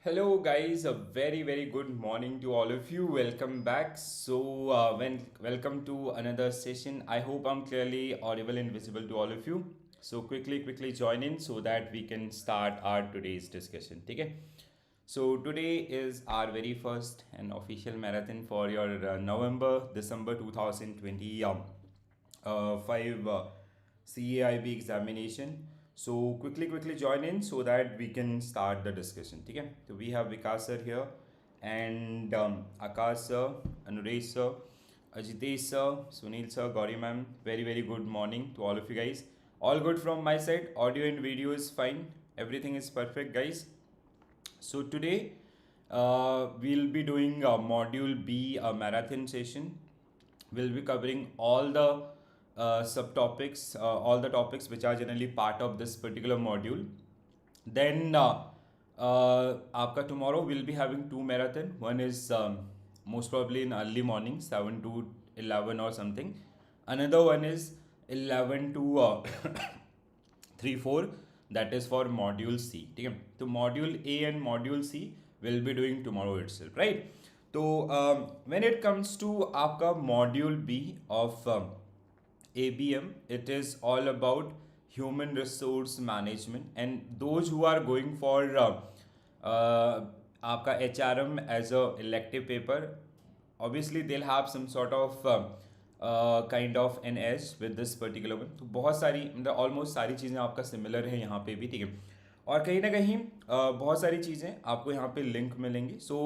Hello guys, a very good morning to all of you. Welcome back. Welcome to another session. I hope I'm clearly audible and visible to all of you. So quickly join in so that we can start our today's discussion. Okay. So today is our very first and official marathon for your December 2020 5 CAIB examination. So quickly join in so that we can start the discussion. Okay? So we have Vikas sir here and Akash sir, Anuresh sir, Ajitesh sir, Sunil sir, Gauri ma'am. Very good morning to all of you guys. All good from my side. Audio and video is fine. Everything is perfect, guys. So today we'll be doing module B, a marathon session. We'll be covering all the subtopics, all the topics which are generally part of this particular module. Then आपका tomorrow we'll be having two marathon. One is most probably in early morning, 7 to 11 or something. Another one is 11 to 3 4, that is for module C. ठीक है, तो module A and module C will be doing tomorrow itself, right? तो when it comes to आपका module B of ABM, it is all about human resource management, and those who are going for आपका HRM as a elective paper, obviously they'll have some sort of kind of an edge with this particular one. तो बहुत सारी मतलब almost सारी चीज़ें आपका similar है यहाँ पे भी, ठीक है, और कहीं ना कहीं बहुत सारी चीज़ें आपको यहाँ पे लिंक मिलेंगी. सो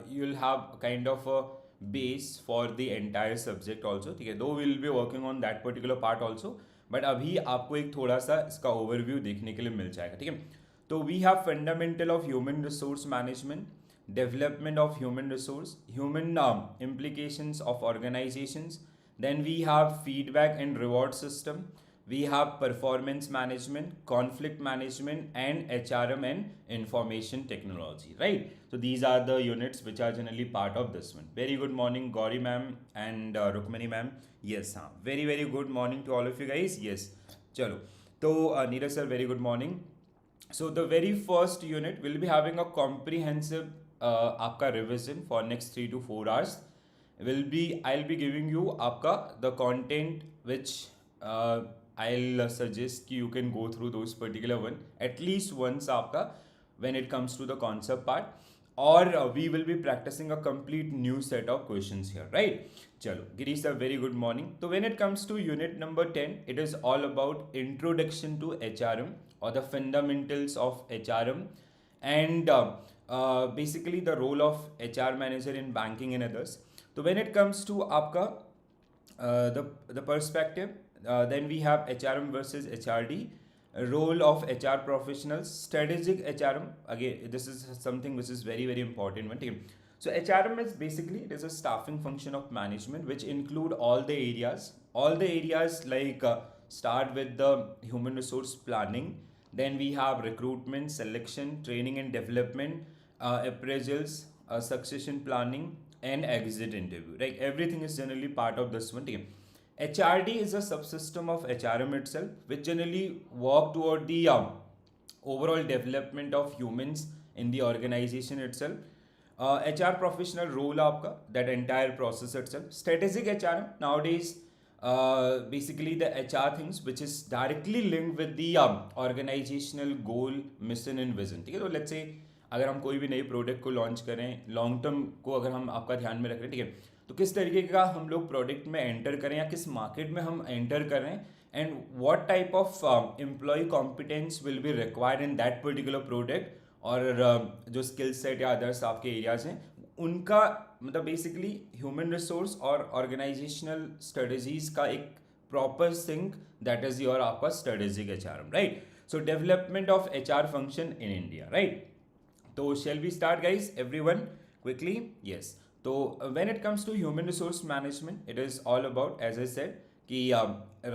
you'll have kind of a base for the entire subject also, ठीक है, though we'll be working on that particular part also, but अभी आपको एक थोड़ा सा इसका ओवरव्यू देखने के लिए मिल जाएगा, ठीक है. तो we have fundamental of human resource management, development of human resource, human implications of organizations. Then we have feedback and reward system. We have performance management, conflict management, and HRM and information technology, right? So these are the units which are generally part of this one. Very good morning, Gauri ma'am and Rukmani ma'am. Yes, very good morning to all of you guys. Yes, chalo. So Neeraj sir, very good morning. So the very first unit will be having a comprehensive आपका revision for next 3 to 4 hours. I'll be giving you आपका the content which I'll suggest कि you can go through those particular one at least once आपका when it comes to the concept part, or we will be practicing a complete new set of questions here, right? चलो Girish sir, very good morning. So when it comes to unit number 10, it is all about introduction to HRM or the fundamentals of HRM, and basically the role of HR manager in banking and others. So when it comes to आपका the perspective, then we have HRM versus HRD, role of HR professionals, strategic HRM. Again, this is something which is very important one, ठीक है. So HRM is basically, it is a staffing function of management which include all the areas like start with the human resource planning. Then we have recruitment, selection, training and development, appraisals, succession planning, and exit interview. Right? Everything is generally part of this one. HRD is a subsystem of HRM itself, which generally work toward the overall development of humans in the organization itself. HR professional role आपका, that entire process itself. Strategic HRM nowadays, basically the HR things which is directly linked with the organizational goal, mission and vision. ठीक है, तो let's say अगर हम कोई भी नई product को लॉन्च करें, लॉन्ग टर्म को अगर हम आपका ध्यान में रख रहे हैं, ठीक है, तो किस तरीके का हम लोग प्रोडक्ट में एंटर करें या किस मार्केट में हम एंटर कर रहे हैं, and what type of employ competence will be required in that particular product, और जो स्किल सेट या अदर्स आपके एरियाज हैं उनका मतलब बेसिकली ह्यूमन रिसोर्स और ऑर्गेनाइजेशनल स्ट्रेटजीज का एक proper sync, that is your आपका strategic HRM, right? So development of HR function in India, right? तो shall we start guys, everyone, quickly? Yes. So when it comes to human resource management, it is all about, as I said, कि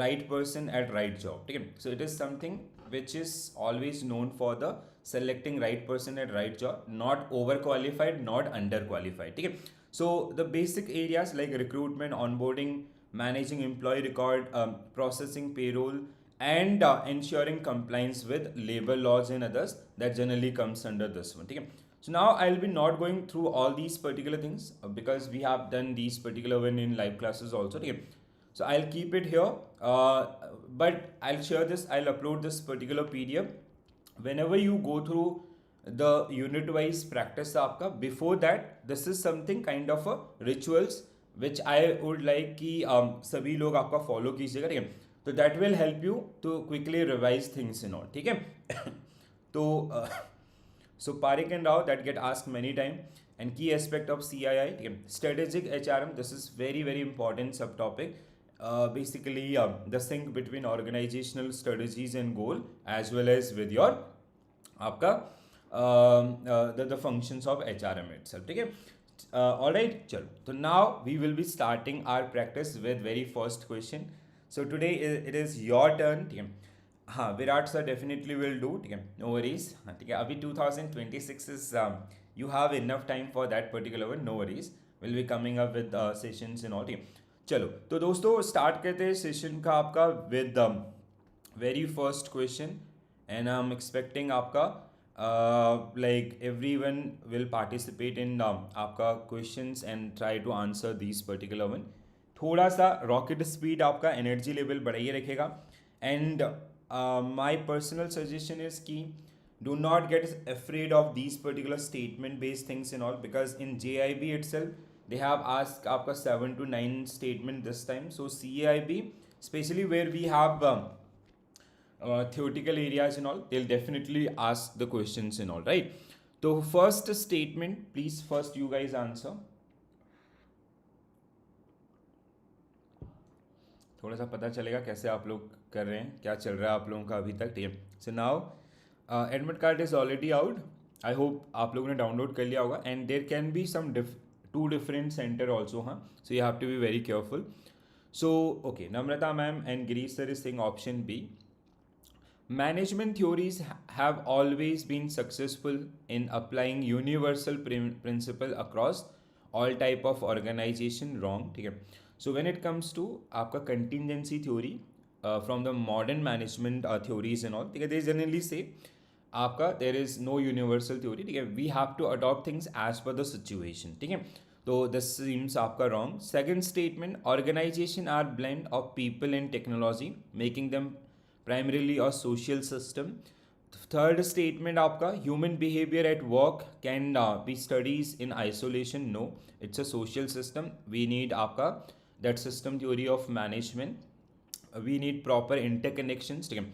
right person at right job, ठीक है. So it is something which is always known for the selecting right person at right job, not overqualified, not underqualified, ठीक है. So the basic areas like recruitment, onboarding, managing employee record, processing payroll, and ensuring compliance with labor laws and others, that generally comes under this one. Okay? So now I'll be not going through all these particular things because we have done these particular one in live classes also. Okay? So I'll keep it here, but I'll share this, I'll upload this particular PDF whenever you go through the unit wise practice आपका. Before that, this is something kind of a rituals which I would like कि सभी लोग आपका follow कीजिएगा. ठीक है? तो that will help you to quickly revise things and all. ठीक है? तो so Parik and Rao, that get asked many time. And key aspect of CII, ठीक है? Strategic HRM, this is very very important subtopic. Basically the sync between organizational strategies and goal as well as with your आपका the functions of HRM itself. ठीक है? All right, चलो. तो now we will be starting our practice with very first question. So today it is your turn. ठीक है? हाँ, Virat sir definitely will do. ठीक है? No worries. हाँ, ठीक है? अभी 2026 is you have enough time for that particular one. No worries. We'll be coming up with sessions and all. ठीक है? चलो, तो दोस्तों स्टार्ट करते हैं सेशन का आपका with very first question. And I am expecting आपका like everyone will participate in आपका questions and try to answer these particular one. थोड़ा सा रॉकेट स्पीड आपका एनर्जी लेवल बढ़ाइए रखेगा. And my personal suggestion is कि do not get afraid of these particular statement based things and all, because in JIB itself they have asked आपका 7 to 9 statement this time. So CAIB, especially where we have theoretical areas and all, they'll definitely ask the questions and all, right? So first statement, please first you guys answer. थोड़ा सा पता चलेगा कैसे आप लोग कर रहे हैं, क्या चल रहा है आप लोगों का अभी तक. ठीक है? So now admit card is already out. I hope आप लोगों ने डाउनलोड कर लिया होगा. And there can be some two different center also, huh? So you have to be very careful. So okay, Namrata ma'am and Girish sir is saying option B. Management theories have always been successful in applying universal principle across all type of organization. Wrong. ठीक है? So when it comes to आपका contingency theory from the modern management theories and all, ठीक है, they generally say आपका there is no universal theory. ठीक है? We have to adopt things as per the situation. ठीक है? तो this seems आपका wrong. Second statement, organization are blend of people and technology, making them primarily a social system. Third statement आपका, human behavior at work can be studies in isolation. No, it's a social system. We need आपका that system theory of management. We need proper interconnections, ठीक है,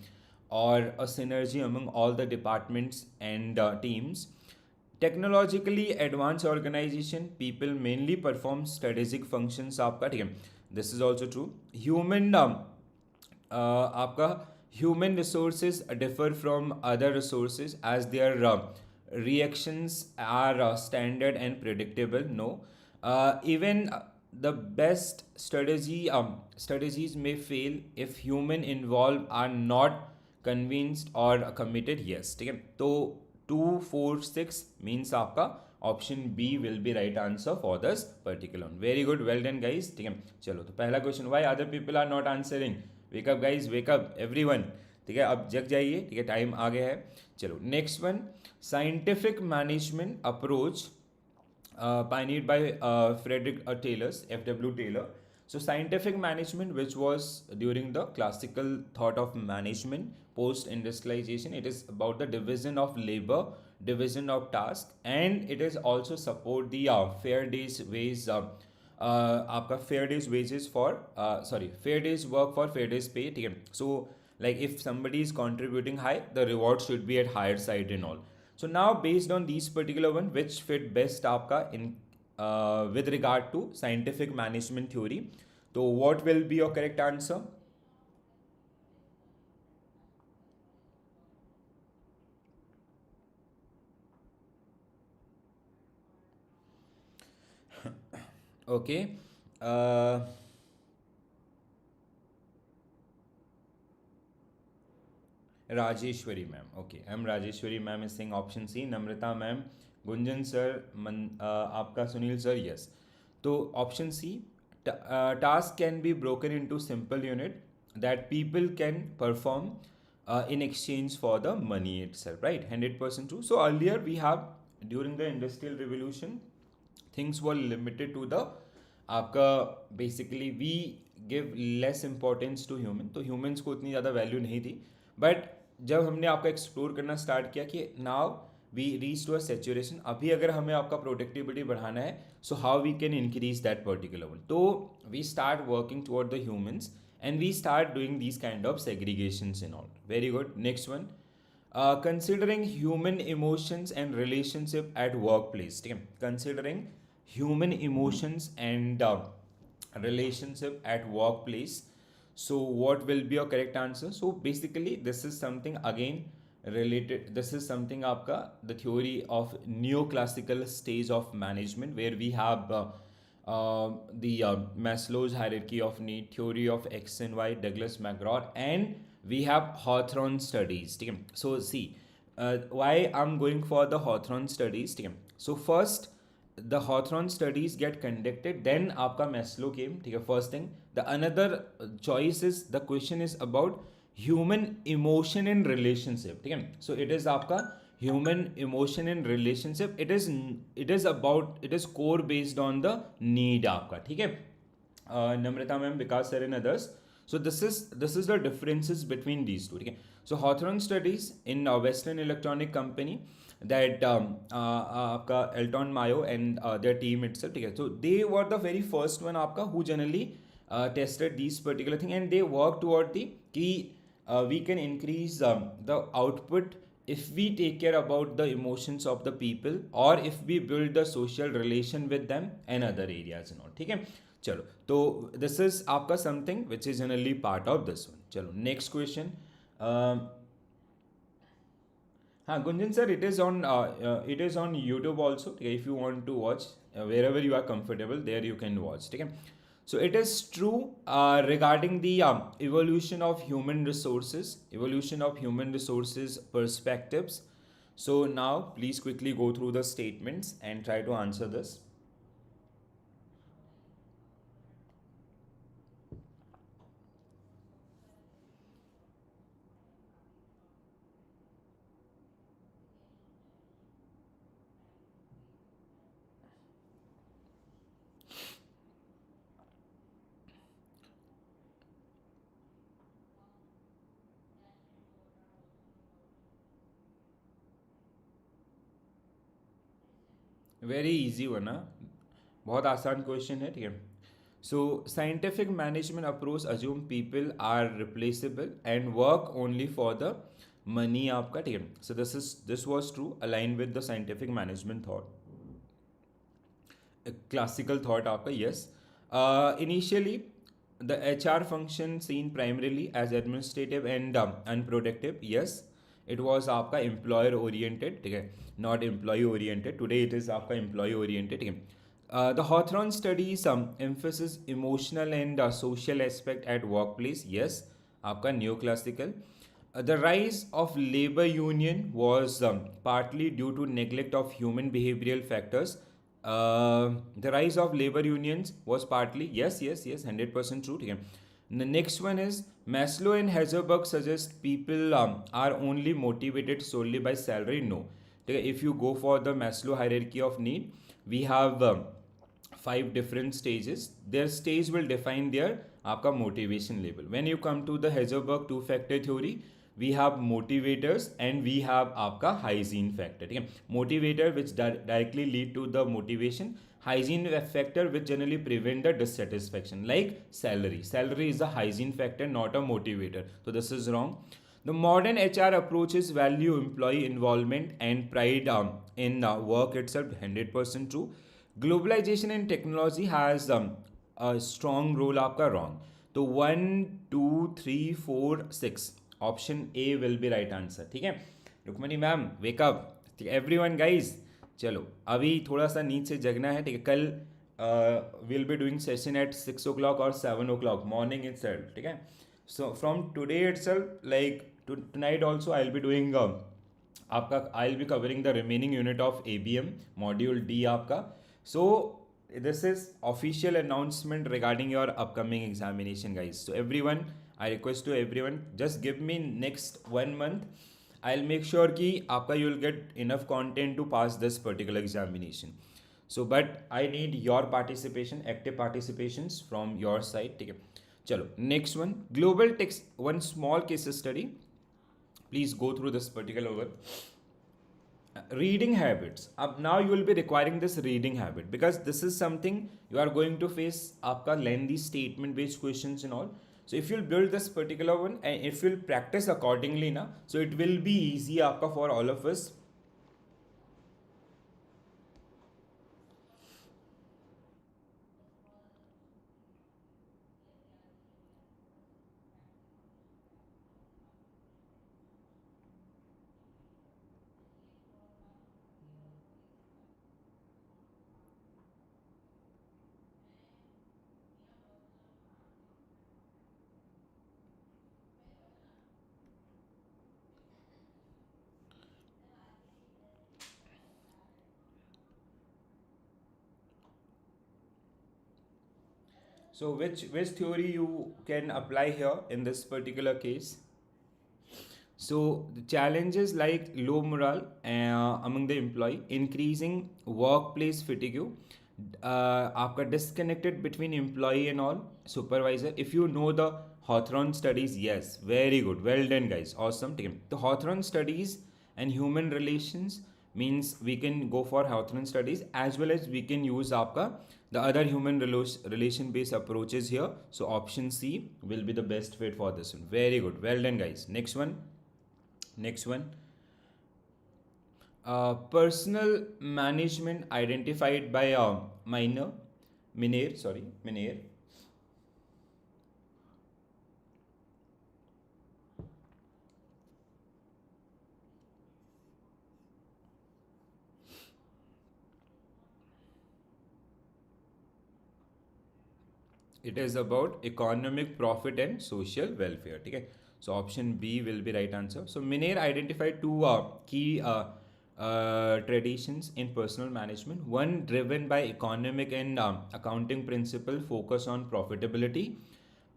or a synergy among all the departments and teams. Technologically advanced organization, people mainly perform strategic functions आपका. ठीक है? This is also true. Human आपका human resources differ from other resources as their reactions are standard and predictable. No, even the best strategies may fail if human involved are not convinced or committed. Yes. ठीक है? तो 2, 4, 6 means आपका option B will be right answer for this particular. Very good, well done guys. ठीक है? चलो, तो पहला question, why other people are not answering? Wake up guys, wake up everyone. ठीक है? अब जग जाइए. ठीक है? टाइम आ गया है. चलो, next one, scientific management approach pioneered by Frederick Taylor's F.W. Taylor. So scientific management, which was during the classical thought of management post industrialization, it is about the division of labor, division of task, and it is also support the fair days ways आपका fair days wages for fair days work for fair days pay. ठीक है? So like if somebody is contributing high, the reward should be at higher side and all. So now based on these particular one, which fit best आपका in with regard to scientific management theory, so what will be your correct answer? Okay. Rajeshwari ma'am. Okay, I'm Rajeshwari ma'am is saying option C. Namrata ma'am, Gunjan sir, आपका Sunil sir, yes. तो option C, task can be broken into simple unit that people can perform in exchange for the money itself, right? 100% true. So earlier we have, during the industrial revolution, things were limited to the आपका basically we give less importance to human, तो humans को उतनी ज़्यादा value नहीं थी. But जब हमने आपका एक्सप्लोर करना स्टार्ट किया कि now we reach to a saturation, अभी अगर हमें आपका प्रोडक्टिविटी बढ़ाना है, so how we can increase that particular one, तो we start working toward the humans and we start doing these kind of segregations and all. Very good. Next one, considering human emotions and relationship at workplace. ठीक है, considering human emotions and relationship at workplace, so what will be your correct answer? So basically this is something again related, this is something आपका the theory of neoclassical stage of management, where we have the Maslow's hierarchy of need, theory of X and Y, Douglas McGraw, and we have Hawthorne studies. So see, why I'm going for the Hawthorne studies. So first, the Hawthorne studies get conducted, then आपका Maslow came. First thing. The another choice is, the question is about human emotion and relationship. So it is आपका human emotion and relationship. It is about, it is core based on the need आपका. ठीक है, Namrata ma'am, Vikas sir and others. So this is the differences between these two. Okay? So Hawthorne studies in Western Electronic Company, that आपका Elton Mayo and their team itself. Okay? So they were the very first one आपका who generally tested these particular thing, and they worked toward the key we can increase the output if we take care about the emotions of the people, or if we build the social relation with them and other areas and all. ठीक है, चलो, तो this is आपका something which is generally part of this one. चलो, next question. हाँ Gunjan sir, it is on YouTube also. If you want to watch, wherever you are comfortable, there you can watch. ठीक है, so it is true regarding the evolution of human resources perspectives. So now please quickly go through the statements and try to answer this. Very easy one ना, बहुत आसान question है. ठीक है, so scientific management approach assume people are replaceable and work only for the money आपका. ठीक है, so this was true, align with the scientific management thought, classical thought आपका. Yes, initially the HR function seen primarily as administrative and unproductive. Yes, it was आपका employer oriented. ठीक है, not employee oriented. Today it is आपका employee oriented. ठीक है, the Hawthorne studies emphasis emotional and social aspect at workplace. Yes, आपका neoclassical. The rise of labor union was partly due to neglect of human behavioral factors. The rise of labor unions was partly, yes, 100% true. Okay. The next one is Maslow and Heisenberg suggest people are only motivated solely by salary. No. Okay. If you go for the Maslow hierarchy of need, we have 5 different stages. Their stage will define their आपका motivation level. When you come to the Heisenberg two-factor theory, we have motivators and we have आपका hygiene factor. ठीक है, motivator which directly lead to the motivation, hygiene factor which generally prevent the dissatisfaction, like salary is a hygiene factor, not a motivator. So this is wrong. The modern HR approaches value employee involvement and pride in work itself. 100% true. Globalization and technology has a strong role आपका wrong. तो 1 2 3 4 6 option A will be right answer. ठीक है, Rukmini ma'am wake up. ठीक है everyone guys, चलो अभी थोड़ा सा नींद से जगना है. ठीक है, कल will be doing session at 6 o'clock और 7 o'clock मॉर्निंग इटसेल्फ. ठीक है, so from today itself like tonight also I will be doing आपका, I will be covering the remaining unit of ABM module D आपका. So this is official announcement regarding your upcoming examination guys. So everyone, I request to everyone, just give me next 1 month. I'll make sure कि आपका you'll get enough content to pass this particular examination. So but I need your participation, active participations from your side. ठीक है, चलो next one, global text, one small case study. Please go through this particular one. Reading habits. Up now you will be requiring this reading habit because this is something you are going to face आपका lengthy statement based questions and all. So if you'll build this particular one and if you'll practice accordingly ना, so it will be easy आपका for all of us. So which theory you can apply here in this particular case? So the challenges like low morale among the employee, increasing workplace fatigue, आपका disconnected between employee and all supervisor. If you know the Hawthorne studies, yes, very good, well done guys, awesome. ठीक है, तो Hawthorne studies and human relations means we can go for Hawthorne studies as well as we can use आपका the other human relation based approaches here. So option C will be the best fit for this one. Very good, well done guys. Next one. Personal management identified by Miner. It is about economic profit and social welfare. ठीक है, so option B will be right answer. So Miner identified two key traditions in personal management. One driven by economic and accounting principle focus on profitability.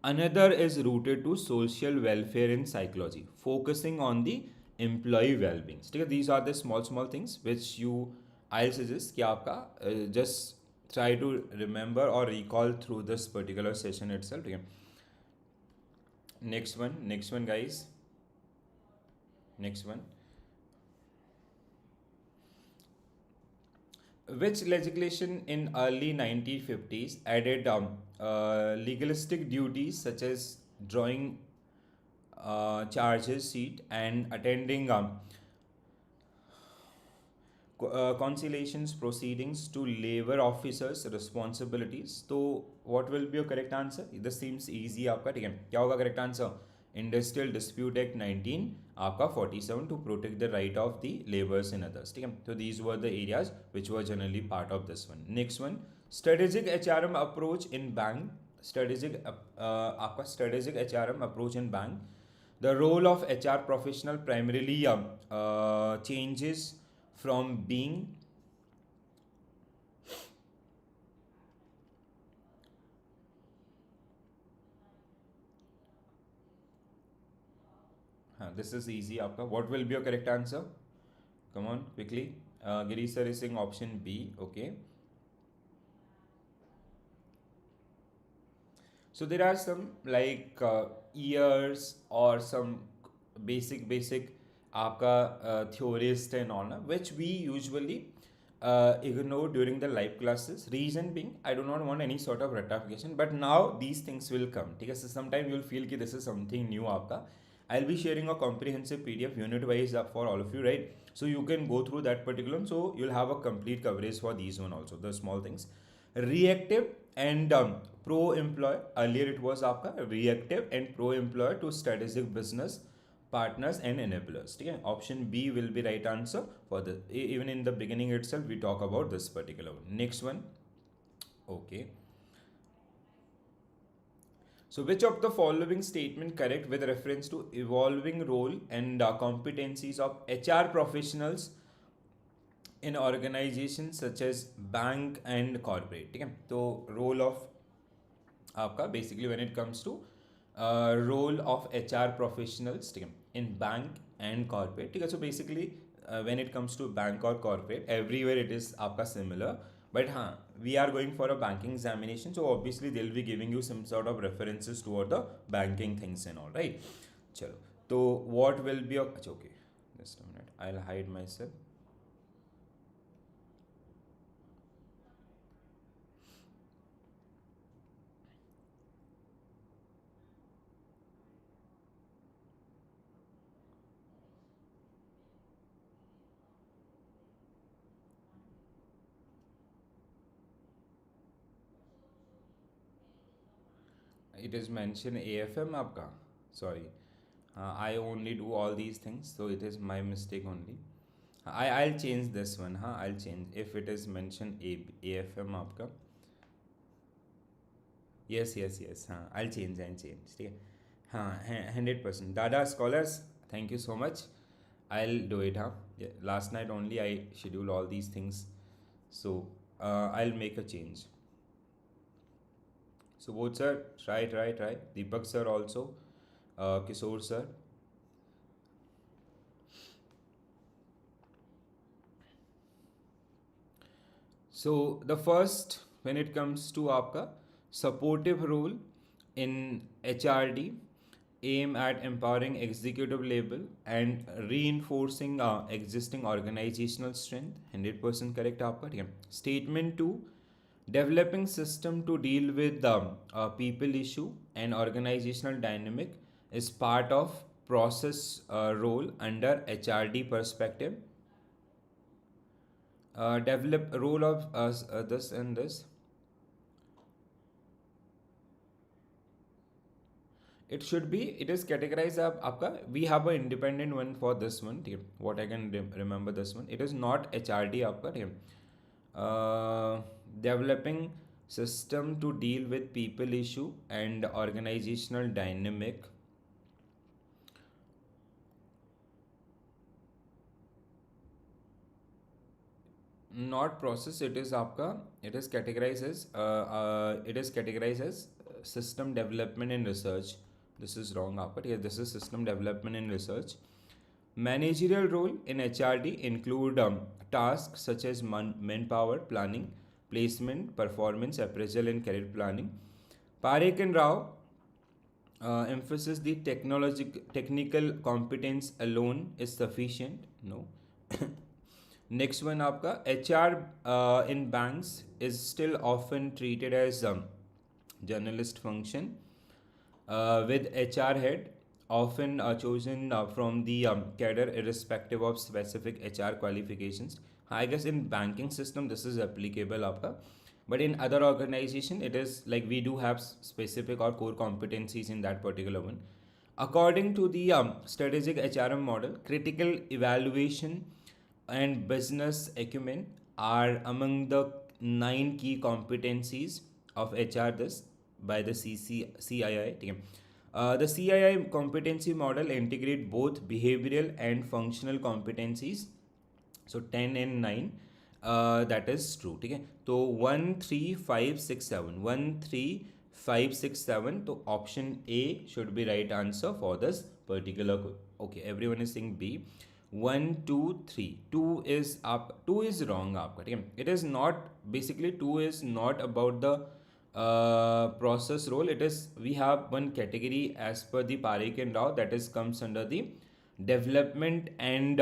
Another is rooted to social welfare and psychology, focusing on the employee well-being. ठीक है, these are the small things which you I'll suggest कि आपका just try to remember or recall through this particular session itself. Okay. Next one guys. Next one. Which legislation in early 1950s added legalistic duties such as drawing charges sheet and attending conciliations proceedings to labor officers responsibilities? तो what will be your correct answer? This seems easy आपका. ठीक है, क्या होगा correct answer? Industrial Dispute Act 19 आपका 47 to protect the right of the laborers and others. ठीक है, so these were the areas which were generally part of this one. Next one, strategic HRM approach in bank. आपका strategic HRM approach in bank. The role of HR professional primarily changes from being this is easy आपका. What will be your correct answer? Come on quickly. Giri sir is saying option B. Okay, so there are some like years or some basic आपका theorist and all which we usually ignore during the live classes. Reason being, I do not want any sort of rectification, but now these things will come. ठीक है, so sometime you will feel कि this is something new आपका. I'll be sharing a comprehensive PDF unit wise for all of you, right? So you can go through that particular one, so you'll have a complete coverage for these one also, the small things. Reactive and pro employer. Earlier it was आपका reactive and pro employer to strategic business partners and enablers. ठीक है, option B will be right answer for the, even in the beginning itself we talk about this particular one. Next one. Okay, so which of the following statement correct with reference to evolving role and competencies of HR professionals in organizations such as bank and corporate? ठीक है, तो role of आपका basically when it comes to role of HR professionals, ठीक है, in bank and corporate, ठीक है. So basically when it comes to bank और corporate everywhere it is आपका सिमिलर, बट हाँ we are going for a banking examination, so obviously they will be giving you some sort of references toward the banking things and all, right. चलो, तो what will be, अच्छा okay, just a minute, I will hide my self. It is mentioned AFM आपका, sorry. I only do all these things, so it is my mistake only. I'll change this one, हाँ I'll change if it is mentioned AFM आपका. Yes, हाँ I'll change, ठीक है. हाँ 100%. Dada scholars, thank you so much. I'll do it, हाँ. Yeah, last night only I schedule all these things, so I'll make a change. So both sir, try. Deepak sir also, Kishore sir. So the first, when it comes to आपका supportive role in HRD, aim at empowering executive level and reinforcing existing organizational strength, 100% correct आपका, ठीक है. Statement 2, developing system to deal with people issue and organizational dynamic is part of process role under HRD perspective. Develop role of this and this. It should be, it is categorized up आपका, we have a independent one for this one, ठीक है. What I can remember this one, it is not HRD आपका, ठीक है. Developing system to deal with people issue and organizational dynamic. Not process, it is आपका, it is categorized as system development and research. This is wrong आपका, ठीक है. This is system development and research. Managerial role in HRD include tasks such as manpower planning, placement, performance appraisal, and career planning. Parekh and Rao emphasis the technical competence alone is sufficient. No. Next one आपका, HR in banks is still often treated as journalist function, with HR head often chosen from the cadre irrespective of specific HR qualifications. I guess in banking system this is applicable आपका, but in other organization it is like we do have specific or core competencies in that particular one. According to the strategic HRM model, critical evaluation and business acumen are among the 9 key competencies of HR this by the CII, ठीक है. The CII competency model integrate both behavioral and functional competencies. So 10 and 9, that is true, ठीक है. तो 1 3 5 6 7, 1 3 5 6 7, तो option A should be right answer for this particular. Okay, everyone is saying B. 1 2 3, 2 is up, 2 is wrong आपका, ठीक है. It is not, basically 2 is not about the process role. It is, we have one category as per the Parekh and Rao, that is comes under the development and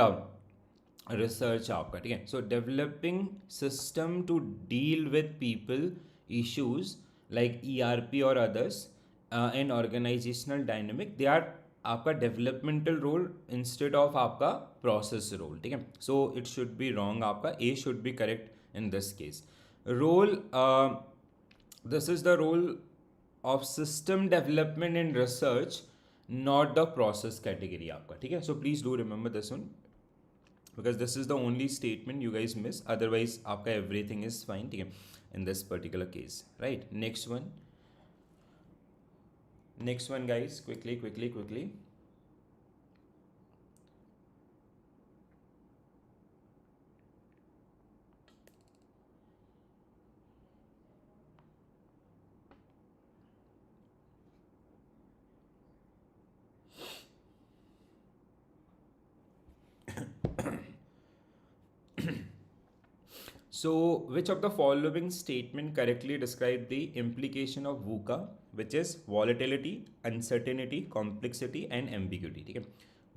research आपका, ठीक है. So developing system to deal with people issues like ERP or others and organizational dynamic, they are आपका developmental role instead of आपका process role, ठीक है. So it should be wrong आपका, A should be correct in this case. Role, this is the role of system development and research, not the process category आपका, ठीक है. So please do remember this one, because this is the only statement you guys miss, otherwise आपका everything is fine, ठीक है, in this particular case, right. Next one guys, quickly. So which of the following statement correctly describe the implication of VUCA, which is volatility, uncertainty, complexity and ambiguity? ठीक है,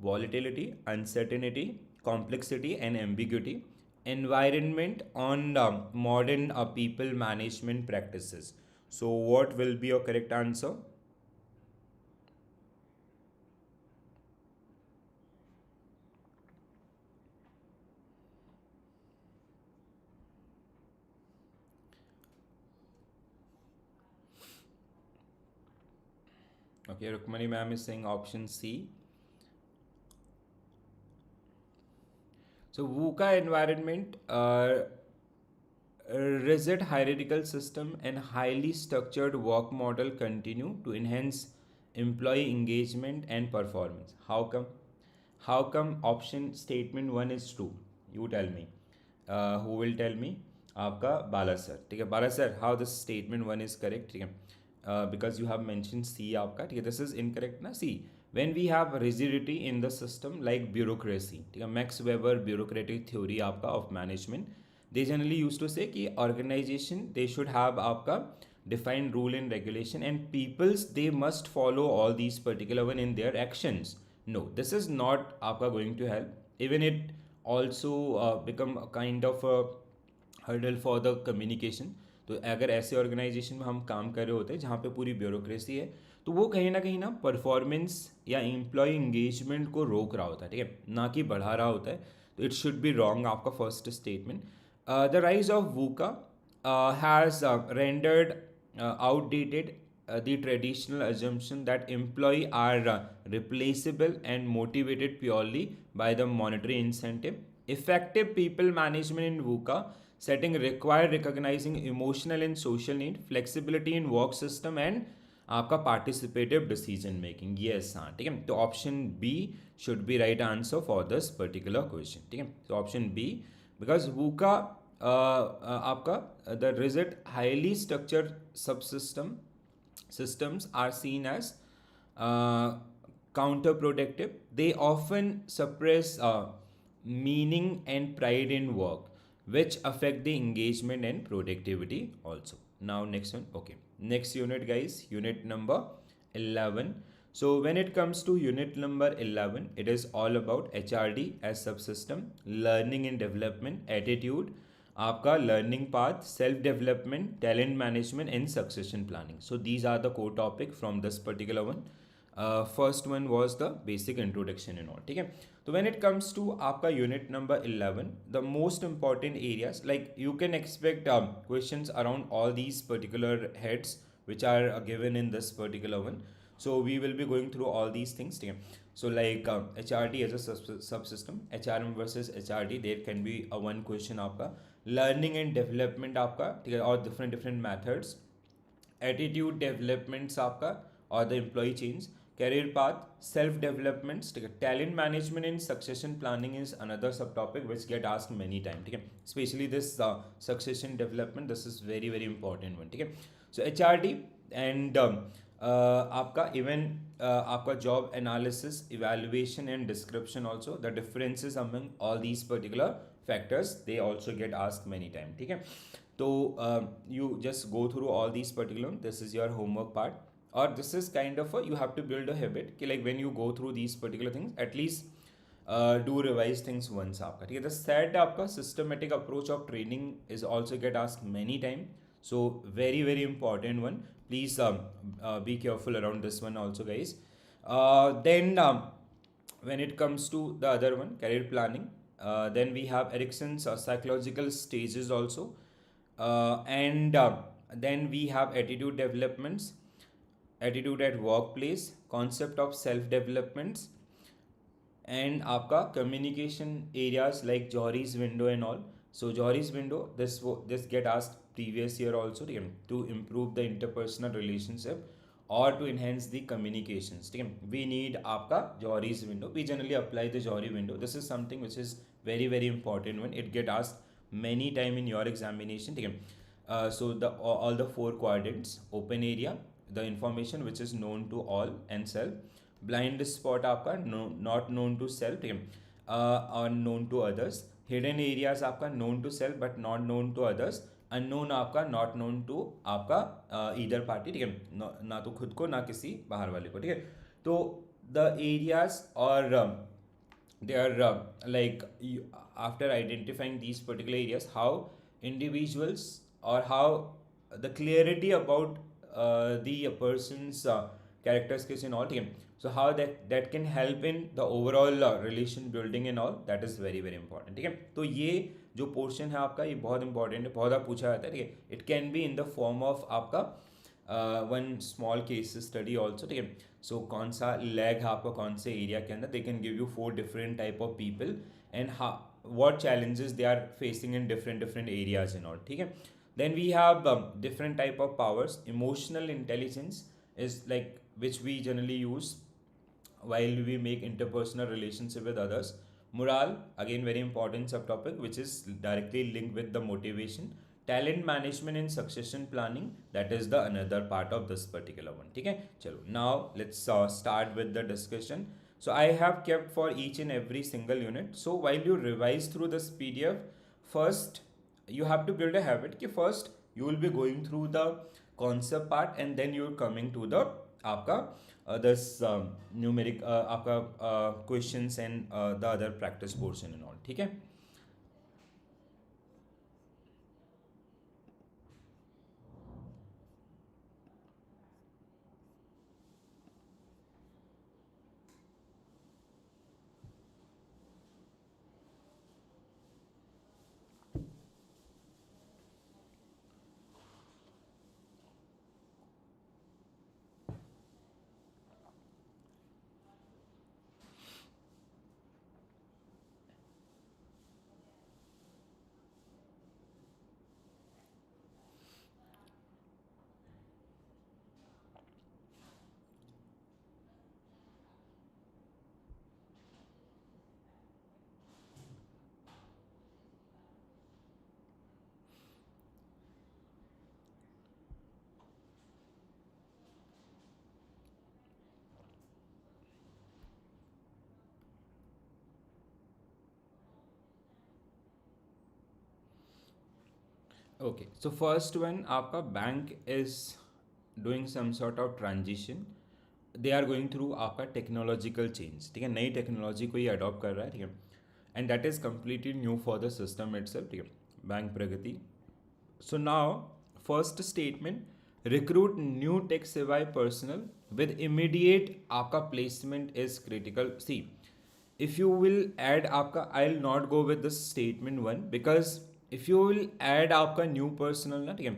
volatility, uncertainty, complexity and ambiguity, environment on modern people management practices. So what will be your correct answer? Okay, Rukmani ma'am is saying option C. So VUCA environment, rigid hierarchical system and highly structured work model continue to enhance employee engagement and performance. How come? How come option statement one is true? You tell me. Who will tell me? आपका बाला sir. ठीक है बाला sir, how this statement one is correct? ठीक है, because you have mentioned C आपका. ठीक है, this is incorrect ना. C, when we have rigidity in the system like bureaucracy, ठीक है, Max Weber bureaucratic theory आपका of management, they generally used to say कि organization they should have आपका defined rule and regulation and peoples they must follow all these particular one in their actions. No, this is not आपका going to help. Even it also become a kind of a hurdle for the communication. तो अगर ऐसे organisation में हम काम कर रहे होते हैं जहाँ पे पूरी ब्यूरोक्रेसी है, तो वो कहीं ना परफॉर्मेंस या एम्प्लॉय इंगेजमेंट को रोक रहा होता है, ठीक है, ना कि बढ़ा रहा होता है. तो इट शुड बी रॉन्ग आपका first statement. The rise of VUCA has rendered outdated the traditional assumption that employees are replaceable and motivated purely by the monetary incentive. Effective people management in VUCA setting require recognizing emotional and social need, flexibility in work system and आपका participative decision making. Yes हाँ, ठीक है. तो option B should be right answer for this particular question. ठीक है, तो option B, because VUCA आपका the rigid highly structured subsystem systems are seen as counterproductive. They often suppress meaning and pride in work, which affect the engagement and productivity also. Now next one. Okay, next unit guys, unit number 11. So when it comes to unit number 11, it is all about HRD as subsystem, learning and development, attitude, आपका learning path, self development, talent management and succession planning. So these are the core topic from this particular one. First one was the basic introduction in all. ठीक है, तो when it comes to आपका unit number 11, the most important areas like you can expect questions around all these particular heads which are given in this particular one. So we will be going through all these things. So like HRD as a subsystem, HRM versus HRD, there can be a one question आपका learning and development आपका, ठीक है, और different methods, attitude developments आपका और the employee change, career path, self developments, ठीक है, talent management and succession planning is another subtopic which get asked many times. ठीक है, especially this succession development, this is very important one. ठीक है, so HRD and आपका even आपका job analysis, evaluation and description also, the differences among all these particular factors they also get asked many times. ठीक है, तो you just go through all these particular, this is your homework part, or this is kind of a, you have to build a habit कि like when you go through these particular things at least do revise things once आपका. ठीक है, the set आपका systematic approach of training is also get asked many time. So very important one. Please be careful around this one also guys. Then when it comes to the other one, career planning, then we have Erickson's psychological stages also, and then we have attitude developments, attitude at workplace, concept of self developments, and आपका communication areas like Johari's window and all. So Johari's window, this get asked previous year also, to improve the interpersonal relationship or to enhance the communications. We need आपका Johari's window. We generally apply the Johari window. This is something which is very important one. It get asked many time in your examination. So the all the four quadrants: open area, the information which is known to all and self; blind spot आपका not known to self, or known to others; hidden areas आपका known to self but not known to others, unknown आपका not known to आपका either party, ठीक है, ना तो खुद को ना किसी बाहर वाले को, ठीक है। तो द एरियाज और they are like after identifying these particular areas, how individuals or how the clarity about the person's character skills and all, ठीक है, so how that can help in the overall relation building and all, that is very very important, ठीक है। तो ये जो portion है आपका ये बहुत इंपॉर्टेंट है, बहुत आप पूछा जाता है, ठीक है। It can be in the form of आपका one small case study also, ठीक है। सो कौन सा लैग है आपका कौन से एरिया के अंदर, they can give you 4 different type of people and what challenges they are facing in different areas and all, ठीक है। Then we have different type of powers. Emotional intelligence is like which we generally use while we make interpersonal relationship with others. Morale, again very important subtopic which is directly linked with the motivation. Talent management and succession planning, that is the another part of this particular one, ठीक है। चलो now let's start with the discussion. So I have kept for each and every single unit. So while you revise through this PDF, first you have to build a habit कि first you will be going through the concept part and then you're coming to the आपका this numeric आपका questions and the other practice portion and all, ठीक है। Okay, so first one आपका bank is doing some sort of transition. They are going through आपका technological change, ठीक है, नई technology को ये अडॉप्ट कर रहा है, ठीक है, and that is completely new for the system itself, ठीक है, बैंक प्रगति. So now first statement, recruit new tech सेवाएं personnel with immediate आपका placement is critical. See, if you will add आपका, I'll not go with this statement one because if you will add आपका new personnel ना, ठीक है,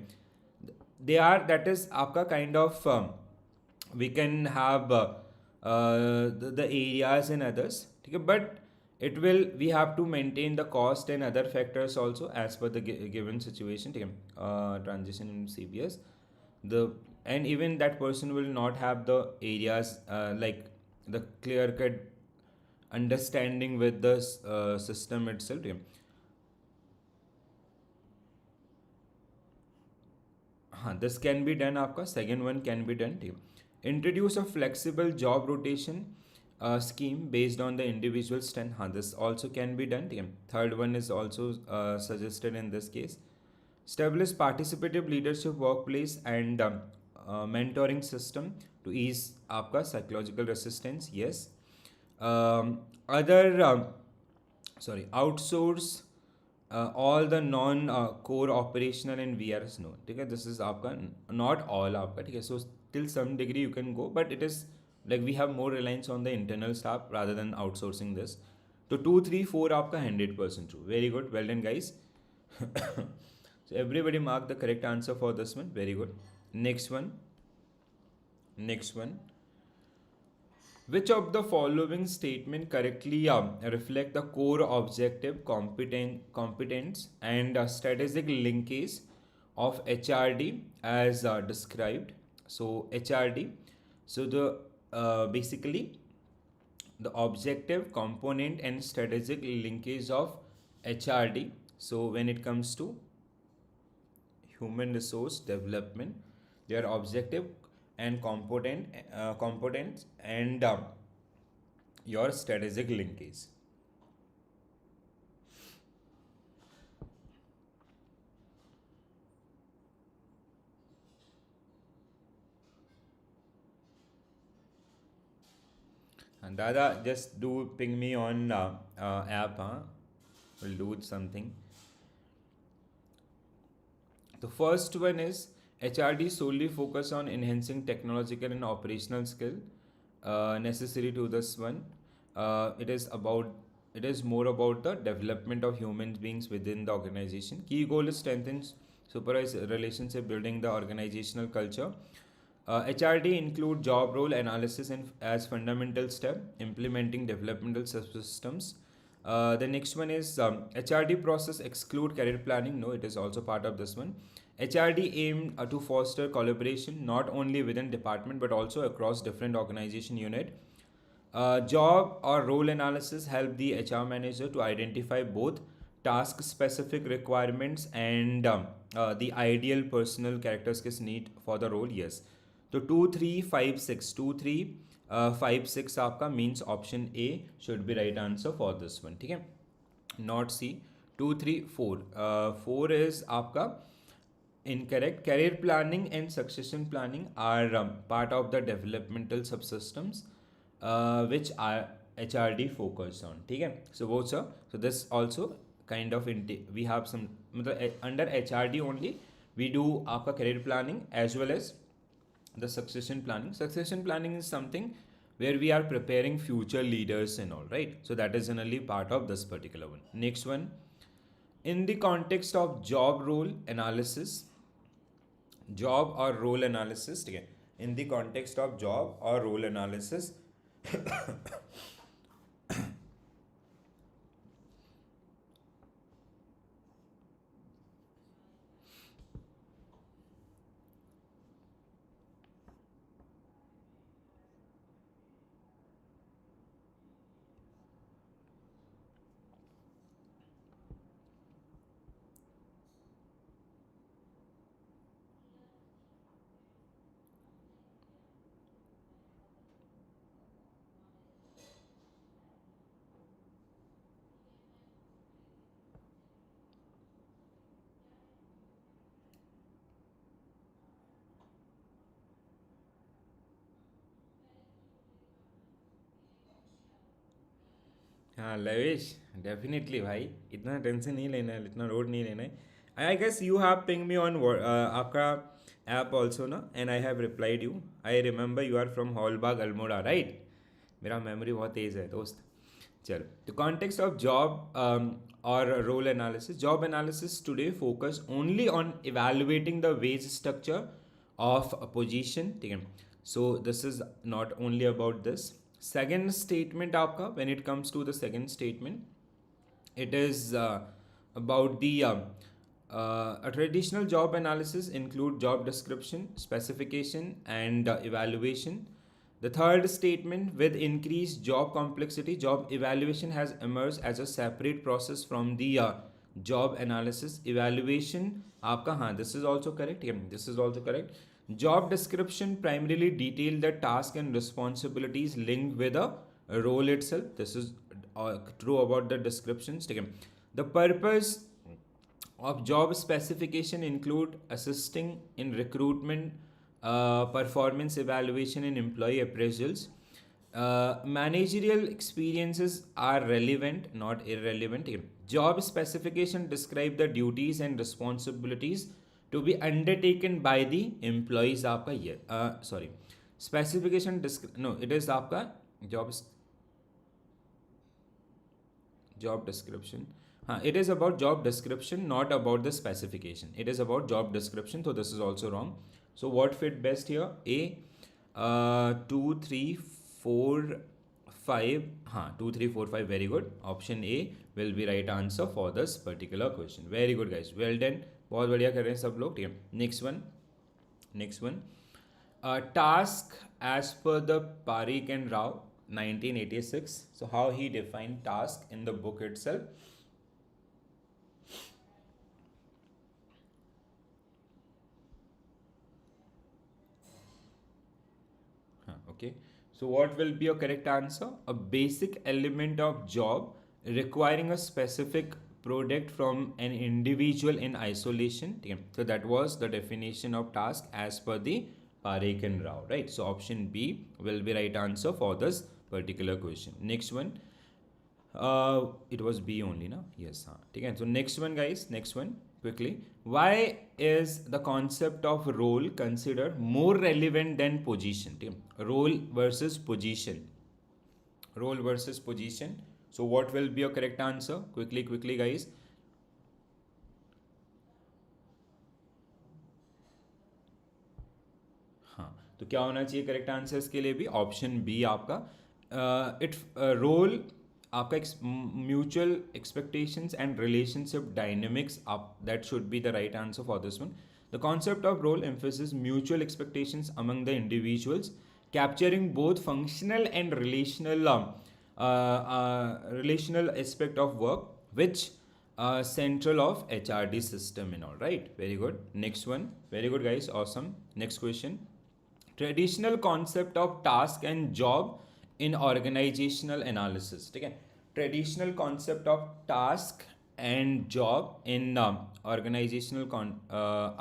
they are, that is आपका kind of we can have the areas and others, ठीक है, but it will, we have to maintain the cost and other factors also as per the given situation, ठीक है, transition in CBS, the, and even that person will not have the areas like the clear cut understanding with the system itself, ठीक है। हाँ, this can be done आपका, second one can be done, ठीक है। Introduce a flexible job rotation scheme based on the individual strength, हाँ, this also can be done, ठीक है। Third one is also suggested in this case. Establish participative leadership workplace and mentoring system to ease आपका psychological resistance, yes. Other sorry, outsource all the non core operational and VRS, no, ठीक है, this is आपका not all आपका, ठीक है, so till some degree you can go, but it is like we have more reliance on the internal staff rather than outsourcing this. तो 2 3 4 आपका 100% true, very good, well done guys. So everybody mark the correct answer for this one, very good. Next one, next one. Which of the following statement correctly reflect the core objective, competence and strategic linkage of HRD as described? So HRD, so the basically the objective, component and strategic linkage of HRD. So when it comes to human resource development, their objective and components and your strategic linkage. And Dada, just do ping me on app, huh? We'll do something. The first one is HRD solely focus on enhancing technological and operational skill necessary to this one. It is about it is more about the development of human beings within the organization. Key goal is strengthen supervise relationship building the organizational culture. HRD include job role analysis and as fundamental step, implementing developmental subsystems. The next one is HRD process exclude career planning. No, it is also part of this one. HRD aim to foster collaboration not only within department but also across different organization unit. Job or role analysis help the HR manager to identify both task specific requirements and the ideal personal characteristics need for the role. Yes. तो 2356 2356 आपका means option A should be right answer for this one. ठीक है, not C. 234 4 is आपका incorrect. Career planning and succession planning are part of the developmental subsystems which are HRD focused on. ठीक है, so वो sir, so this also kind of we have some मतलब under HRD only we do आपका career planning as well as the succession planning. Succession planning is something where we are preparing future leaders and all, right? So that is generally part of this particular one. Next one, in the context of job role analysis, job or role analysis, ठीक है, in the context of job or role analysis हाँ लवेश, definitely भाई, इतना tension नहीं लेना है, इतना road नहीं लेना है. I guess you have ping me on आपका ऐप ऑल्सो ना, and I have replied you. I remember you are from Hawalbagh Almora, right? मेरा मेमोरी बहुत तेज़ है दोस्त. चलो, द कॉन्टेक्स्ट ऑफ जॉब और role analysis. Job analysis today focus only on evaluating the wage structure of a position. ठीक है, so this is not only about this. Second statement आपका, when it comes to the second statement, it is about the a traditional job analysis include job description, specification and evaluation. The third statement, with increased job complexity, job evaluation has emerged as a separate process from the job analysis. Evaluation आपका, हाँ, this is also correct. Yeah, this is also correct. Job description primarily detail the task and responsibilities linked with a role itself. This is true about the descriptions. The purpose of job specification include assisting in recruitment, performance evaluation and employee appraisals. Managerial experiences are relevant, not irrelevant. Job specification describe the duties and responsibilities to be undertaken by the employees. आपका ये sorry, specification no, it is आपका job description. हाँ, it is about job description, not about the specification. It is about job description, so this is also wrong. So what fit best here? A 2 3 4 5. हाँ, 2 3 4 5, very good. Option A will be right answer for this particular question. Very good guys, well done. बहुत बढ़िया कर रहे हैं सब लोग. ठीक है, next one task as per the Pareek and Rao 1986. So how he define task in the book itself. Okay, so what will be your correct answer? A basic element of job requiring a specific product from an individual in isolation. So that was the definition of task as per the Parekh and Rao, right? So option B will be right answer for this particular question. Next one, it was B only, na? Yes, हाँ ठीक है. So next one, guys, next one quickly. Why is the concept of role considered more relevant than position? ठीक है, role versus position. Role versus position. So what will be your correct answer? Quickly, guys. हाँ, तो क्या होना चाहिए correct answer इसके लिए भी? ऑप्शन बी आपका. इट रोल आपका mutual expectations and relationship dynamics आप, that should be the right answer for this one. The concept of role emphasizes mutual expectations among the individuals, capturing both functional and relational aspect of work, which central of HRD system and all. Right, very good. Next one, very good, guys, awesome. Next question. Traditional concept of task and job in organisational analysis. ठीक है, traditional concept of task and job in organisational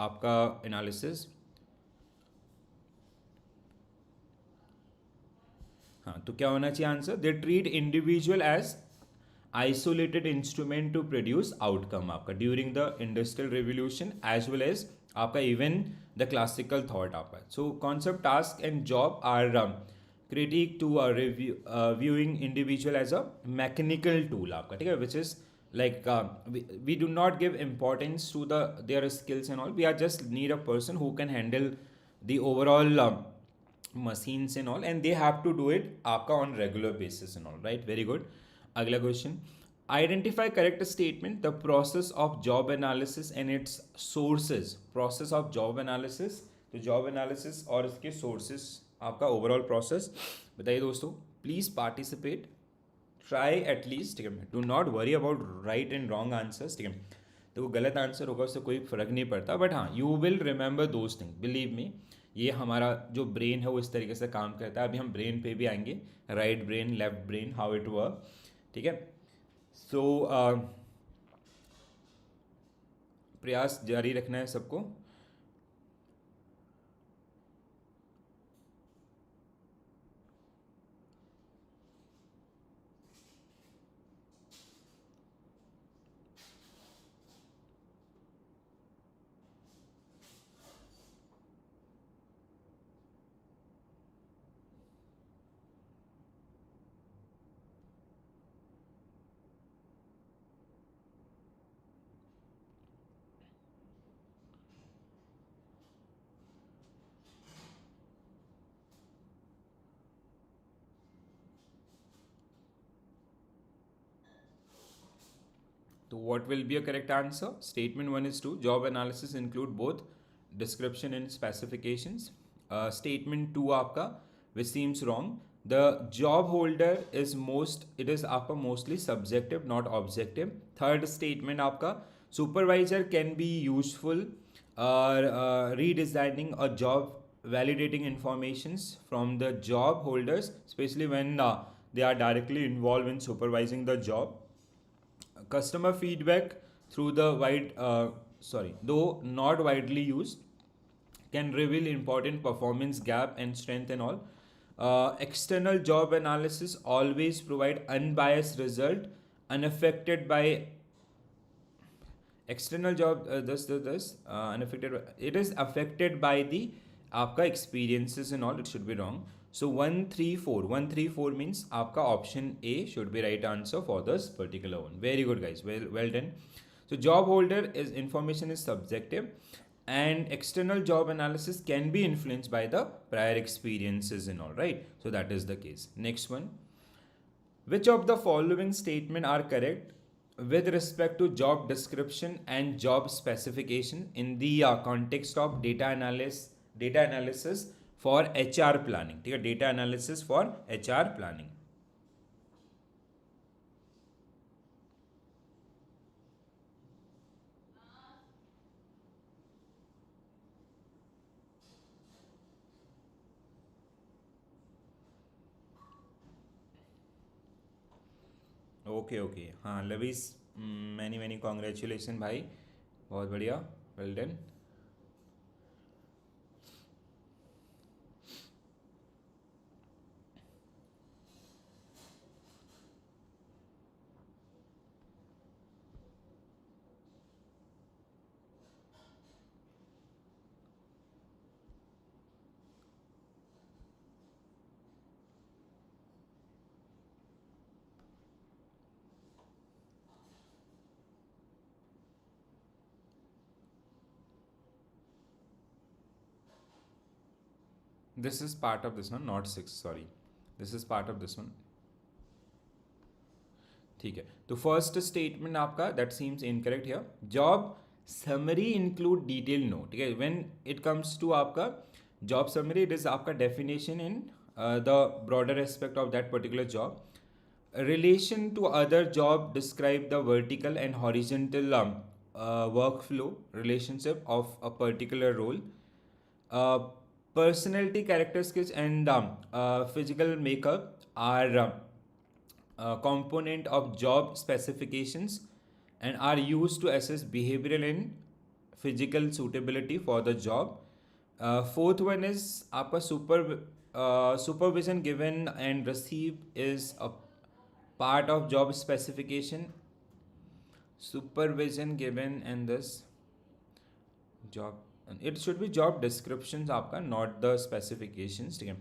आपका analysis. हाँ, तो क्या होना चाहिए answer? They treat individual as isolated instrument to produce outcome आपका during the industrial revolution as well as आपका इवन द क्लासिकल थॉट आपका. So concept task and job are critique to viewing individual as a mechanical tool आपका. ठीक है, which is like we do not give importance to their skills and all. We are just need a person who can handle the overall machines and all, and they have to do it आपका on regular basis and all. Right, very good. अगला question. Identify correct statement, the process of job analysis and its sources. Process of job analysis, तो job analysis और इसके sources आपका overall process बताइए दोस्तों. Please participate, try at least. ठीक है, do not worry about right and wrong answers. ठीक है, तो वो गलत आंसर होगा उससे कोई फ़र्क नहीं पड़ता, बट हाँ, you will remember those thing, believe me. ये हमारा जो ब्रेन है वो इस तरीके से काम करता है. अभी हम ब्रेन पे भी आएंगे, right brain, left brain, how it work. ठीक है, सो प्रयास जारी रखना है सबको. So what will be a correct answer? Statement 1 is true. Job analysis include both description and specifications. Statement 2 आपका, which seems wrong. The job holder is आपका mostly subjective, not objective. Third statement आपका, supervisor can be useful redesigning a job, validating informations from the job holders, especially when they are directly involved in supervising the job. Customer feedback through the though not widely used, can reveal important performance gap and strength and all. External job analysis always provide unbiased result, unaffected by external job unaffected. It is affected by the आपका experiences and all. It should be wrong. So 134 means आपका option A should be right answer for this particular one. Very good, guys. Well done. So job holder is information is subjective, and external job analysis can be influenced by the prior experiences and all. Right. So that is the case. Next one. Which of the following statement are correct with respect to job description and job specification in the context of data analysis for HR planning. ठीक है, data analysis for HR planning. Okay, हाँ लवीस, many congratulation भाई, बहुत बढ़िया, well done. This is part of this one, not 6, sorry. This is part of this one. ठीक है, तो first statement आपका that seems incorrect here. Job summary include detail no. ठीक है, व्हेन इट कम्स टू आपका job summary, it is आपका definition in the broader aspect of that particular job. Relation to other job describe the vertical and horizontal workflow relationship of a particular role. Uh, Personality characteristics and physical makeup are component of job specifications and are used to assess behavioral and physical suitability for the job. Fourth one is आपका supervision given and received is a part of job specification. Supervision given and this job, it should be job descriptions आपका, not the specifications. ठीक है.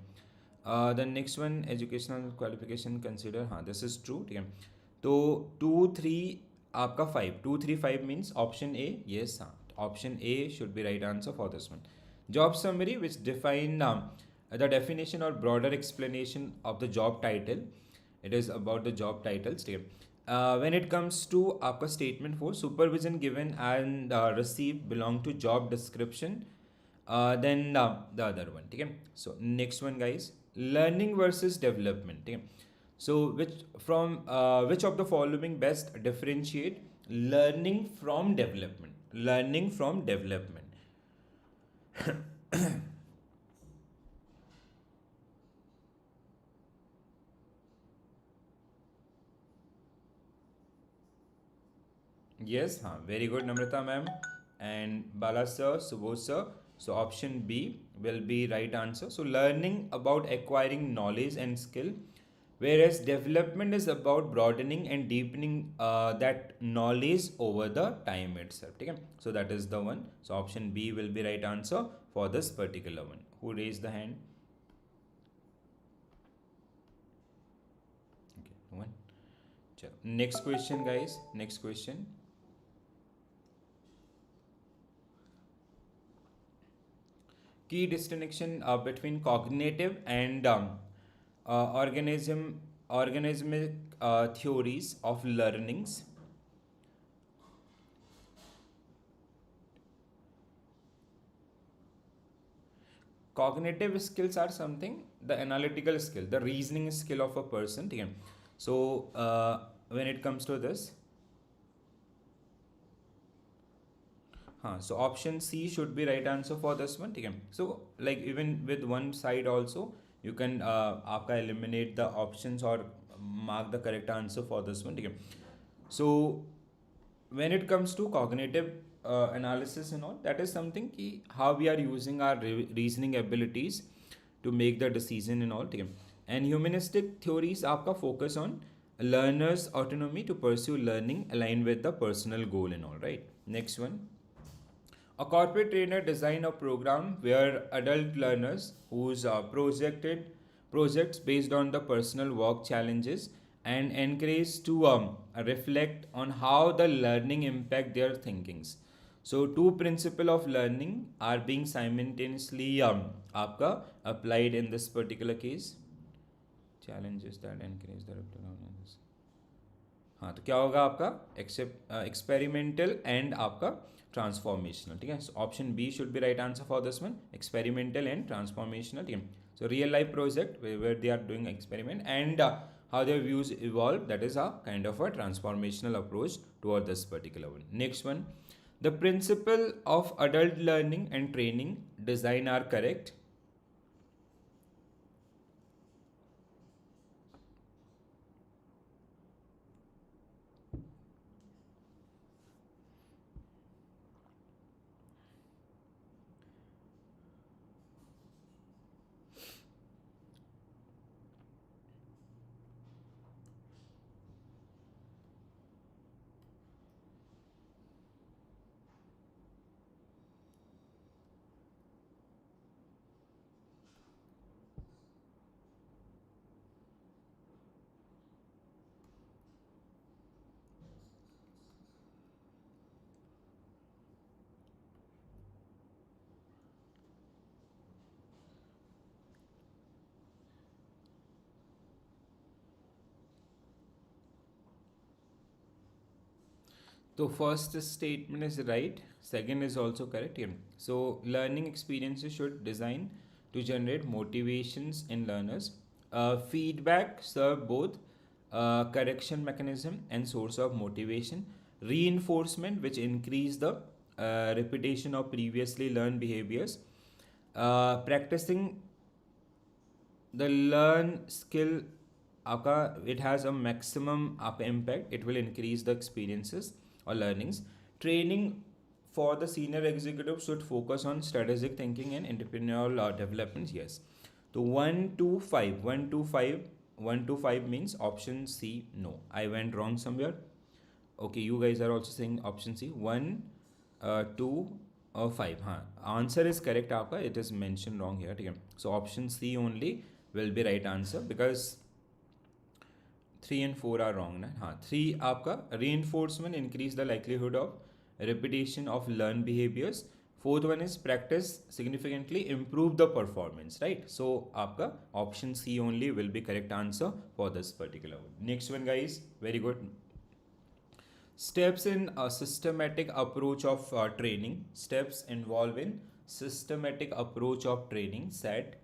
The next one, educational qualification consider, हाँ this is true. ठीक है, तो 2 3 आपका 5, 2 3 5 means option A. yes, हाँ option A should be right answer for this one. Job summary which define the definition or broader explanation of the job title. It is about the job titles. ठीक है. When it comes to आपका statement 4, supervision given and received belong to job description. Then the other one. ठीक है. So next one guys, learning versus development. ठीक है. So which of the following best differentiate learning from development? Learning from development. Yes, हाँ, very good Namrata ma'am and Bala sir, Subodh sir. So option B will be right answer. So learning about acquiring knowledge and skill, whereas development is about broadening and deepening that knowledge over the time itself. Okay? So that is the one. So option B will be right answer for this particular one. Who raised the hand? Okay, one. Next question guys, next question. Key distinction between cognitive and organismic theories of learnings. Cognitive skills are something, the analytical skill, the reasoning skill of a person. Okay? So when it comes to this, so option C should be right answer for this one. Okay? So like even with one side also, you can आपका eliminate the options or mark the correct answer for this one. Okay? So when it comes to cognitive analysis and all, that is something ki how we are using our reasoning abilities to make the decision and all. Okay? And humanistic theories आपका focus on learners' autonomy to pursue learning aligned with the personal goal and all. Right? Next one. A corporate trainer design a program where adult learners whose projects based on the personal work challenges and encouraged to reflect on how the learning impact their thinkings. So two principle of learning are being simultaneously आपका applied in this particular case. Challenges that encourage the learners. हाँ, तो क्या होगा आपका experimental and आपका transformational. ठीक है, so option B should be right answer for this one, experimental and transformational. ठीक है, so real life project where they are doing experiment and how their views evolve, that is a kind of a transformational approach toward this particular one. Next one, the principle of adult learning and training design are correct. तो first statement is right, second is also correct. Yeah. So learning experiences should design to generate motivations in learners. Feedback serve both correction mechanism and source of motivation. Reinforcement, which increase the repetition of previously learned behaviors. Practicing the learn skill आपका it has a maximum आपका impact, it will increase the experiences or learnings. Training for the senior executive should focus on strategic thinking and entrepreneurial development. Yes, so 1 to 5 means option C. No, I went wrong somewhere. Okay, you guys are also saying option C. 1 2 और 5. हाँ, answer is correct आपका, it is mention wrong here. ठीक है, so option C only will be right answer because 3 and 4 are wrong ना. हाँ, 3 आपका reinforcement increase the likelihood of repetition of learned behaviors. Fourth one is practice significantly improve the performance, right? So आपका option C only will be correct answer for this particular one. Next one guys, very good. Steps in a systematic approach of training. Steps involved in systematic approach of training. Set.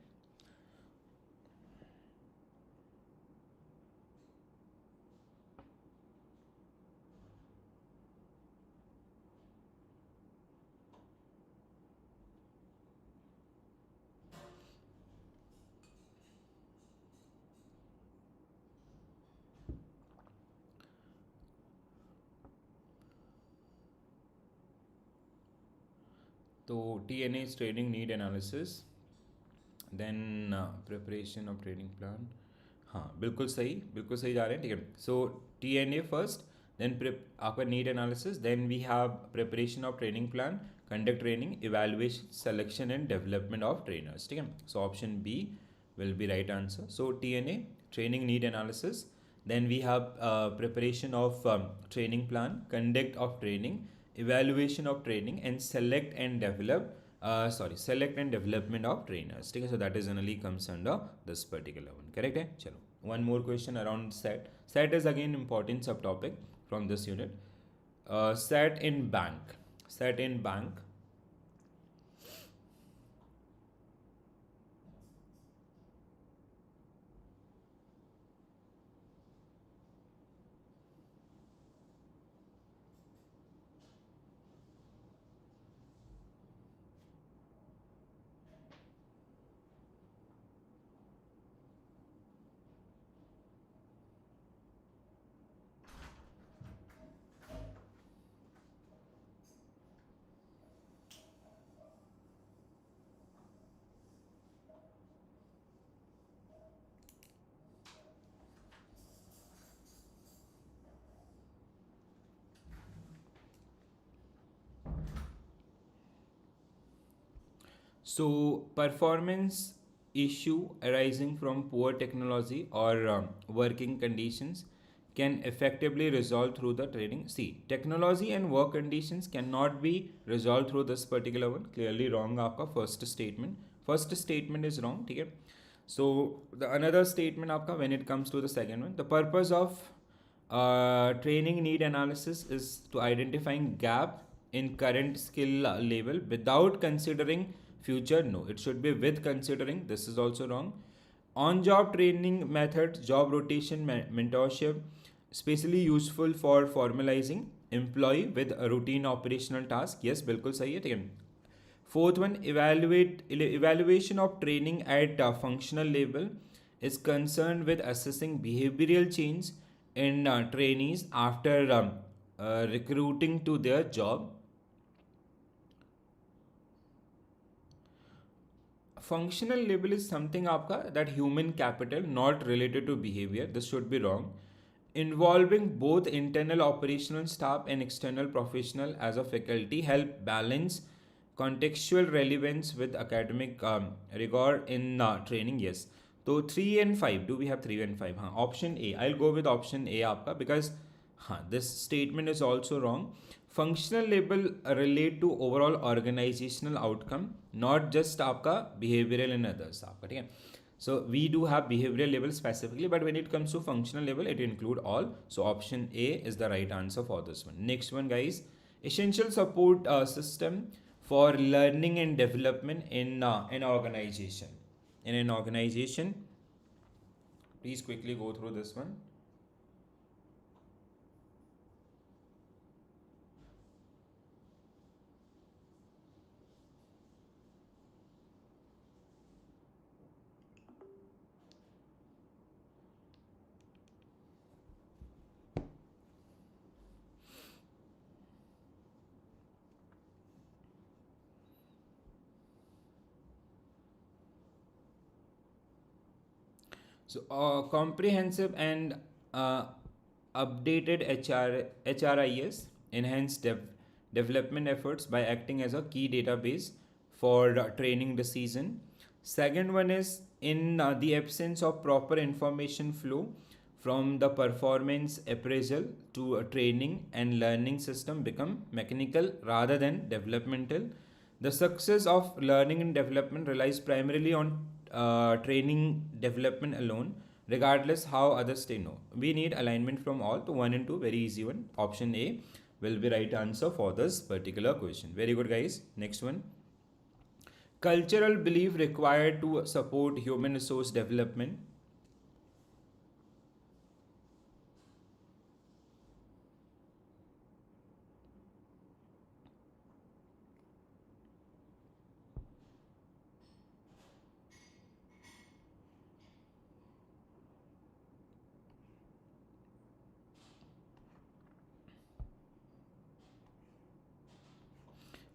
तो TNA is training need analysis, then preparation of training plan. हाँ, बिल्कुल सही जा रहे हैं. ठीक है, so TNA first, then आपका need analysis, then we have preparation of training plan, conduct training, evaluation, selection and development of trainers. ठीक है, so option B will be right answer. So TNA training need analysis, then we have preparation of training plan, conduct of training, evaluation of training, and select and development of trainers. ठीक है, so that is generally comes under this particular one. Correct है? चलो, one more question around set. Set is again important subtopic from this unit. Set in bank. So performance issue arising from poor technology or working conditions can effectively resolve through the training. See, technology and work conditions cannot be resolved through this particular one. Clearly wrong आपका first statement is wrong. ठीक है, so the another statement आपका when it comes to the second one, the purpose of training need analysis is to identifying gap in current skill level without considering future. No, it should be with considering. This is also wrong. On job training methods, job rotation, mentorship, especially useful for formalizing employee with a routine operational task. Yes, बिल्कुल सही है. ठीक है, fourth one, evaluation of training at functional level is concerned with assessing behavioral change in trainees after recruiting to their job. Functional level is something आपका that human capital, not related to behavior. This should be wrong. Involving both internal operational staff and external professional as a faculty help balance contextual relevance with academic rigor in training. Yes, so 3 and 5, do we have 3 and 5? हाँ, option A, I'll go with option A आपका because हाँ, this statement is also wrong. Functional label relate to overall organizational outcome, not just आपका behavioral and others आपका. ठीक है, So we do have behavioral level specifically, but when it comes to functional level, it include all. So option A is the right answer for this one. Next one, guys, essential support system for learning and development in an organization. In an organization, please quickly go through this one. So, comprehensive and updated HRIS enhance development efforts by acting as a key database for training decision. Second one is in the absence of proper information flow from the performance appraisal to a training and learning system become mechanical rather than developmental. The success of learning and development relies primarily on training development alone, regardless how others they know. We need alignment from all. To 1 and 2, very easy one. Option A will be right answer for this particular question. Very good, guys. Next one. Cultural belief required to support human resource development.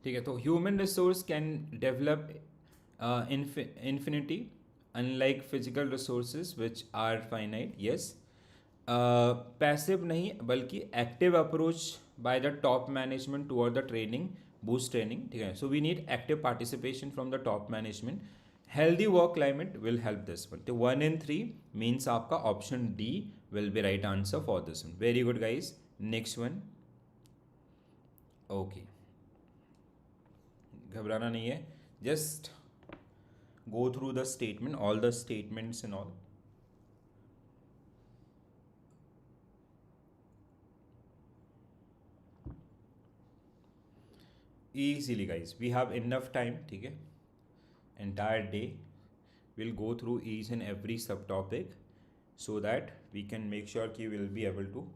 ठीक है, तो human resource can develop infinity unlike physical resources which are finite. Yes, passive नहीं बल्कि active approach by the top management toward the training boost training. ठीक है, so we need active participation from the top management. Healthy work climate will help this one. तो 1 and 3 means आपका option D will be right answer for this one. Very good, guys. Next one. Okay, घबराना नहीं है, just go through the statement, all the statements and all. Easily, guys, we have enough time. ठीक है, entire day we'll go through each and every subtopic so that we can make sure कि we'll be able to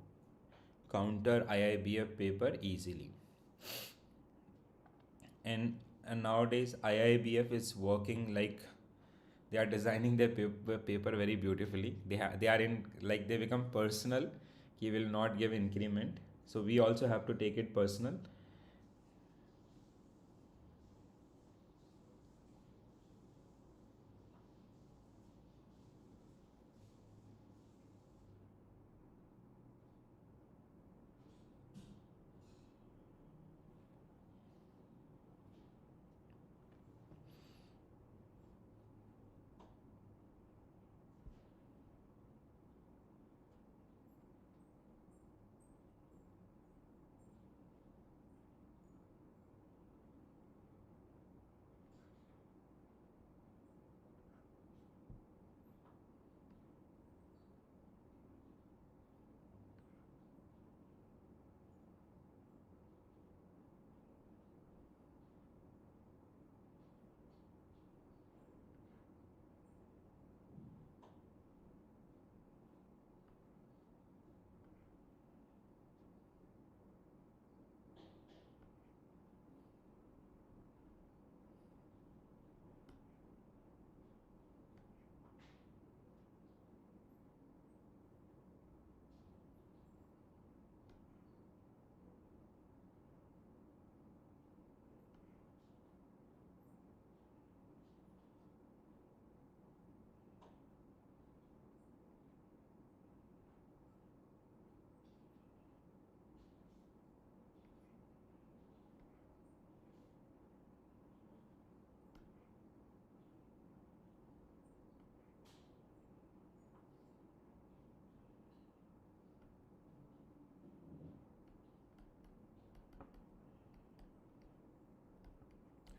counter IIBF paper easily. And nowadays IIBF is working like they are designing their paper very beautifully. They are in like they become personal. He will not give increment, so we also have to take it personal.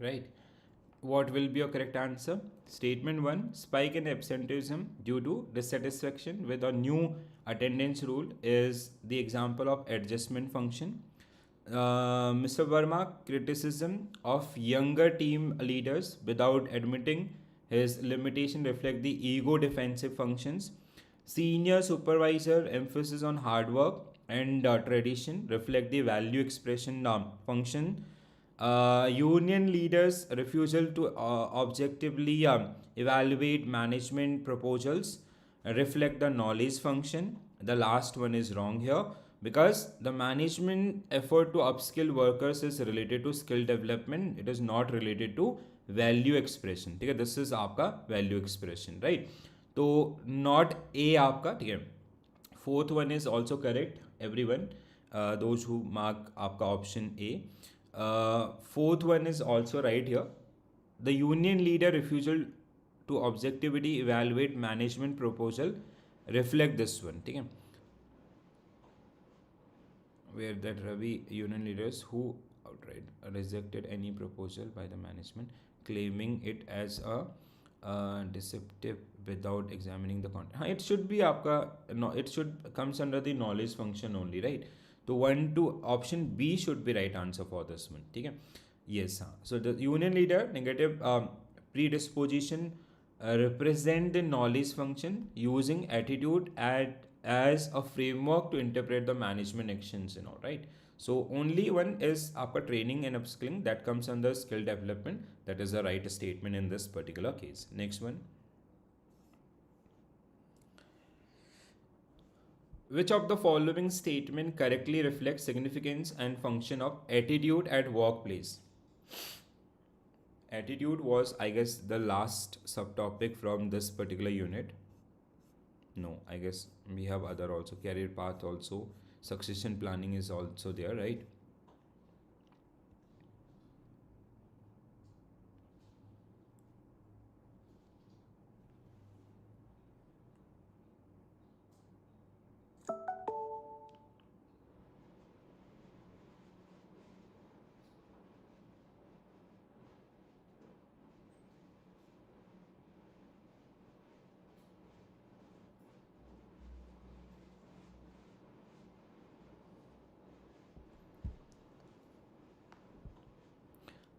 Right. what will be your correct answer? Statement 1, spike in absenteeism due to dissatisfaction with a new attendance rule is the example of adjustment function. Mr. Verma, criticism of younger team leaders without admitting his limitation reflect the ego defensive functions. Senior supervisor emphasis on hard work and tradition reflect the value expression function. Union leaders' refusal to objectively evaluate management proposals reflect the knowledge function. The last one is wrong here because the management effort to upskill workers is related to skill development. It is not related to value expression. ठीक है, this is आपका value expression, right? तो not A आपका, ठीक है. Fourth one is also correct, everyone. Those who mark आपका option A. Fourth one is also right here. The union leader refusal to objectivity evaluate management proposal reflect this one, ठीक है. Where that Ravi union leaders who outright rejected any proposal by the management, claiming it as a deceptive without examining the content. It should be आपका no, it should comes under the knowledge function only, right? तो 1 to option B should be right answer for this one, ठीक है. Yes, हाँ. So the union leader negative predisposition represent the knowledge function using attitude as a framework to interpret the management actions, right? So only one is आपका training and upskilling that comes under skill development. That is the right statement in this particular case. Next one. Which of the following statement correctly reflects significance and function of attitude at workplace? Attitude was, I guess, the last subtopic from this particular unit. No, I guess we have other also, career path also, succession planning is also there, right?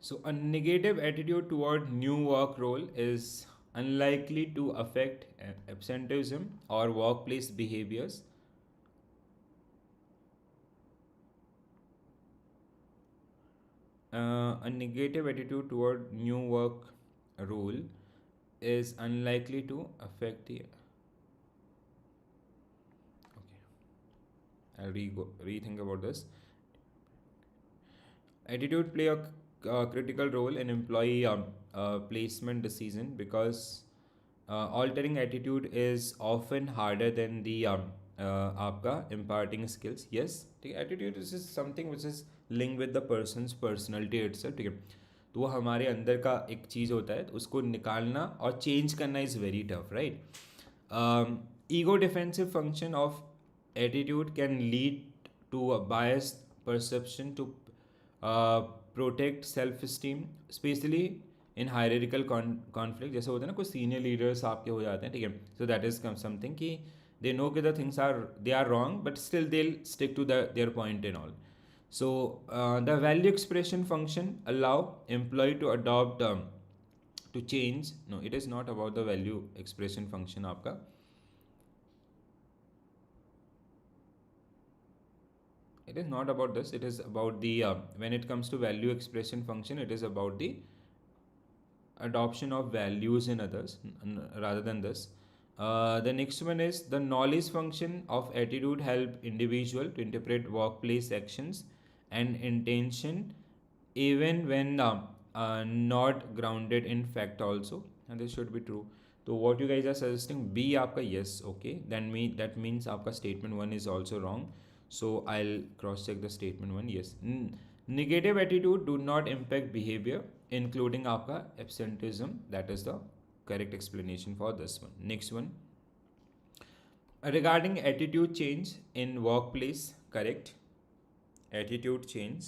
So a negative attitude toward new work role is unlikely to affect absenteeism or workplace behaviors. A negative attitude toward new work role is unlikely to affect the. Okay, I'll rethink about this. Attitude play a critical role in employee placement decision because altering attitude is often harder than the आपका imparting skills. Yes, attitude is something which is linked with the person's personality itself, ठीक है. तो वो हमारे अंदर का एक चीज़ होता है, उसको निकालना और चेंज करना is very tough, right. Ego defensive function of attitude can lead to a biased perception to protect self esteem, specially in hierarchical conflict. जैसे होता है ना, कुछ सीनियर लीडर्स आपके हो जाते हैं, ठीक है. सो दैट इज समथिंग कि दे नो कि the things are wrong but still they stick to there point in all. So the value expression function allow employee to adopt to change. No, it is not about the value expression function आपका. It is not about this. It is about the when it comes to value expression function, it is about the adoption of values in others rather than this. The next one is the knowledge function of attitude help individual to interpret workplace actions and intention even when not grounded in fact also, and this should be true. So what you guys are suggesting B आपका yes, okay, then that means आपका statement 1 is also wrong. So I'll cross check the statement 1. Yes, negative attitude do not impact behavior including आपका absenteeism. That is the correct explanation for this one. Next one, regarding attitude change in workplace, correct. Attitude change.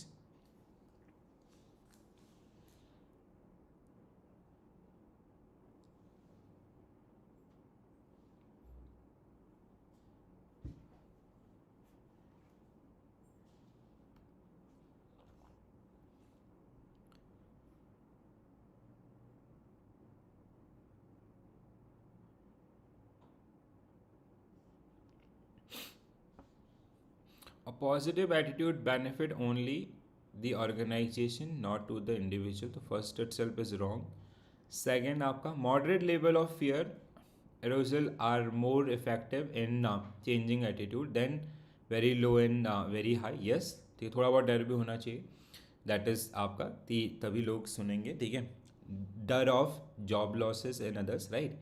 Positive attitude benefit only the organisation not to the individual, तो first itself is wrong. Second आपका moderate level of fear arousal are more effective in changing attitude than very low and very high. Yes, ठीक, थोड़ा बहुत डर भी होना चाहिए, that is आपका तभी लोग सुनेंगे. ठीक है, डर of job losses and others, right.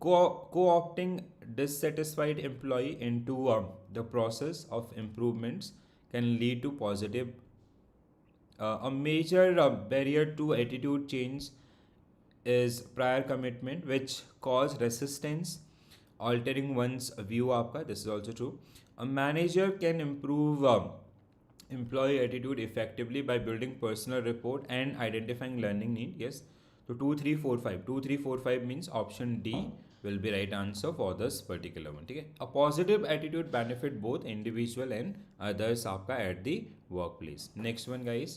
Co-opting dissatisfied employee into the process of improvements can lead to positive. A major barrier to attitude change is prior commitment, which cause resistance, altering one's view. Aapka, this is also true. A manager can improve employee attitude effectively by building personal rapport and identifying learning need. Yes, so 2 3 4 5 2 3 4 5 means option D will be right answer for this particular one. Okay, a positive attitude benefit both individual and others आपका at the workplace. Next one guys,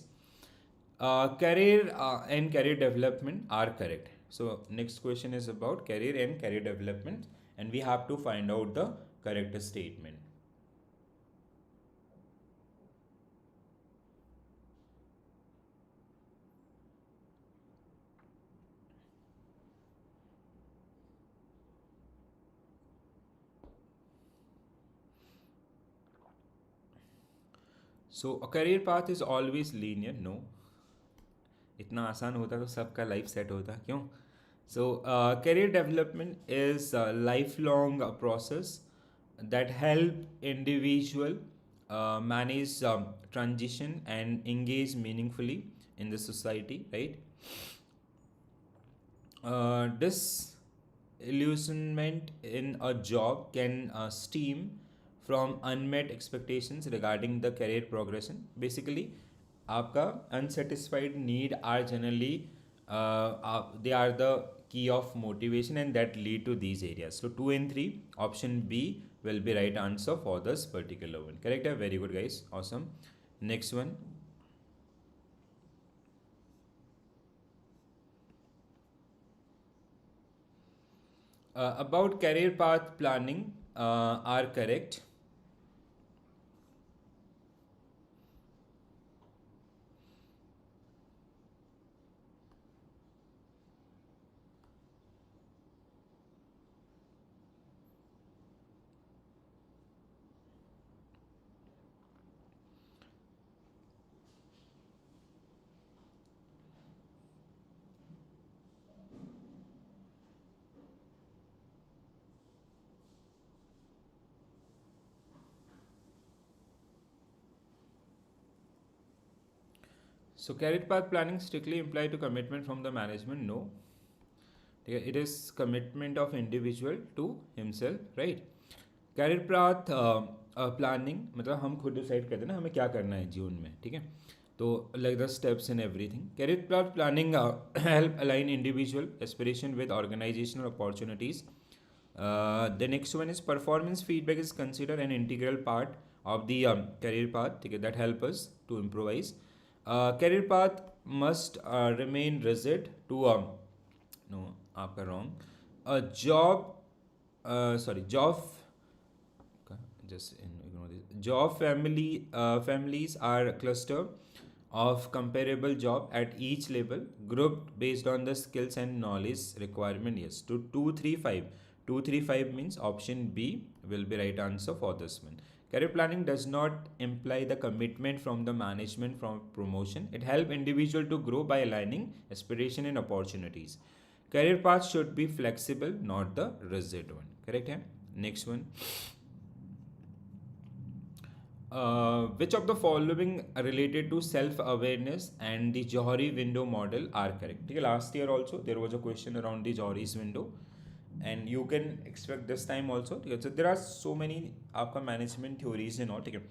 career and career development are correct. So next question is about career and career development, and we have to find out the correct statement. So a career path is always linear. No, इतना आसान होता तो सबका life set होता, क्यों? सो career development is life long process that help individual manage transition and engage meaningfully in the society, right? Disillusionment in a job can stem from unmet expectations regarding the career progression. Basically आपका unsatisfied need are generally they are the key of motivation and that lead to these areas. So 2 and 3 option B will be right answer for this particular one. Correct? Very good guys, awesome. Next one, about career path planning are correct. So career path planning strictly imply to commitment from the management? No. It is commitment of individual to himself, right? Career path planning मतलब हम खुद decide करते हैं ना हमें क्या करना है जीवन में, ठीक है? तो like the steps in everything. Career path planning help align individual aspiration with organizational opportunities. The next one is performance feedback is considered an integral part of the career path. ठीक है, that help us to improvise. Career path must remain rigid to no आपका wrong. A job job just ignore this. Job families are cluster of comparable job at each level grouped based on the skills and knowledge requirement. Yes, to 235 means option B will be right answer for this one. Career planning does not imply the commitment from the management from promotion. It helps individual to grow by aligning aspiration and opportunities. Career path should be flexible, not the rigid one. Correct hai? Next one. Which of the following related to self-awareness and the Johari window model are correct? Okay, last year also there was a question around the Johari's window, and you can expect this time also. Okay, so there are so many आपका management theories and all. ठीक है,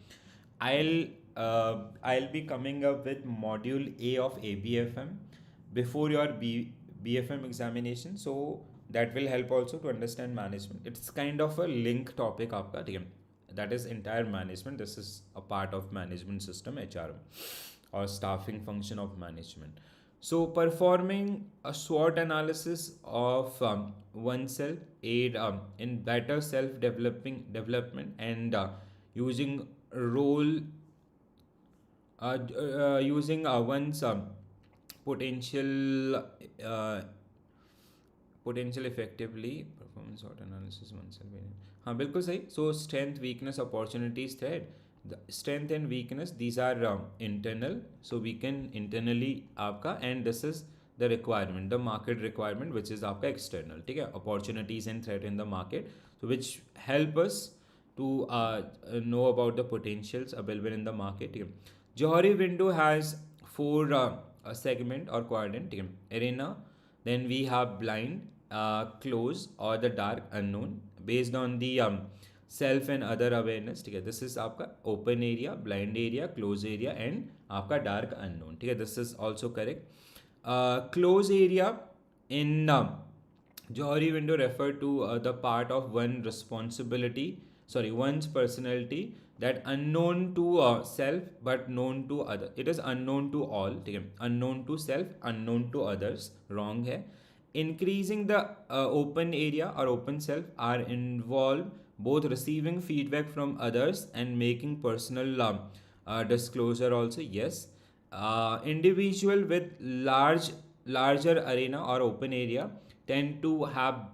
I'll be coming up with module A of ABFM before your BFM examination, so that will help also to understand management. It's kind of a link topic आपका, ठीक है? That is entire management. This is a part of management system, HRM, or staffing function of management. So performing a SWOT analysis of oneself aid in better self development and using role, using one's potential uh, potential effectively, performance SWOT analysis oneself. हाँ बिल्कुल सही. So strength, weakness, opportunities, threat. The strength and weakness, these are internal, so we can internally आपका, and this is the requirement, the market requirement, which is आपका external. ठीक है, opportunities and threat in the market, so which help us to know about the potentials available in the market. ठीक है. Johari window has four segment or quadrant. ठीक है, arena, then we have blind, close or the dark unknown based on the self and other awareness. ठीक है, this is आपका open area, blind area, close area and आपका dark unknown. ठीक है, this is also correct. Close area in Johari window refer to the part of one's personality that unknown to self but known to other. It is unknown to all. ठीक है, unknown to self, unknown to others. Wrong है. Increasing the open area or open self are involved both receiving feedback from others and making personal disclosure also. Yes. Individual with larger arena or open area tend to have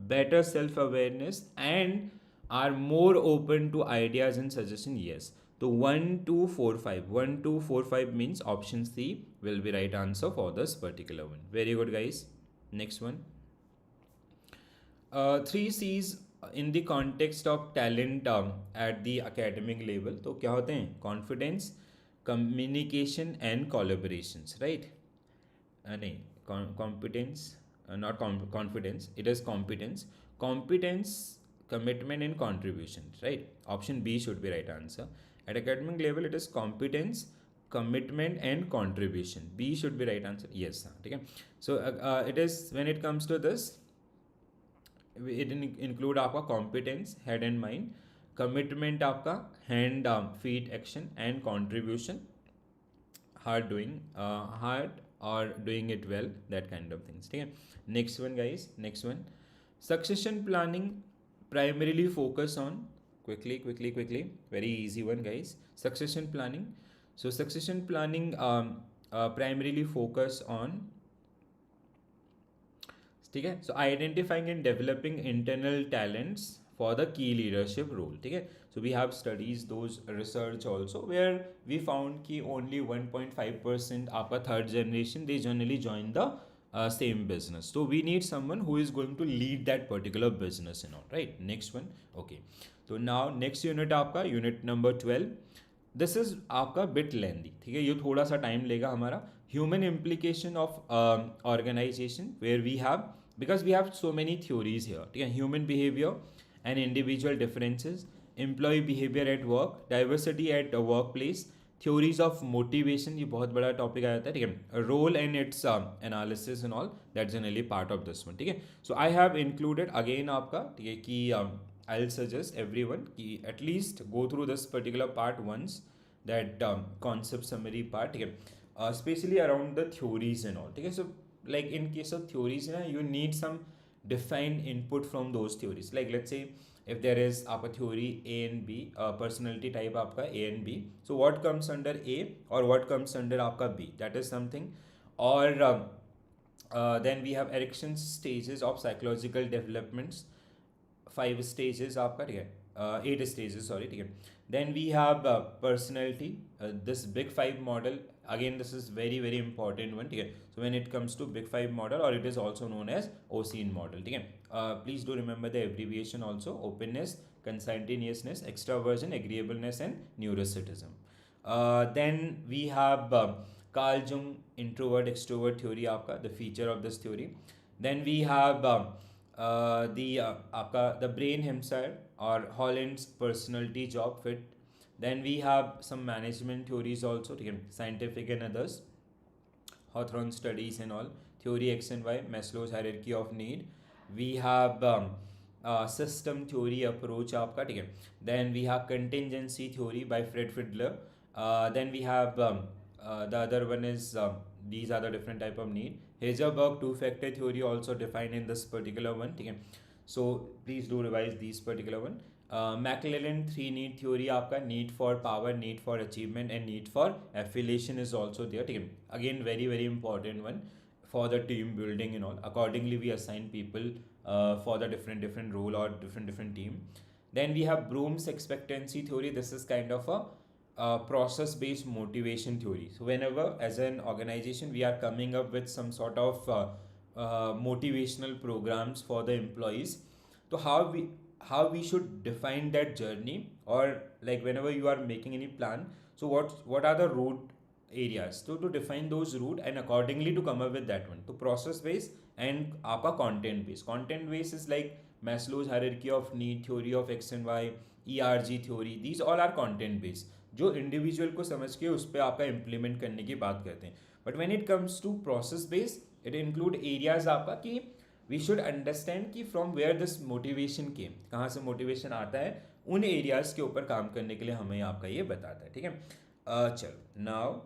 better self-awareness and are more open to ideas and suggestions. Yes. So 1, 2, 4, 5. 1, 2, 4, 5 means option C will be right answer for this particular one. Very good, guys. Next one. 3 C's in the context of talent at the academic level. तो क्या होते हैं? Confidence, communication and collaborations, right? नहीं, competence, not confidence, it is competence. Competence, commitment and contribution, right? Option B should be right answer. At academic level, it is competence, commitment and contribution. B should be right answer. Yes. Okay. So it is, when it comes to this, it include आपका competence, head and mind, commitment आपका hand, feet, action and contribution, hard or doing it well, that kind of things. ठीक है. Next one, guys. Next one. Succession planning primarily focus on, quickly. Very easy one, guys. Succession planning. So succession planning primarily focus on, ठीक है, so identifying and developing internal talents for the key leadership role. ठीक है, so we have studies those research also where we found कि only 1.5% आपका third generation they generally join the same business. So we need someone who is going to lead that particular business and all, right? Next one. Okay, so now next unit आपका unit number 12. This is आपका bit lengthy. ठीक है, ये थोड़ा सा time लेगा हमारा. Human implication of organization, where we have, because we have so many theories here. ठीक है, human behavior and individual differences, employee behavior at work, diversity at a workplace, theories of motivation, ये बहुत बड़ा topic आ जाता है. ठीक है, role and its analysis and all, that's generally part of this one. ठीक है, so I have included again आपका, ठीक है, कि I'll suggest everyone कि at least go through this particular part once, that concept summary part. ठीक है, especially around the theories and all. ठीक है, so like in case of theories ना, you need some defined input from those theories. Like let's say if there is आपका theory A and B, personality type आपका A and B, so what comes under A or what comes under आपका B, that is something. Or then we have Erickson's stages of psychological developments, 5 stages आपका, ठीक है, 8 stages, sorry. ठीक है, then we have personality, this big 5 model. Again, this is very important one. ठीक है, so when it comes to big 5 model, or it is also known as OCN model. ठीक है, please do remember the abbreviation also: openness, conscientiousness, extraversion, agreeableness and neuroticism. Then we have Carl Jung introvert extrovert theory आपका, the feature of this theory. Then we have the brain himself or Holland's personality job fit. Then we have some management theories also, scientific and others, Hawthorne studies and all, theory X and Y, Maslow's hierarchy of need. We have system theory approach आपका, ठीक है. Then we have contingency theory by Fred Fiedler. Then we have the other one is these are the different type of need. Heisenberg two-factor theory also defined in this particular one. ठीक है, so please do revise these particular one. McClelland 3 need theory आपका need for power, need for achievement and need for affiliation is also there. ठीक है, again very very important one for the team building and all. Accordingly we assign people for the different role or different team. Then we have Bloom's expectancy theory. This is kind of a process based motivation theory. So whenever as an organization we are coming up with some sort of motivational programs for the employees, so how we should define that journey, or like whenever you are making any plan, so what are the route areas to define those route and accordingly to come up with that one. So process based and आपका content based. Content based is like Maslow's hierarchy of need, theory of X and Y, ERG theory. These all are content based, जो individual को समझ के उस पर आपका implement करने की बात करते हैं. But when it comes to process based, it include areas आपका कि वी शुड अंडरस्टैंड कि from where this motivation came, कहाँ से मोटिवेशन आता है, उन एरियाज के ऊपर काम करने के लिए हमें आपका ये बताता है. ठीक है, चलो now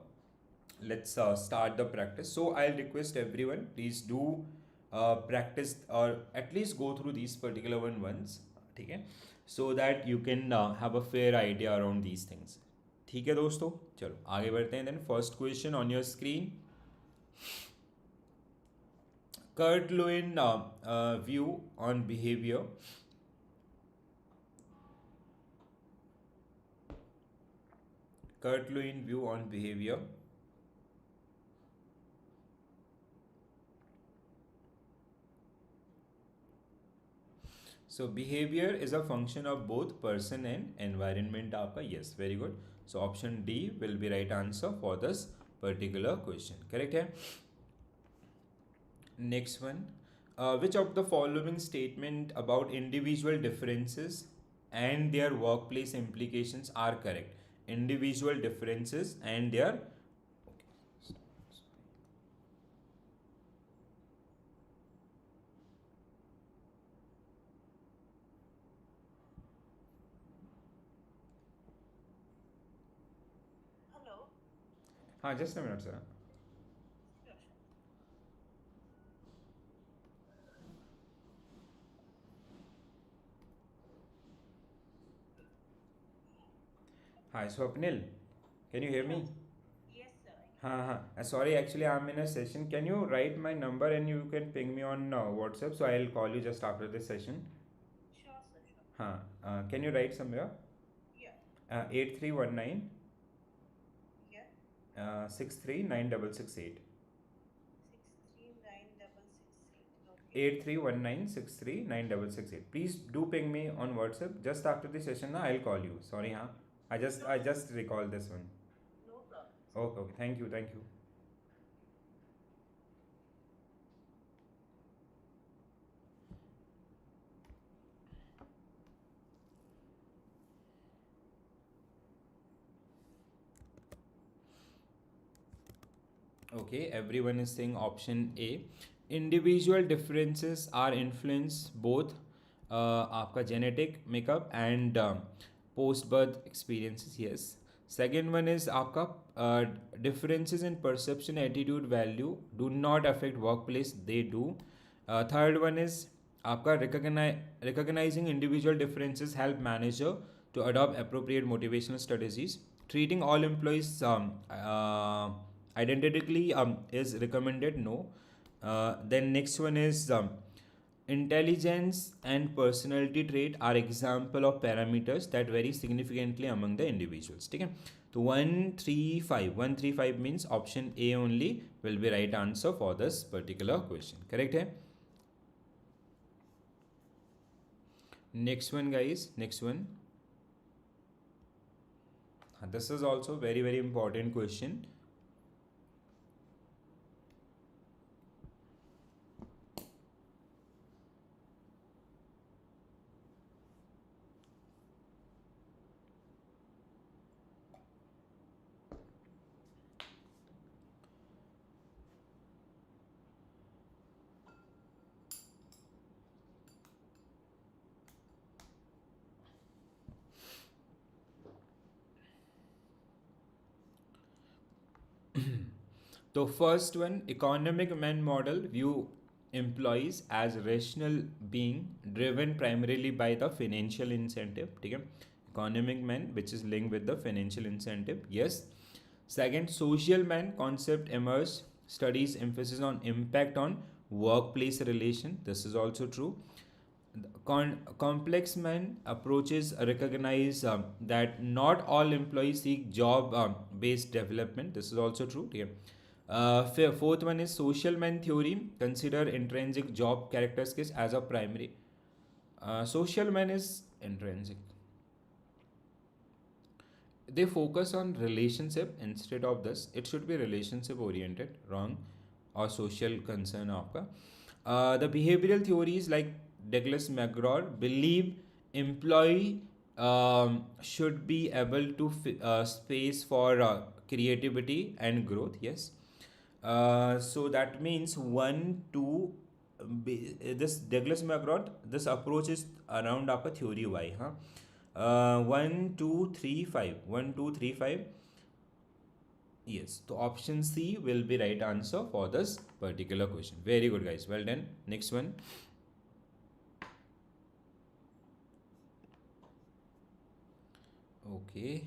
let's start the practice. So I'll request everyone, please do practice or at least go through these particular ones. ठीक है, so that you can have a fair idea around these things. ठीक है दोस्तों, चलो आगे बढ़ते हैं. Then first question on your screen. Kurt Lewin view on behavior. Kurt Lewin view on behavior. So behavior is a function of both person and environment आपका. Yes, very good. So option D will be right answer for this particular question. Correct है. Next one, which of the following statement about individual differences and their workplace implications are correct? Individual differences and their हाँ just a minute sir. Hi Swapnil, can you hear me? Yes, sir. हाँ sorry, actually I'm in a session. Can you write my number and you can ping me on WhatsApp, so I'll call you just after this session. Sure, sir. Sure. हाँ, can you write somewhere? Yeah. 8319 Yeah. 639668. 639,668. Okay. 8319639668. Please do ping me on WhatsApp just after the session. Now I'll call you. Sorry, huh? I just recall this one. No problem. Okay. Thank you. Okay, everyone is saying option A. Individual differences are influenced both आपका genetic makeup and post birth experiences. Yes. Second one is आपका differences in perception, attitude, value do not affect workplace. They do. Third one is आपका recognizing individual differences help manager to adopt appropriate motivational strategies. Treating all employees identically is recommended. No. Then next one is intelligence and personality trait are example of parameters that vary significantly among the individuals. ठीक है, तो 135 means option A only will be right answer for this particular question. Correct है. Next one guys, next one. This is also very very important question. तो first one, economic man model view employees as rational being driven primarily by the financial incentive, ठीक है, economic man which is linked with the financial incentive, yes. Second, social man concept emerged, studies emphasis on impact on workplace relation, this is also true. Complex man approaches recognize that not all employees seek job based development, this is also true, ठीक है. Fourth one is social man theory consider intrinsic job characteristics as a primary. Social man is intrinsic, they focus on relationship instead of this, it should be relationship oriented, wrong, or social concern आपका. The behavioral theories like Douglas McGraw believe employee should be able to space for creativity and growth, yes. So that means 1 2 this Douglas McGraw, this approach is around आपका theory y, हाँ. 1 2 3 5 1 2 3 5, yes, so option C will be right answer for this particular question. Very good guys, well done. Next one. Okay,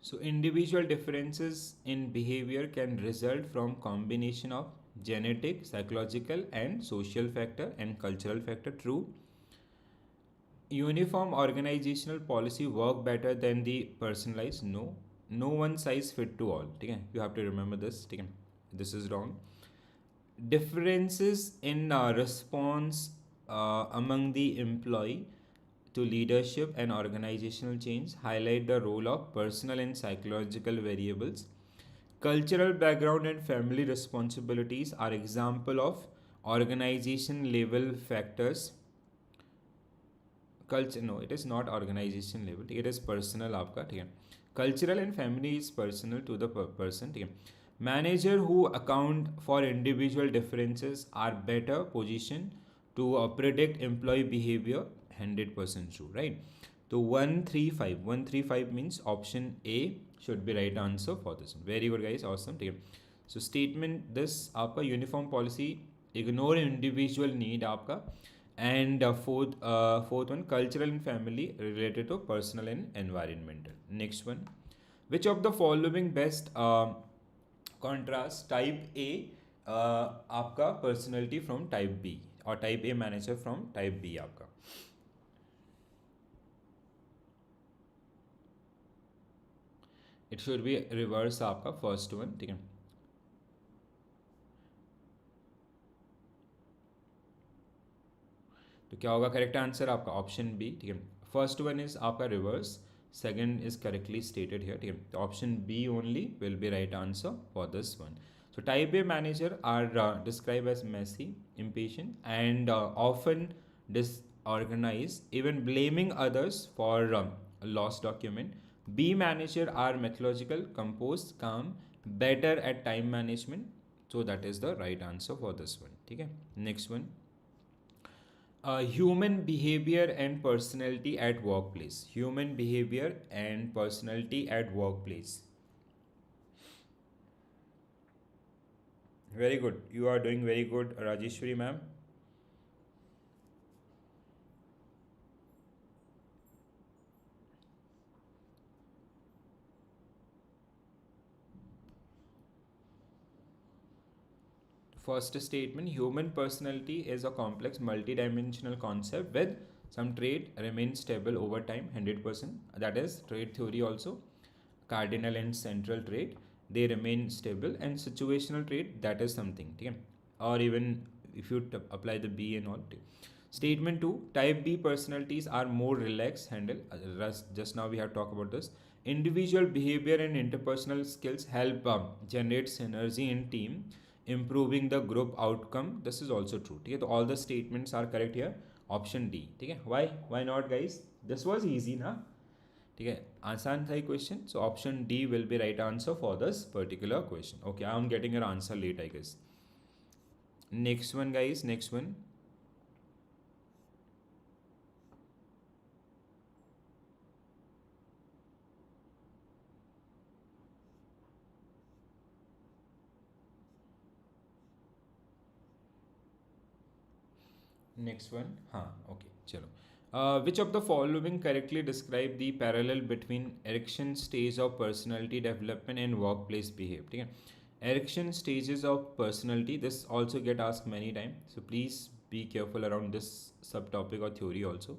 so individual differences in behavior can result from combination of genetic, psychological and social factor and cultural factor, true. Uniform organizational policy work better than the personalized, no. No one size fit to all, ठीक है, you have to remember this, ठीक है, this is wrong. Differences in response among the employee to leadership and organizational change highlight the role of personal and psychological variables. Cultural background and family responsibilities are example of organization level factors. Culture, no, it is not organization level, it is personal आपका, ठीक है. Cultural and family is personal to the person, ठीक है. Manager who account for individual differences are better positioned to predict employee behavior, 100% true, right? So 135 means option A should be right answer for this one. Very good guys, awesome, ठीक है. So statement this आपका uniform policy ignore individual need आपका, and fourth one cultural and family related to personal and environmental. Next one, which of the following best contrast type A आपका personality from type B और type A manager from type B आपका. It should be reverse आपका first one, ठीक है. तो क्या होगा correct answer आपका ऑप्शन बी, ठीक है. फर्स्ट वन इज आपका reverse, second is correctly stated here, ठीक है. तो option B only will be right answer for this one. So type A manager are described as messy, impatient, and often disorganized, even blaming others for lost document. B manager are methodological, composed, calm, better at time management. So that is the right answer for this one. ठीक है. Next one. Human behavior and personality at workplace. Human behavior and personality at workplace. Very good. You are doing very good, Rajeshwari ma'am. First statement, human personality is a complex multidimensional concept with some trait remain stable over time 100%, that is trait theory also. Cardinal and central trait, they remain stable, and situational trait, that is something, okay? Or even if you apply the B and all. Statement 2, type B personalities are more relaxed handle. Just now we have talked about this. Individual behavior and interpersonal skills help generate synergy in team, improving the group outcome. This is also true. Okay? So all the statements are correct here. Option D. Okay? Why not, guys? This was easy, na? ठीक है, आसान था ये question. So option D will be right answer for this particular question. Okay, I am getting your answer late, I guess. Next one guys, next one. Next one, हाँ okay चलो. Which of the following correctly describe the parallel between erection stage of personality development and workplace behavior? ठीक है, erection stages of personality, this also get asked many times, so please be careful around this subtopic or theory also.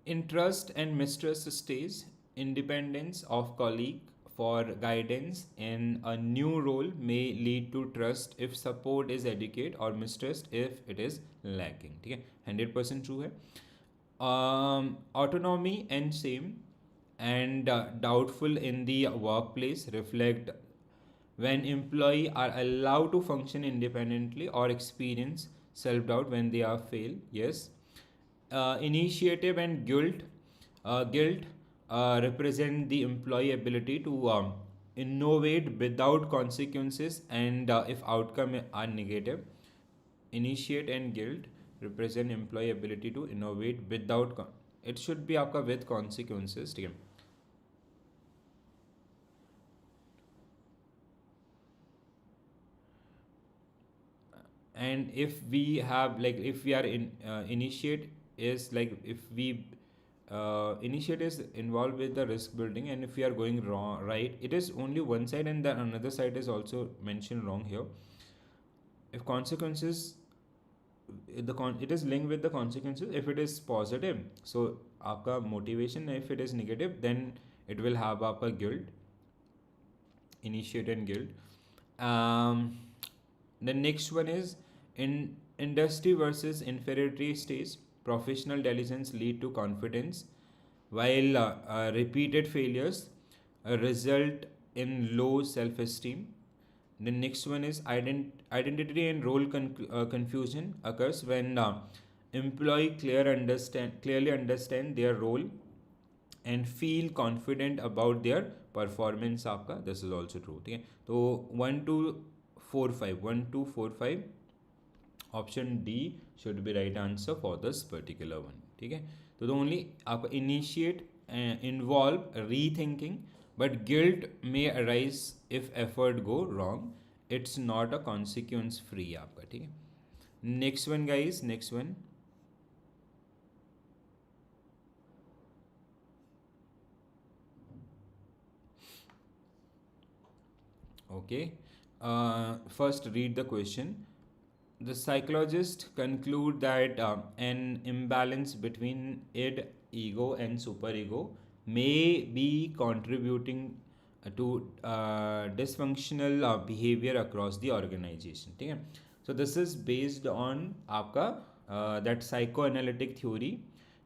In trust and mistrust stage, independence of colleague for guidance in a new role may lead to trust if support is adequate, or mistrust if it is lacking. ठीक है, 100% true है. Autonomy and shame and doubtful in the workplace reflect when employees are allowed to function independently or experience self-doubt when they are fail. Yes. Initiative and guilt represent the employee ability to innovate without consequences, and if outcome are negative. Initiate and guilt represent employee ability to innovate without it should be आपका with consequences. ठीक है. And if we have, like, if we are in initiate is like, if we initiate is involved with the risk building, and if we are going wrong, right, it is only one side, and then another side is also mentioned wrong here. If consequences, it is linked with the consequences if it is positive, so आपका motivation. If it is negative, then it will have आपका guilt, initiate and guilt. The next one is in industry versus inferiority stage. Professional diligence lead to confidence, while repeated failures result in low self-esteem. The next one is identity and role confusion occurs when employee clearly understand their role and feel confident about their performance. आपका this is also true. ठीक है, तो 1 2 4 5 1 2 4 5 option D should be right answer for this particular one. ठीक है, तो the only आप initiate involve rethinking, but guilt may arise if effort go wrong. It's not a consequence free आपका. ठीक है, next one guys, next one. Okay, first read the question. The psychologists conclude that an imbalance between id, ego and superego may be contributing to dysfunctional behavior across the organization. ठीक है, so this is based on आपका that psychoanalytic theory.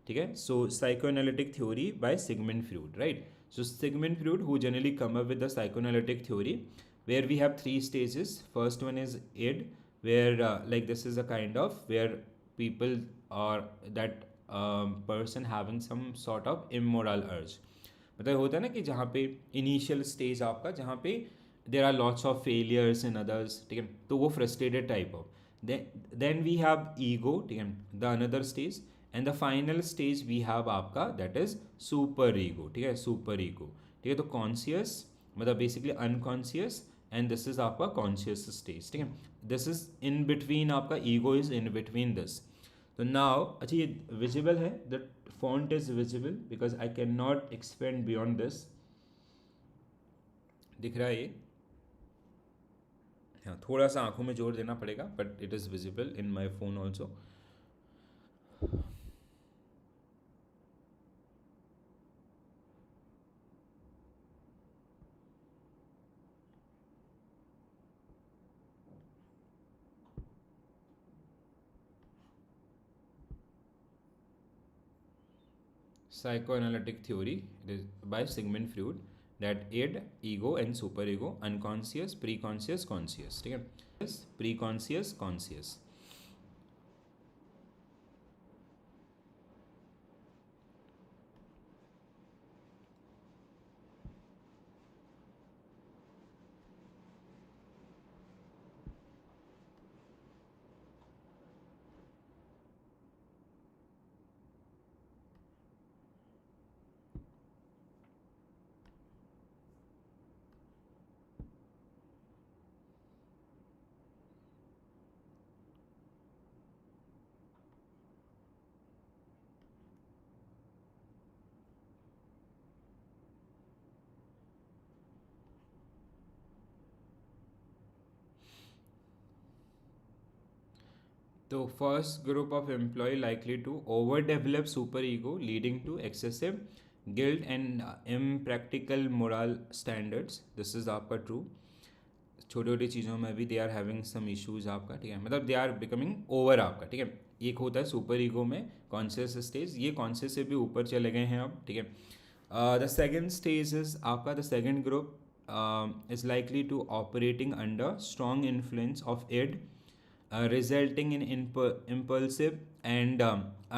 ठीक है, so psychoanalytic theory by Sigmund Freud, right? So Sigmund Freud, who generally come up with the psychoanalytic theory, where we have 3 stages. First one is id, where like this is a kind of where people or that person having some sort of immoral urge. मतलब होता है ना कि जहाँ पे initial stage आपका, जहाँ पे there are lots of failures in others. ठीक है, तो वो frustrated type of. Then we have ego. ठीक है, the another stage. And the final stage we have आपका दैट इज सुपर ईगो. ठीक है, सुपर ईगो. ठीक है, तो कॉन्शियस मतलब basically unconscious, and this is आपका कॉन्शियस स्टेज. ठीक है, दिस इज इन बिटवीन, आपका ego is in between this. तो नाउ अच्छा ये विजिबल है, the font is visible because I can not expand beyond this. दिख रहा है ये? हाँ, थोड़ा सा आंखों में जोर देना पड़ेगा, but it is visible in my phone also. Psychoanalytic theory, it is by Sigmund Freud, that id, ego and superego, unconscious, preconscious, conscious. ठीक है, preconscious, conscious. So first group of employee likely to overdevelop superego, leading to excessive guilt and impractical moral standards. This is आपका true. छोटी छोटी चीज़ों में भी they are having some issues आपका, ठीक है, मतलब दे आर बिकमिंग ओवर आपका, ठीक है. एक होता है सुपर ईगो में कॉन्शियस स्टेज, ये कॉन्शियस से भी ऊपर चले गए हैं अब, ठीक है. द सेकेंड स्टेज इज आपका, the second group is likely to operating under strong influence of id, resulting in impulsive and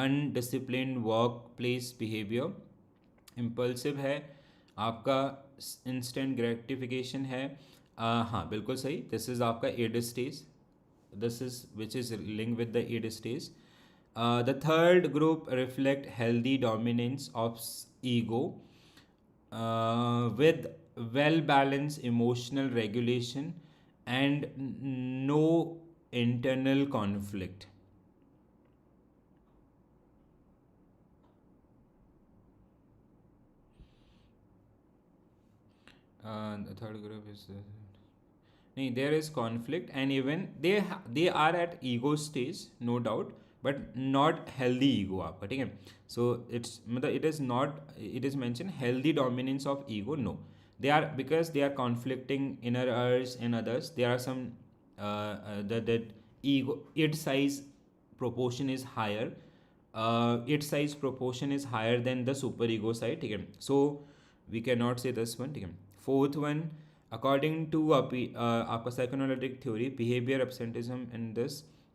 undisciplined workplace behavior. Impulsive है आपका, instant gratification है, हाँ बिल्कुल सही, दिस इज आपका id stage, this is which is linked with the id stage. The third group reflect healthy dominance of ego with well balanced emotional regulation and no internal conflict. The third group is there is conflict, and even they are at ego stage, no doubt, but not healthy ego आपका, ठीक है. So it's मतलब it is not, it is mentioned healthy dominance of ego, no, they are, because they are conflicting inner urge and others, there are some that ego id size proportion is higher, id size proportion is higher than the super ego side, ठीक है. So we cannot say this one, ठीक है. Fourth one, according to आपका psychoanalytic theory, behavior absenteeism in this,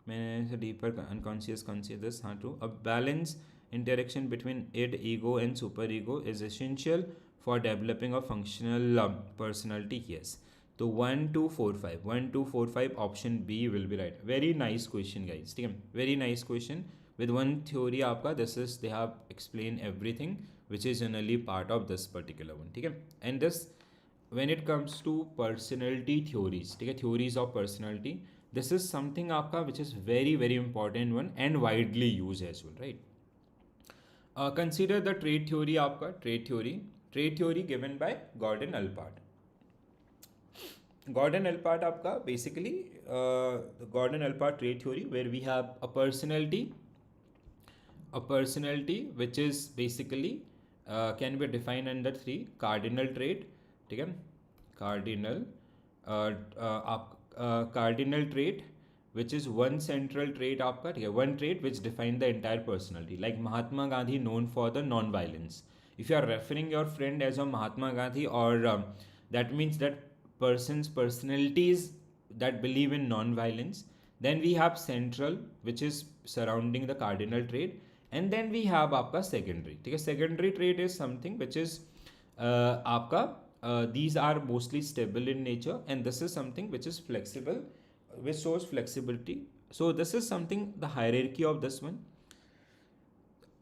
मैंने deeper unconscious conscious, हाँ true. A balance interaction between id, ego and super ego is essential for developing a functional personality. Yes. तो 1 2 4 5 1 2 4 5 option B will be right. Very nice question guys, ठीक है, very nice question with one theory आपका. This is they have explain everything which is generally part of this particular one, ठीक है. And this when it comes to personality theories, ठीक है, theories of personality, this is something आपका which is very very important one and widely used as well, right. Consider the trait theory आपका, trait theory given by Gordon Allport. Gordon Allport आपका basically Gordon Allport trait theory, where we have a personality which is basically can be defined under 3 cardinal trait, ठीक है, cardinal trait which is one central trait आपका, ठीक है, one trait which define the entire personality, like Mahatma Gandhi known for the non-violence. If you are referring your friend as a Mahatma Gandhi, or that means that person's personalities that believe in non-violence. Then we have central which is surrounding the cardinal trait, and then we have आपका secondary, ठीक है. Secondary trait is something which is आपका these are mostly stable in nature, and this is something which is flexible, which shows flexibility. So this is something, the hierarchy of this one.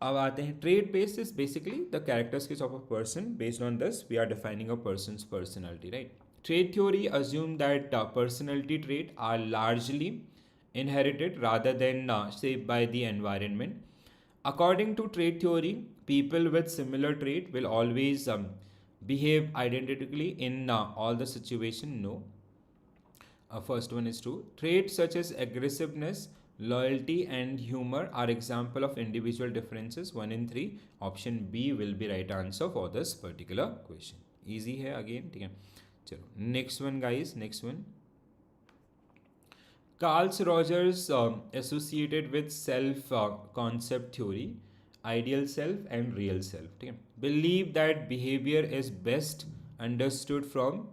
अब आते हैं trait based is basically the characteristics of a person. Based on this we are defining a person's personality, right. Trait theory assume that personality trait are largely inherited rather than shaped by the environment. According to trait theory, people with similar trait will always behave identically in all the situation. No. First one is true. Traits such as aggressiveness, loyalty, and humor are example of individual differences. 1 in 3. Option B will be right answer for this particular question. Easy है again. ठीक है. चलो. Next one, guys. Next one. Carl Rogers associated with self concept theory, ideal self and real self. ठीक है. Believe that behavior is best understood from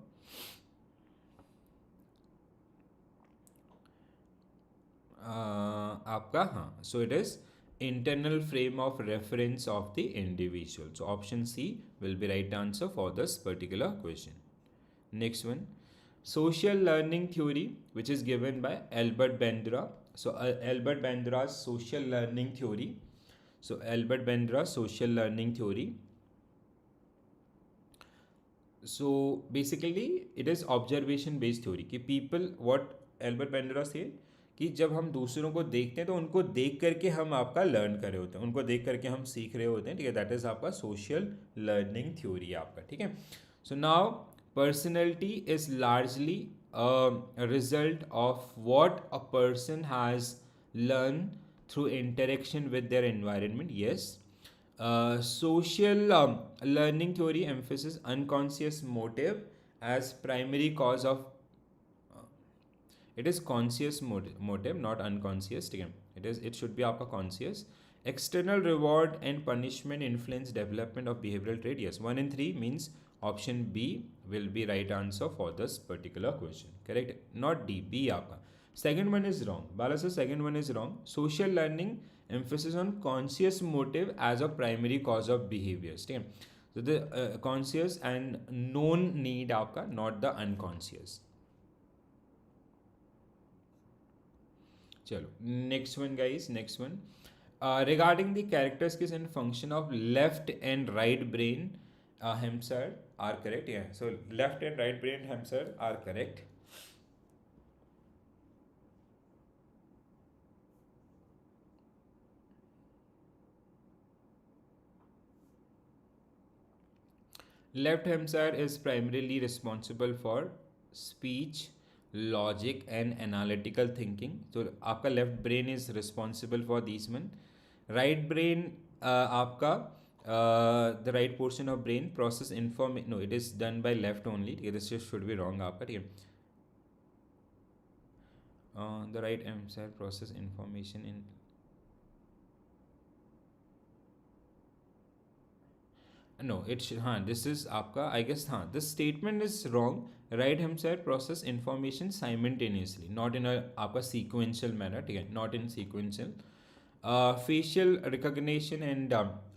आपका हाँ, so it is internal frame of reference of the individual. So option C will be right answer for this particular question. Next one, social learning theory, which is given by Albert Bandura. So Albert Bandura's social learning theory. So Albert Bandura's social learning theory. So basically it is observation based theory कि people, what Albert Bandura said कि जब हम दूसरों को देखते हैं तो उनको देख करके हम आपका लर्न कर रहे होते हैं, उनको देख करके हम सीख रहे होते हैं. ठीक है, दैट इज आपका सोशल लर्निंग थ्योरी आपका. ठीक है. So now personality is largely result of what a person has learn through interaction with their environment. Yes. Social learning theory emphasizes unconscious motive as primary cause of it is conscious motive, not unconscious. ठीक है. It should be आपका conscious. External reward and punishment influence development of behavioral trait. Yes, 1 in 3 means option B will be right answer for this particular question. Correct? Not D. B आपका. Second one is wrong. Bala sir, second one is wrong. Social learning emphasis on conscious motive as a primary cause of behaviors. ठीक है. So the conscious and known need आपका, not the unconscious. चलो, next one guys, next one. Regarding the characteristics and function of left and right brain hemisphere are correct. Yeah, so left and right brain hemisphere are correct. Left hemisphere is primarily responsible for speech, logic and analytical thinking. So आपका left brain is responsible for these one. Right brain आपका the right portion of brain process information. No, it is done by left only. This should be wrong आपका. ठीक है. The right hemisphere process information in no, it should this is आपका I guess this statement is wrong. Right hemisphere process information simultaneously, not in a आपका sequential manner. ठीक है, not in sequential. Facial recognition and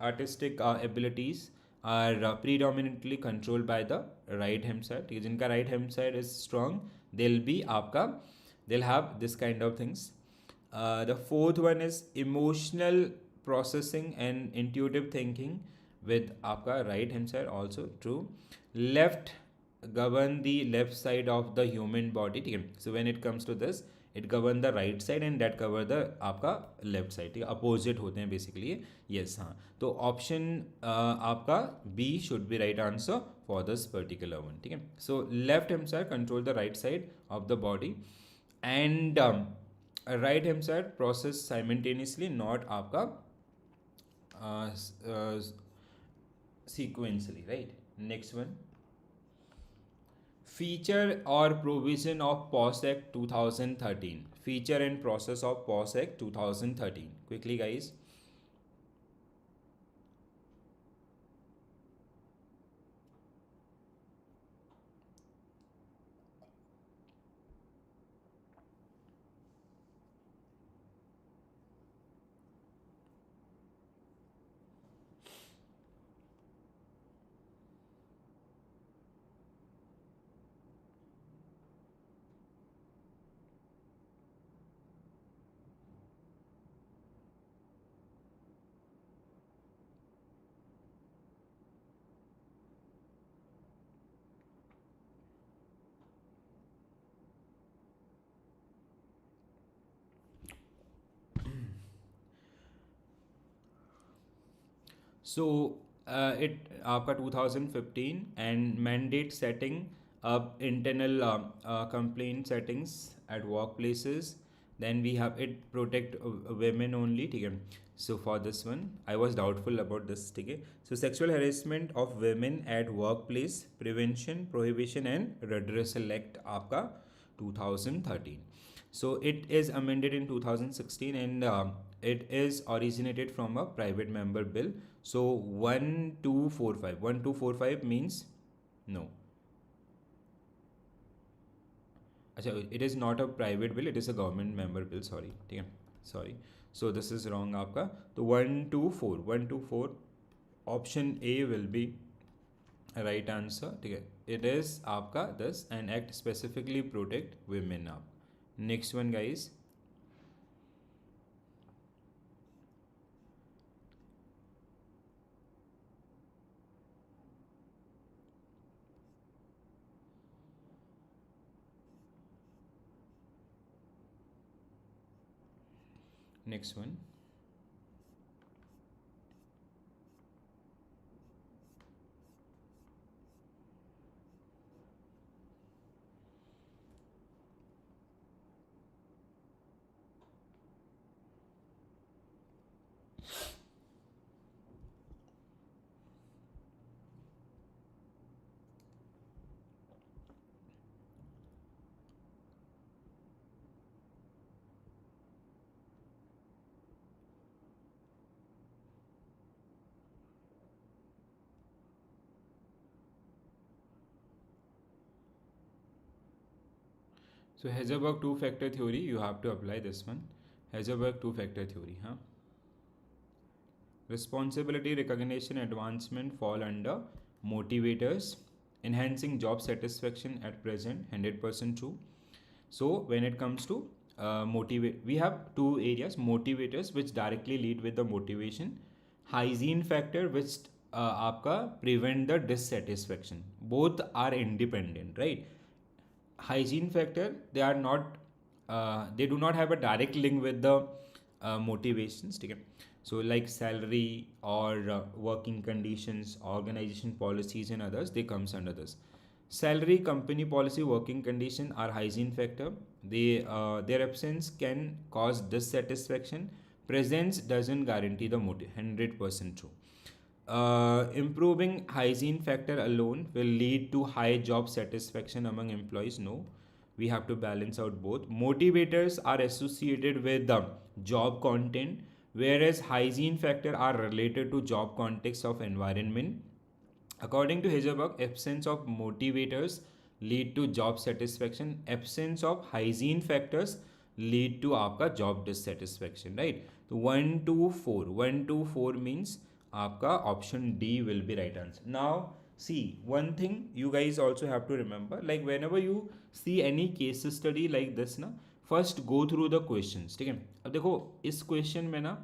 artistic abilities are predominantly controlled by the right hemisphere. ठीक है, जिनका right hemisphere is strong, they'll have this kind of things. The fourth one is emotional processing and intuitive thinking with आपका right hemisphere also true. Left govern the left side of the human body. ठीक है. So when it comes to this, it govern the right side and that cover the आपका left side. ठीक है, opposite होते हैं basically. Yes, हाँ. तो option आपका B should be right answer for this particular one. ठीक है. So left hemisphere control the right side of the body and right hemisphere process simultaneously, not आपका sequentially, right? Next one. Feature or provision of POS Act 2013. Feature and process of POS Act 2013. Quickly, guys. So it आपका 2015 and mandate setting internal complaint settings at workplaces. Then we have it protect women only, ठीक है. So for this one I was doubtful about this, ठीक है. So sexual harassment of women at workplace, prevention, prohibition and redressal act आपका 2013. So it is amended in 2016 and it is originated from a private member bill. So 1245 means no. अच्छा, it is not a private bill, it is a government member bill, sorry, ठीक है, sorry. So this is wrong आपका. तो 124 option A will be right answer, ठीक है. It is आपका this and act specifically protect women आप. Next one guys. Next one. So Heisenberg two-factor theory, you have to apply this one. Heisenberg two-factor theory, huh? Responsibility, recognition, advancement fall under motivators. Enhancing job satisfaction at present, 100% true. So when it comes to motivate, we have two areas: motivators, which directly lead with the motivation; hygiene factor, which आपका prevent the dissatisfaction. Both are independent, right? Hygiene factor, they are not they do not have a direct link with the motivations, ठीक है. So like salary or working conditions, organization policies and others, they comes under this. Salary, company policy, working condition are hygiene factor. They their absence can cause dissatisfaction. Presence doesn't guarantee the motive, 100% true. Improving hygiene factor alone will lead to high job satisfaction among employees. No, we have to balance out both. Motivators are associated with the job content, whereas hygiene factor are related to job context of environment. According to Heisenberg, absence of motivators lead to job satisfaction. Absence of hygiene factors lead to आपका job dissatisfaction, right? So 124 means आपका option D will be right answer. Now see, one thing you guys also have to remember, like whenever you see any case study like this ना, first go through the questions, ठीक है. अब देखो इस question में ना,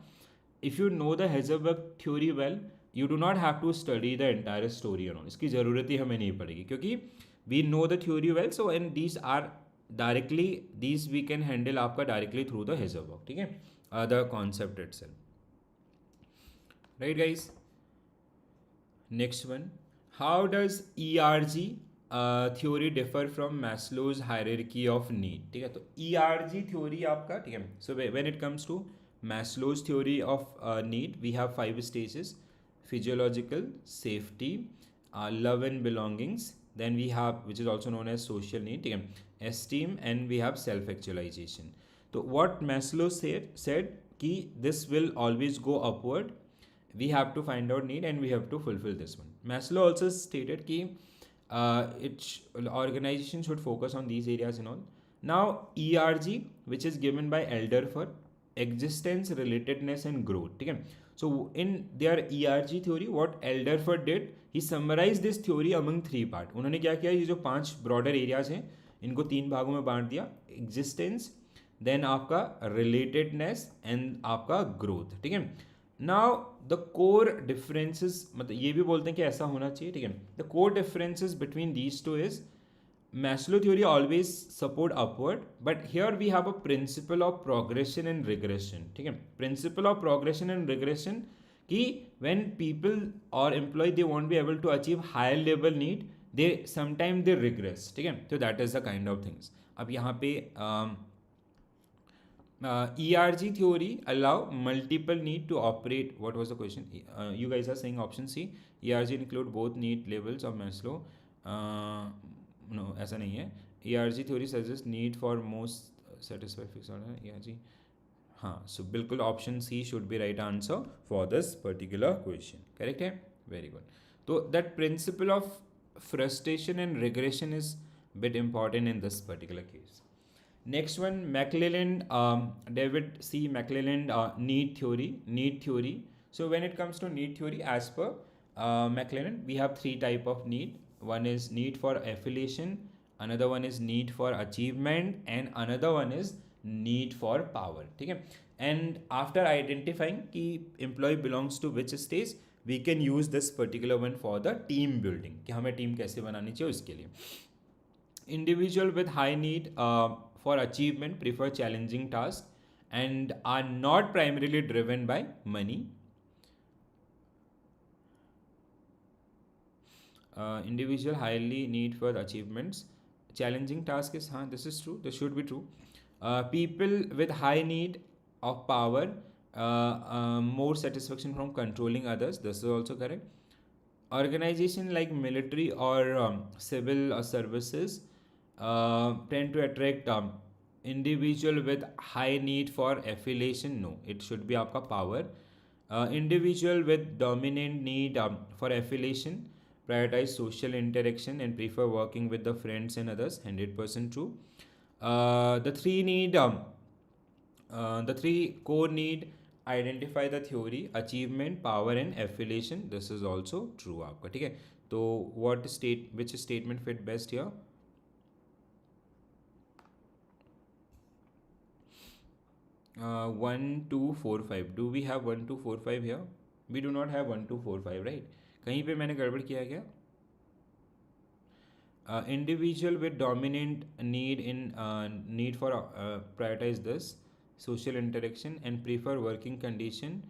if you know the Heisenberg theory well, you do not have to study the entire story and all. इसकी ज़रूरत ही हमें नहीं पड़ेगी, क्योंकि we know the theory well, so and these are directly, these we can handle आपका directly through the Heisenberg, ठीक है, the concept itself. Right guys. Next one. How does ERG theory differ from Maslow's hierarchy of need? ठीक है, तो ERG theory आपका, ठीक है. So when it comes to Maslow's theory of need, we have 5 stages: physiological, safety, love and belongings. Then we have, which is also known as social need, ठीक है, esteem, and we have self-actualization. So what Maslow said कि this will always go upward. We have to find out need and we have to fulfill this one. Maslow also stated कि organization should focus on these areas and all. Now ERG, which is given by Elderfer, existence, relatedness and growth, ठीक है. So in their ERG theory, what Elderfer did, he summarized this theory among 3 parts. उन्होंने क्या किया, ये जो 5 broader areas हैं इनको 3 भागों में बांट दिया: existence, then आपका relatedness and आपका growth, ठीक है. नाउ द कोर डिफरेंसेस, मतलब ये भी बोलते हैं कि ऐसा होना चाहिए, ठीक है. The core differences between these two is Maslow theory always support upward, but here we have a principle of progression and regression, ठीक है. Principle of progression and regression कि when people or employee they won't be able to achieve higher level need, they sometime they regress, ठीक है, तो that is the kind of things. अब यहाँ पे ERG theory allow multiple need to operate. What was the question? You guys are saying option C. ERG include both need levels of Maslow. No, ऐसा नहीं है. ERG theory suggests need for most satisfy fixed order. ERG. हाँ, so बिल्कुल option C should be right answer for this particular question. Correct है? Very good. So that principle of frustration and regression is bit important in this particular case. Next one, McClelland, David C. McClelland need theory. Need theory. So when it comes to need theory, as per McClelland, we have three type of need. One is need for affiliation, another one is need for achievement, and another one is need for power. ठीक है? And after identifying कि employee belongs to which stage, we can use this particular one for the team building. कि हमें team कैसे बनानी चाहिए उसके लिए. Individual with high need for achievement prefer challenging tasks and are not primarily driven by money. Individual highly need for achievements. Challenging task is, this is true. This should be true. People with high need of power, more satisfaction from controlling others. This is also correct. Organization like military or civil services tend to attract individual with high need for affiliation. No, it should be आपका power. Individual with dominant need for affiliation prioritize social interaction and prefer working with the friends and others. 100% true. The three core need identify the theory, achievement, power and affiliation. This is also true आपका, ठीक है. तो which statement fit best here? 1 2 4 5. Do we have 1 2 4 5 here? We do not have 1 2 4 5, right? कहीं पे मैंने गड़बड़ किया क्या? Individual with dominant need for prioritize this social interaction and prefer working condition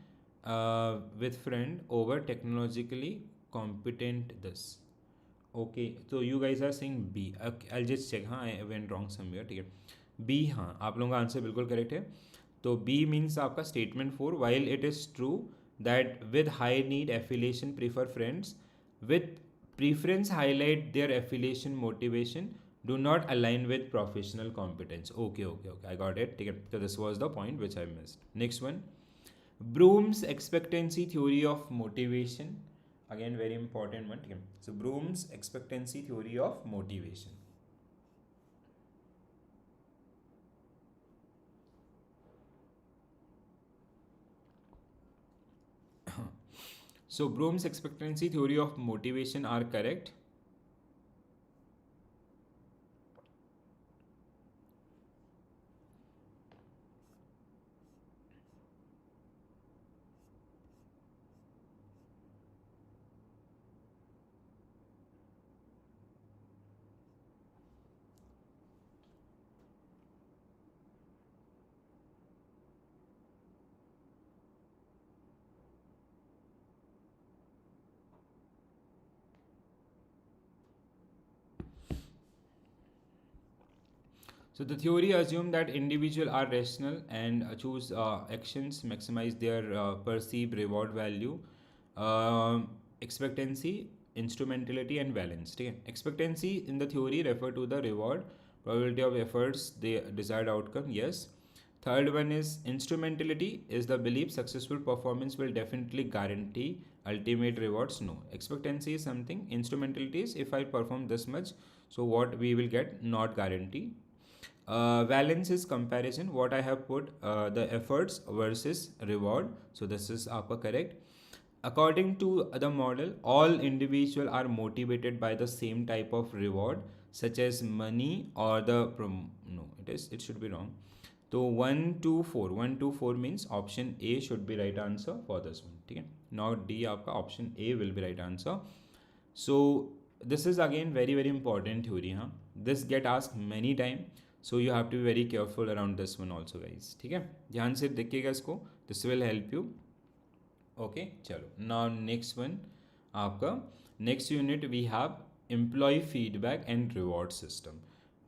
with friend over technologically competent this. Okay, so you guys are saying B. Okay, I'll just check. हाँ, I went wrong somewhere. ठीक है. B, हाँ, आप लोगों का answer बिल्कुल correct है. तो B means आपका statement 4. While it is true that with high need affiliation prefer friends, with preference highlight their affiliation motivation do not align with professional competence. Okay, I got it. ठीक है. So this was the point which I missed. Next one, Bloom's expectancy theory of motivation. Again, very important one. ठीक है. So Bloom's expectancy theory of motivation. So Bloom's expectancy theory of motivation are correct. So the theory assumes that individuals are rational and choose actions maximize their perceived reward value, expectancy, instrumentality and balance. ठीक है. Expectancy in the theory refer to the reward, probability of efforts, the desired outcome. Yes. Third one is instrumentality is the belief successful performance will definitely guarantee ultimate rewards. No. Expectancy is something. Instrumentality is if I perform this much, so what we will get not guarantee. Valence is comparison. What I have put the efforts versus reward. So this is आपका correct. According to the model, all individuals are motivated by the same type of reward, such as money or the it should be wrong. So 1 2 4. 1 2 4 means option A should be right answer for this one. ठीक है. Now D आपका option A will be right answer. So this is again very important theory. हाँ. This get asked many times. So you have to be very careful around this one also guys. ठीक है. ध्यान से देखिएगा इसको. This will help you. Okay, चलो. Now next one आपका next unit we have employee feedback and reward system.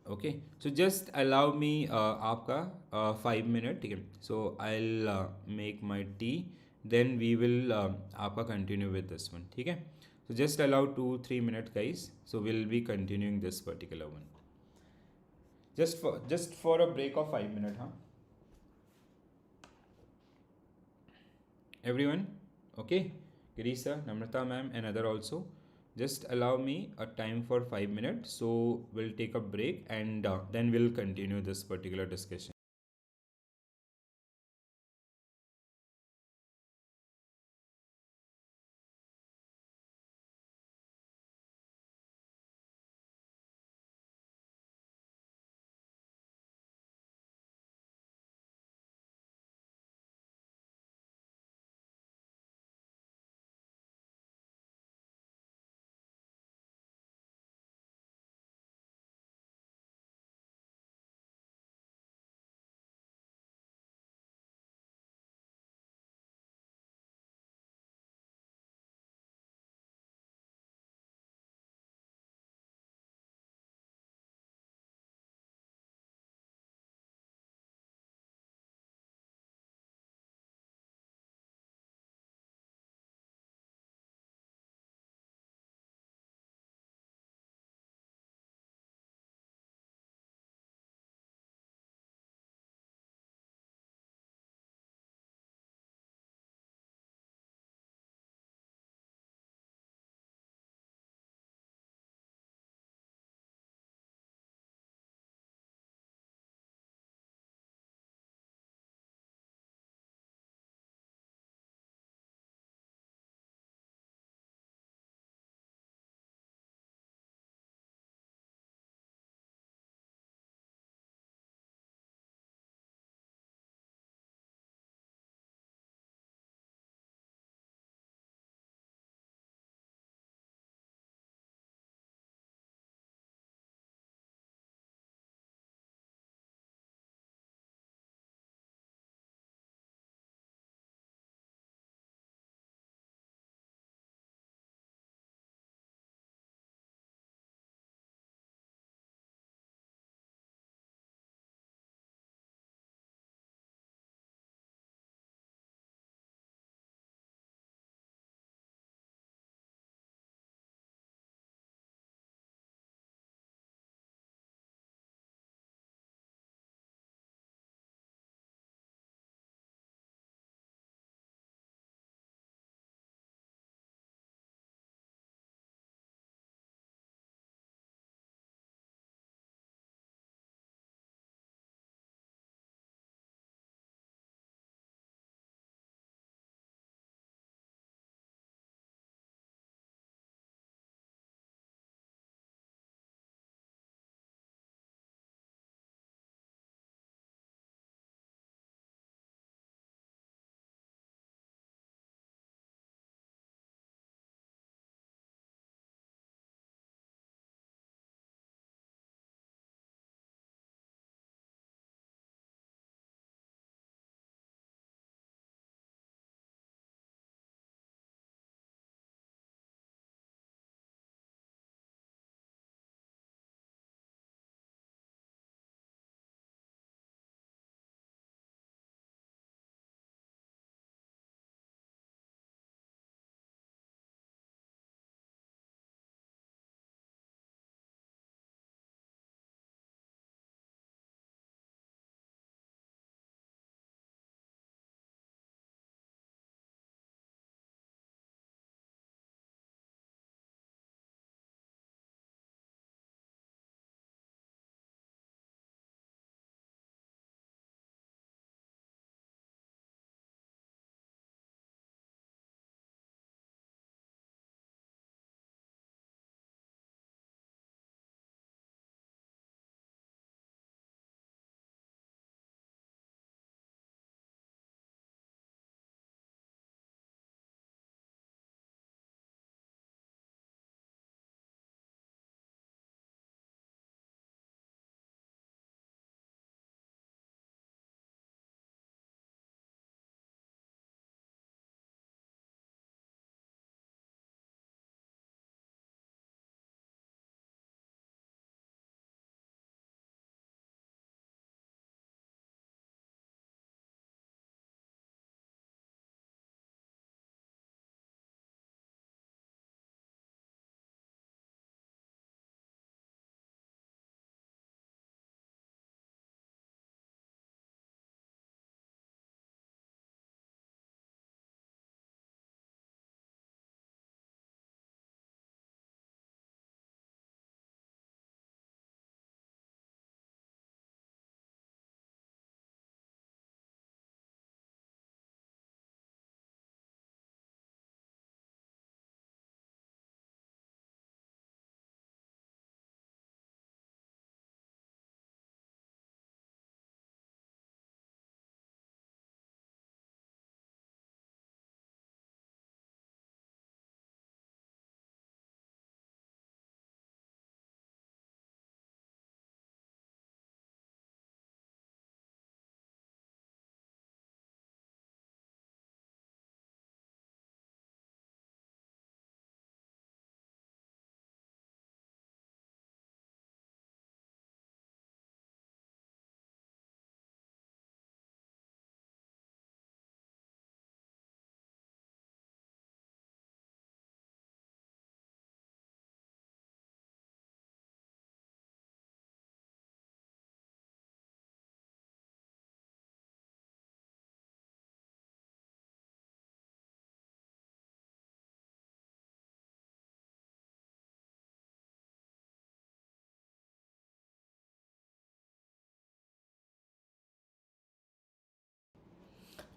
Okay, so just allow me आपका 5 minute, ठीक है. So I'll make my tea, then we will आपका continue with this one, ठीक है. So just allow 2-3 minutes guys, so we'll be continuing this particular one, just for a break of 5 minutes, huh? Everyone, okay? Girisa, Namrata ma'am, and other also. Just allow me a time for 5 minutes. So we'll take a break, and then we'll continue this particular discussion.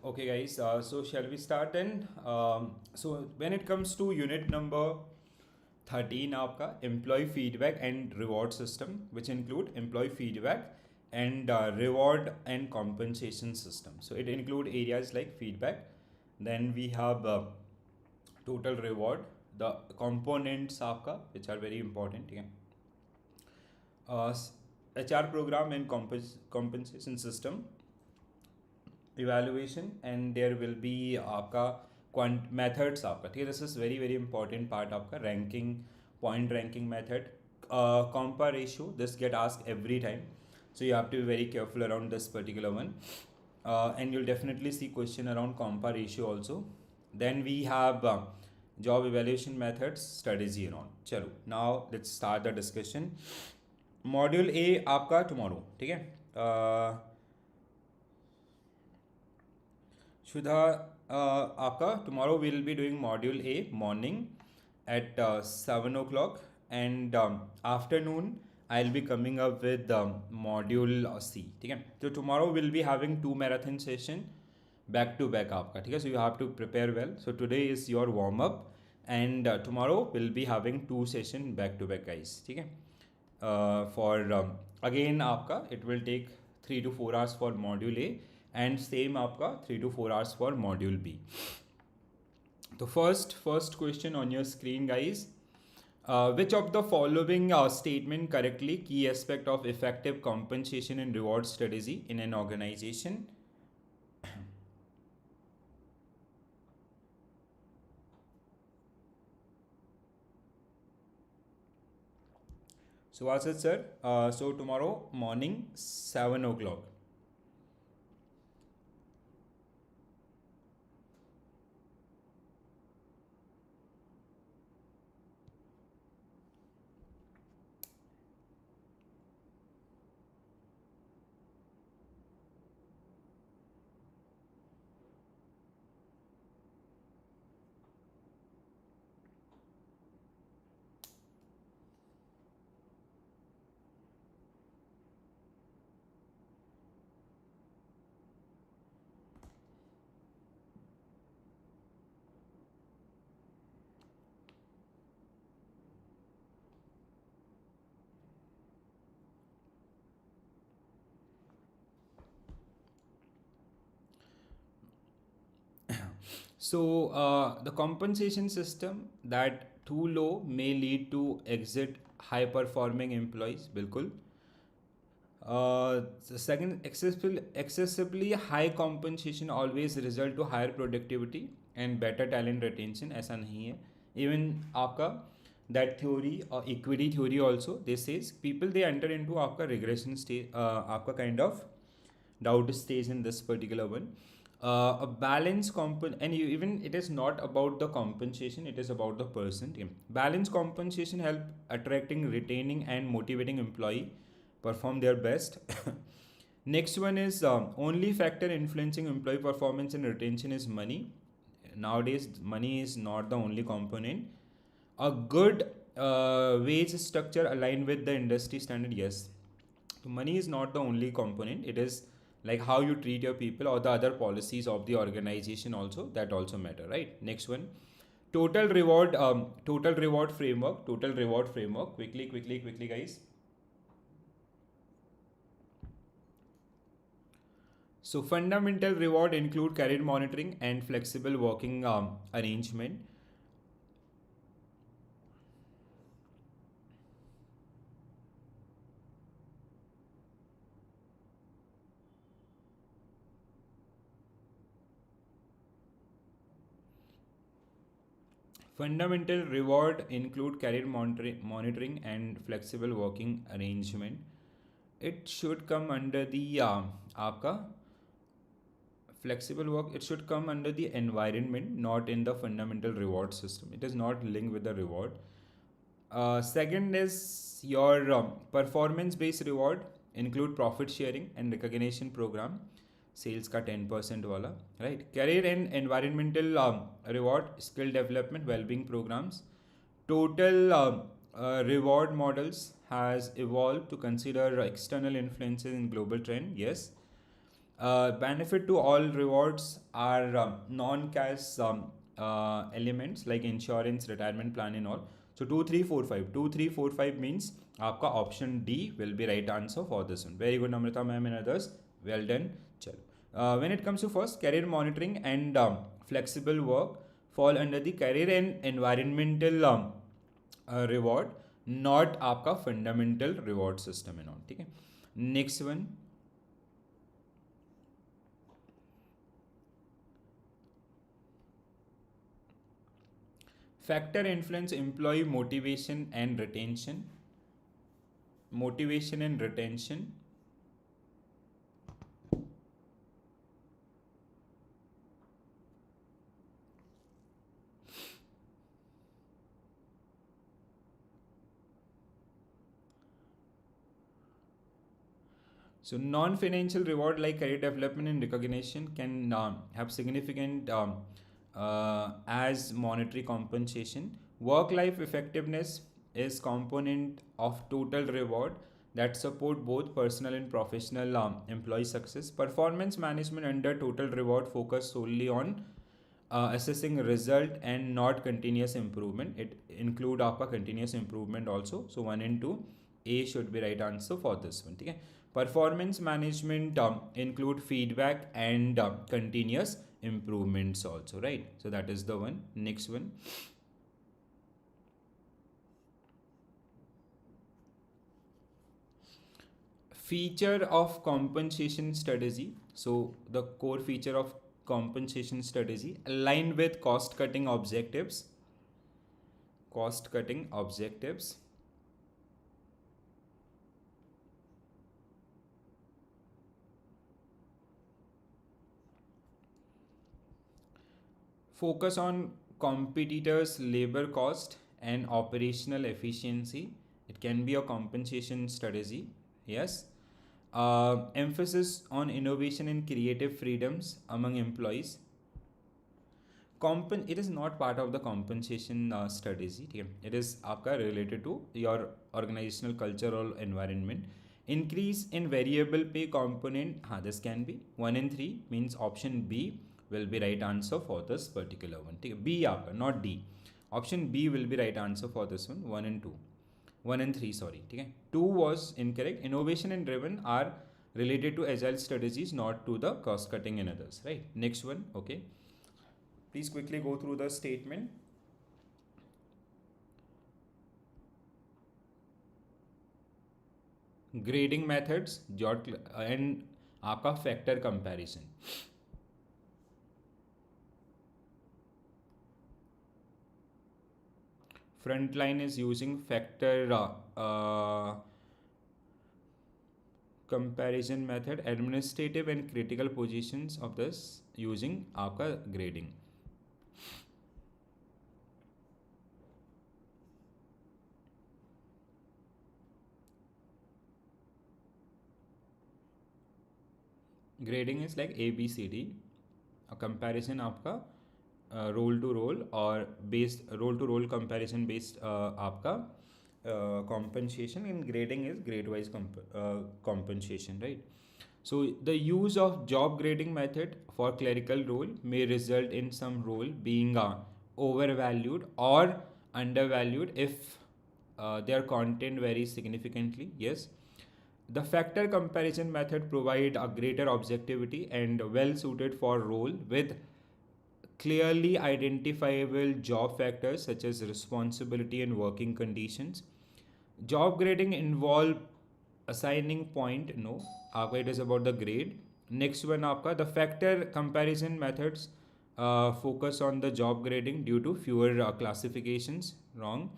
Okay, guys. So shall we start then? So when it comes to unit number 13, आपका employee feedback and reward system, which include employee feedback and reward and compensation system. So it include areas like feedback. Then we have total reward, the components आपका which are very important. ठीक है. Uh, HR program and compensation system, evaluation, and there will be आपका methods आपका. ठीक है. This is very very important part आपका ranking, point ranking method, compa ratio. This get asked every time, so you have to be very careful around this particular one, and you'll definitely see question around compa ratio also. Then we have job evaluation methods, strategy and all. चलो, now let's start the discussion. Module A आपका tomorrow. ठीक है. Shudha, आपका tomorrow we will be doing module A morning at 7 o'clock, and afternoon I'll be coming up with module C. ठीक है. So tomorrow we'll be having 2 marathon session back to back आपका. ठीक है. So you have to prepare well. So today is your warm up, and tomorrow we'll be having 2 session back to back, guys. ठीक है. For again आपका it will take 3 to 4 hours for module A, and same आपका 3 to 4 hours for module B. तो first question on your screen, guys. Which of the following statement correctly key aspect of effective compensation and reward strategy in an organization? So what's it, sir? So tomorrow morning 7 o'clock. So the compensation system that too low may lead to exit high performing employees. बिल्कुल. The second, excessively high compensation always result to higher productivity and better talent retention. ऐसा नहीं है. Even आपका that theory or equity theory also, this says people they enter into आपका regression stage, आपका kind of doubt stage in this particular one. A balanced and even it is not about the compensation, it is about the person. Balanced compensation help attracting, retaining and motivating employee perform their best. Next one is only factor influencing employee performance and retention is money. Nowadays money is not the only component. A good wage structure aligned with the industry standard, yes. So money is not the only component, it is like how you treat your people or the other policies of the organization also, that also matter, right? Next one, total reward framework. Quickly guys. So fundamental reward include career monitoring and flexible working arrangement. Fundamental reward include career monitoring and flexible working arrangement. It should come under the आपका flexible work. It should come under the environment, not in the fundamental reward system. It is not linked with the reward. Second is your performance-based reward include profit sharing and recognition program. Sales का 10% वाला, right? Career and environmental reward, skill development, well-being programs. Total reward models has evolved to consider external influences in global trend, yes. Benefit to all rewards are non-cash elements like insurance, retirement plan and all. So 2, 3, 4, 5. 2, 3, 4, 5 means आपका option D will be right answer for this one. Very good, Namrata ma'am and others. Well done. Chalo. When it comes to first, career monitoring and flexible work fall under the career and environmental reward, not आपका fundamental reward system and all. ठीक है. Next one. Factor influence employee motivation and retention. Motivation and retention. So non-financial reward like career development and recognition can have significant as monetary compensation. Work-life effectiveness is component of total reward that support both personal and professional employee success. Performance management under total reward focus solely on assessing result and not continuous improvement. It include आपका continuous improvement also. So 1 and 2, A should be right answer for this one. Okay. Performance management include feedback and continuous improvements also, right? So that is the one. Next one. Feature of compensation strategy. So the core feature of compensation strategy aligned with cost cutting objectives. Cost cutting objectives. Focus on competitors' labor cost and operational efficiency. It can be a compensation strategy. Yes. Emphasis on innovation and creative freedoms among employees. It is not part of the compensation strategy. Okay? It is आपका related to your organizational culture or environment. Increase in variable pay component. This can be 1 and 3 means option B will be right answer for this particular one. B आपका not D. Option B will be right answer for this one. 1 and 2. 1 and 3 sorry. 2 was incorrect. Innovation and driven are related to agile strategies, not to the cost cutting and others. Right. Next one. Okay. Please quickly go through the statement. Grading methods and आपका factor comparison. Frontline is using factor comparison method. Administrative and critical positions of this using आपका grading. Grading is like A B C D. A comparison आपका role to role और based role to role comparison based आपका compensation, and grading is grade wise compensation, right? So the use of job grading method for clerical role may result in some role being overvalued or undervalued if their content varies significantly. Yes. The factor comparison method provide a greater objectivity and well suited for role with clearly identifiable job factors such as responsibility and working conditions. Job grading involve assigning point. No, आपका it is about the grade. Next one आपका the factor comparison methods focus on the job grading due to fewer classifications. Wrong.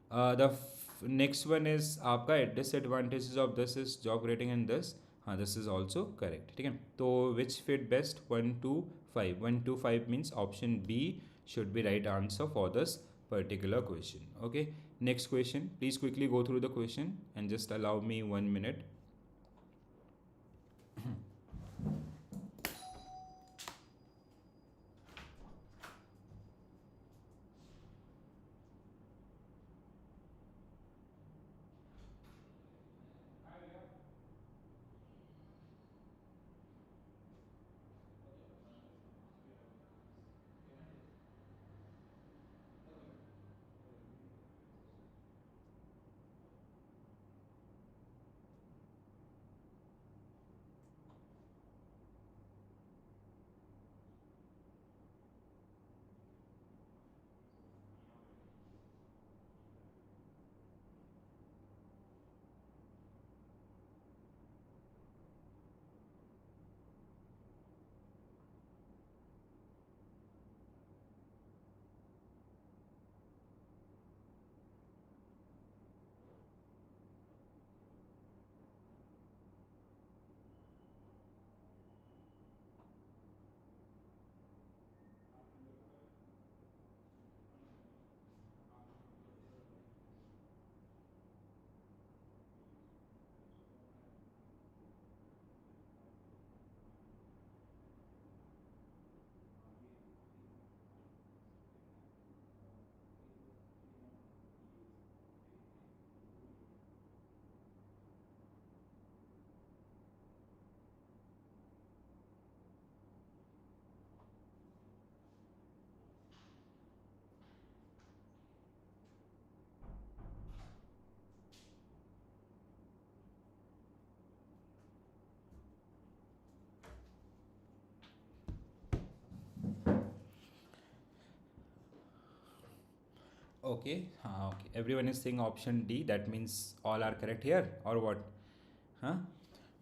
The next one is आपका disadvantages of this is job grading and this. This is also correct. ठीक है. तो which fit best? 1, 2, 5. 1, 2, 5 means option B should be right answer for this particular question. Okay. Next question. Please quickly go through the question and just allow me 1 minute. Okay, okay. Everyone is saying option D. That means all are correct here, or what? Huh?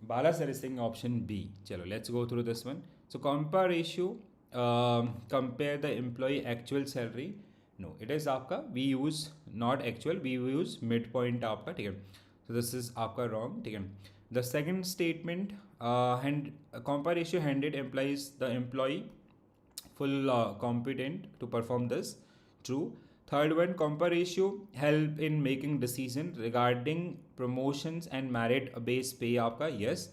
Bala sir is saying option B. Chalo, let's go through this one. So compare ratio, compare the employee actual salary. No, it is आपका we use not actual, we use midpoint आपका, ठीक है. So this is आपका wrong, ठीक है. The second statement, compare ratio handed implies the employee full competent to perform this. True. Third one, compare ratio help in making decision regarding promotions and merit based pay आपका. Yes.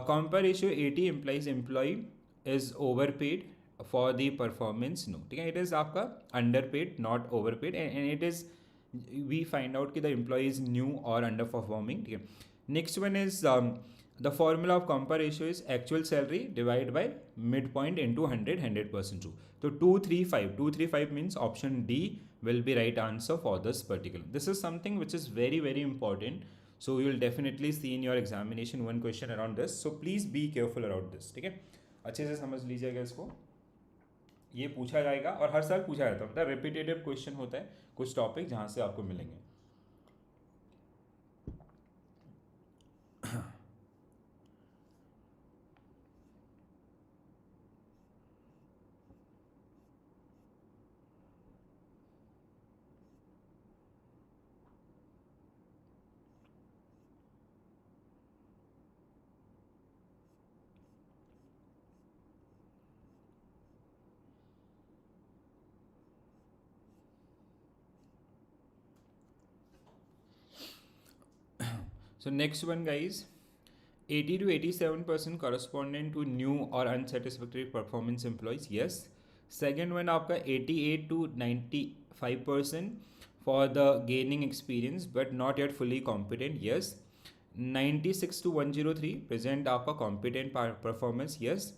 Compare ratio 80 implies employee is overpaid for the performance. No, ठीक है. It is आपका underpaid, not overpaid, and it is we find out कि the employee is new or underperforming. ठीक है. Next one is the formula of compare ratio is actual salary divided by midpoint into 100, 100% true. So 235 means option D will be right answer for this particular. This is something which is very very important. So you will definitely see in your examination one question around this. So please be careful around this. ठीक है, अच्छे से समझ लीजिएगा इसको. ये पूछा जाएगा और हर साल पूछा जाता है, मतलब रिपीटेटिव क्वेश्चन होता है कुछ टॉपिक जहाँ से आपको मिलेंगे. So next one guys, 80 to 87% corresponding to new or unsatisfactory performance employees. Yes. Second one आपका 88 to 95% for the gaining experience but not yet fully competent. Yes. 96 to 103 present आपका competent performance. Yes.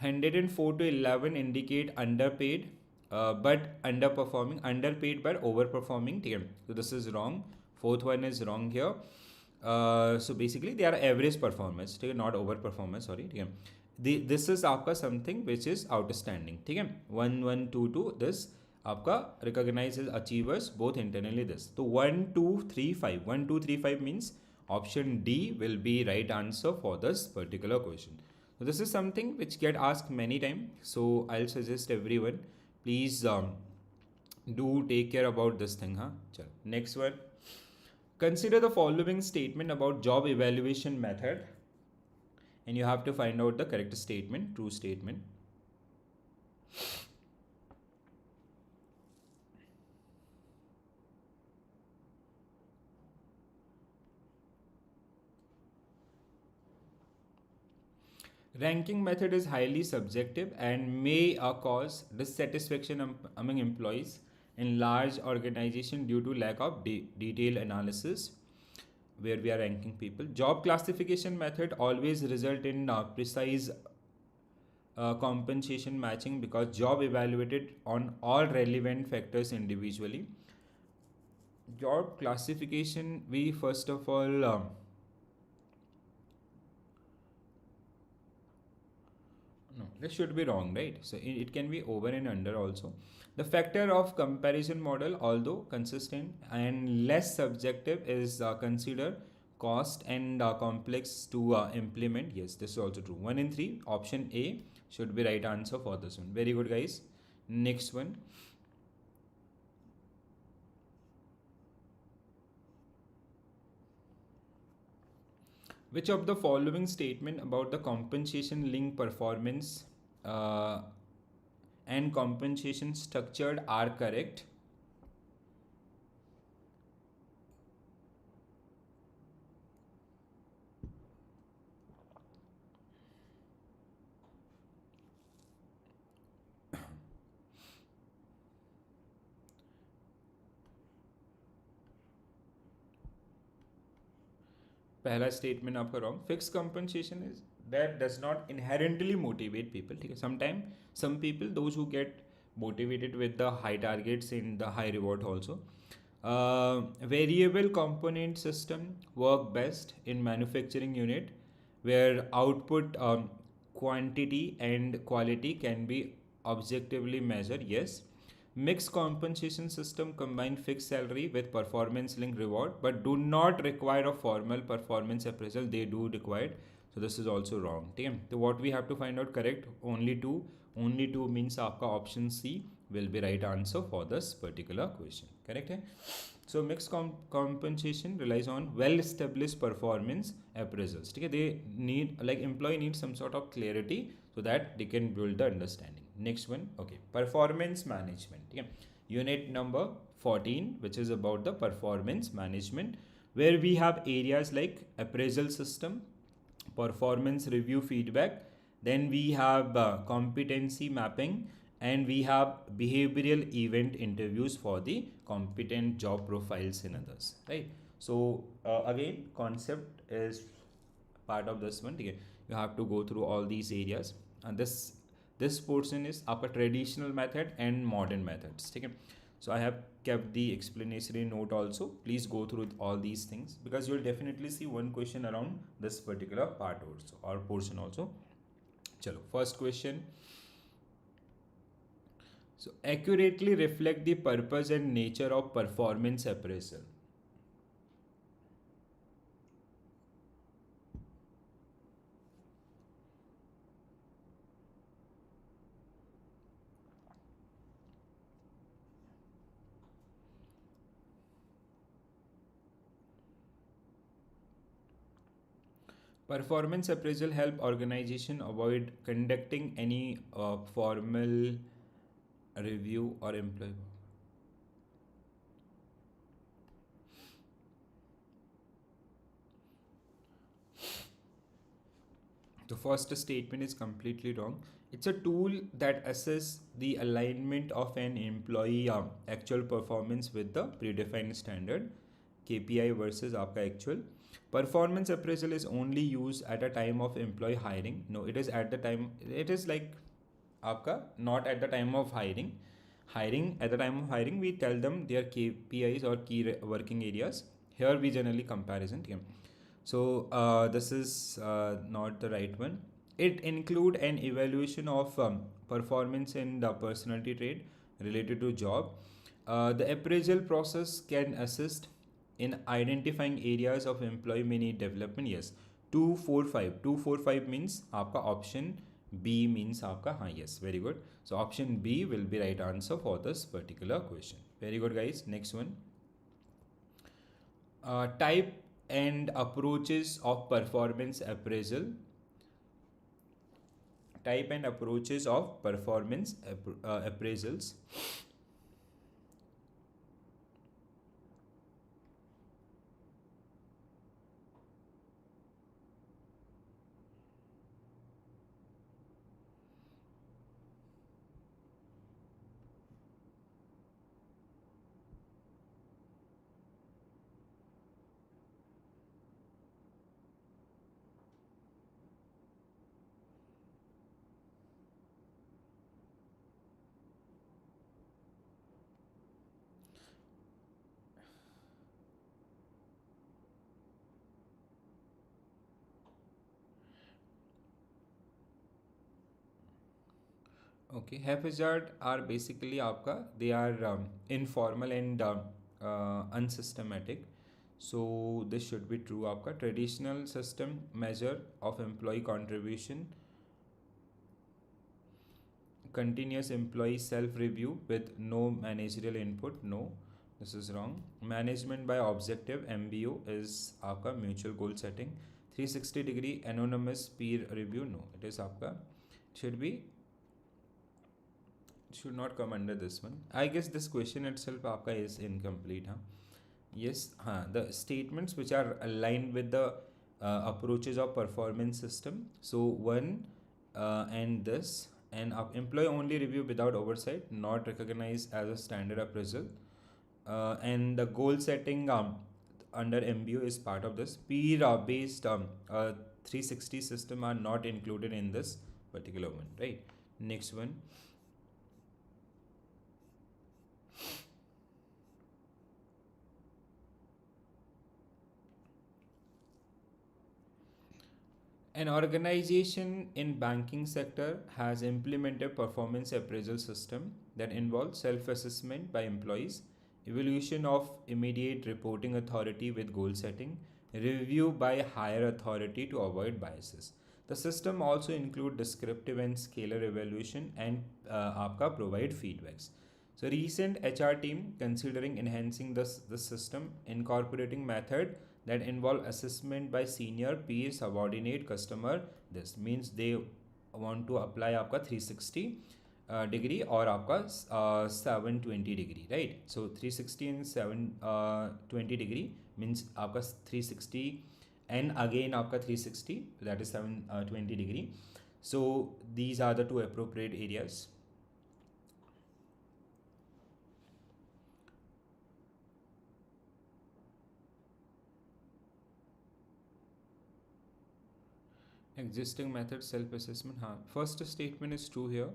104 to 11 indicate underpaid but underperforming, underpaid but overperforming. ठीक है, so this is wrong. Fourth one is wrong here. So basically they are average performance, ठीक है, not over performance, sorry, ठीक है. This is आपका something which is outstanding, ठीक है. 1122 this आपका recognizes achievers both internally this. तो 1235 means option D will be right answer for this particular question. So this is something which get asked many times. So I'll suggest everyone please do take care about this thing. Huh? Chalo. Next one. Consider the following statement about job evaluation method and you have to find out the correct statement, true statement. Ranking method is highly subjective and may cause dissatisfaction among employees in large organization due to lack of detailed analysis where we are ranking people. Job classification method always result in precise compensation matching because job evaluated on all relevant factors individually. Job classification, we first of all no, this should be wrong, right? So it can be over and under also. The factor of comparison model, although consistent and less subjective, is considered cost and complex to implement. Yes, this is also true. 1 in 3, option A should be right answer for this one. Very good, guys. Next one. Which of the following statement about the compensation linked performance and compensation structured are correct? पहला statement आपका wrong. Fix compensation is that does not inherently motivate people. Sometimes some people, those who get motivated with the high targets and the high reward also. Variable component system work best in manufacturing unit where output quantity and quality can be objectively measured. Yes. Mixed compensation system combine fixed salary with performance linked reward, but do not require a formal performance appraisal. They do required. So this is also wrong. Okay. So what we have to find out correct, only two means आपका option C will be right answer for this particular question. Correct है? So mixed compensation relies on well established performance appraisals. ठीक है? They need, like employee needs some sort of clarity so that they can build the understanding. Next one, okay, performance management. ठीक है? Unit number 14, which is about the performance management, where we have areas like appraisal system, performance review feedback, then we have competency mapping, and we have behavioral event interviews for the competent job profiles and others, right? So again, concept is part of this one. Okay, you have to go through all these areas, and this portion is आपका traditional method and modern methods. ठीक है? So I have kept the explanatory note also. Please go through all these things because you'll definitely see one question around this particular part also or portion also. चलो, first question. So accurately reflect the purpose and nature of performance appraisal. Performance appraisal help organization avoid conducting any formal review or employee. The first statement is completely wrong. It's a tool that assesses the alignment of an employee actual performance with the predefined standard, KPI versus आपका actual. Performance appraisal is only used at a time of employee hiring. No, it is at the time. It is like आपका not at the time of hiring. At the time of hiring, we tell them their KPIs or key working areas. Here we generally comparison. Okay. So this is not the right one. It include an evaluation of performance and personality trait related to job. The appraisal process can assist in identifying areas of employee may need development. Yes, 245 means आपका option B means आपका हाँ. Yes, very good. So option B will be right answer for this particular question. Very good, guys. Next one. Type and approaches of performance appraisal. Type and approaches of performance appraisals. Okay, haphazard are basically आपका they are informal and unsystematic. So this should be true. आपका traditional system measure of employee contribution, continuous employee self review with no managerial input. No, this is wrong. Management by objective MBO is आपका mutual goal setting. 360-degree anonymous peer review. No, it is आपका should be should not come under this one. I guess this question itself आपका is incomplete. Huh? Yes, the statements which are aligned with the approaches of performance system. So one and this and employee only review without oversight, not recognized as a standard appraisal. And the goal setting under MBO is part of this. Peer based 360 system are not included in this particular one, right? Next one. An organization in banking sector has implemented performance appraisal system that involves self-assessment by employees, evaluation of immediate reporting authority with goal setting, review by higher authority to avoid biases. The system also include descriptive and scalar evaluation and आपका provide feedbacks. So recent HR team considering enhancing this system, incorporating method that involve assessment by senior, peer, subordinate, customer. This means they want to apply आपका 360 degree और आपका 720 degree, right? So 360 and 720 degree means आपका 360 and again आपका 360, that is 720 degree. So these are the two appropriate areas. Existing method self-assessment. हाँ, first statement is true here.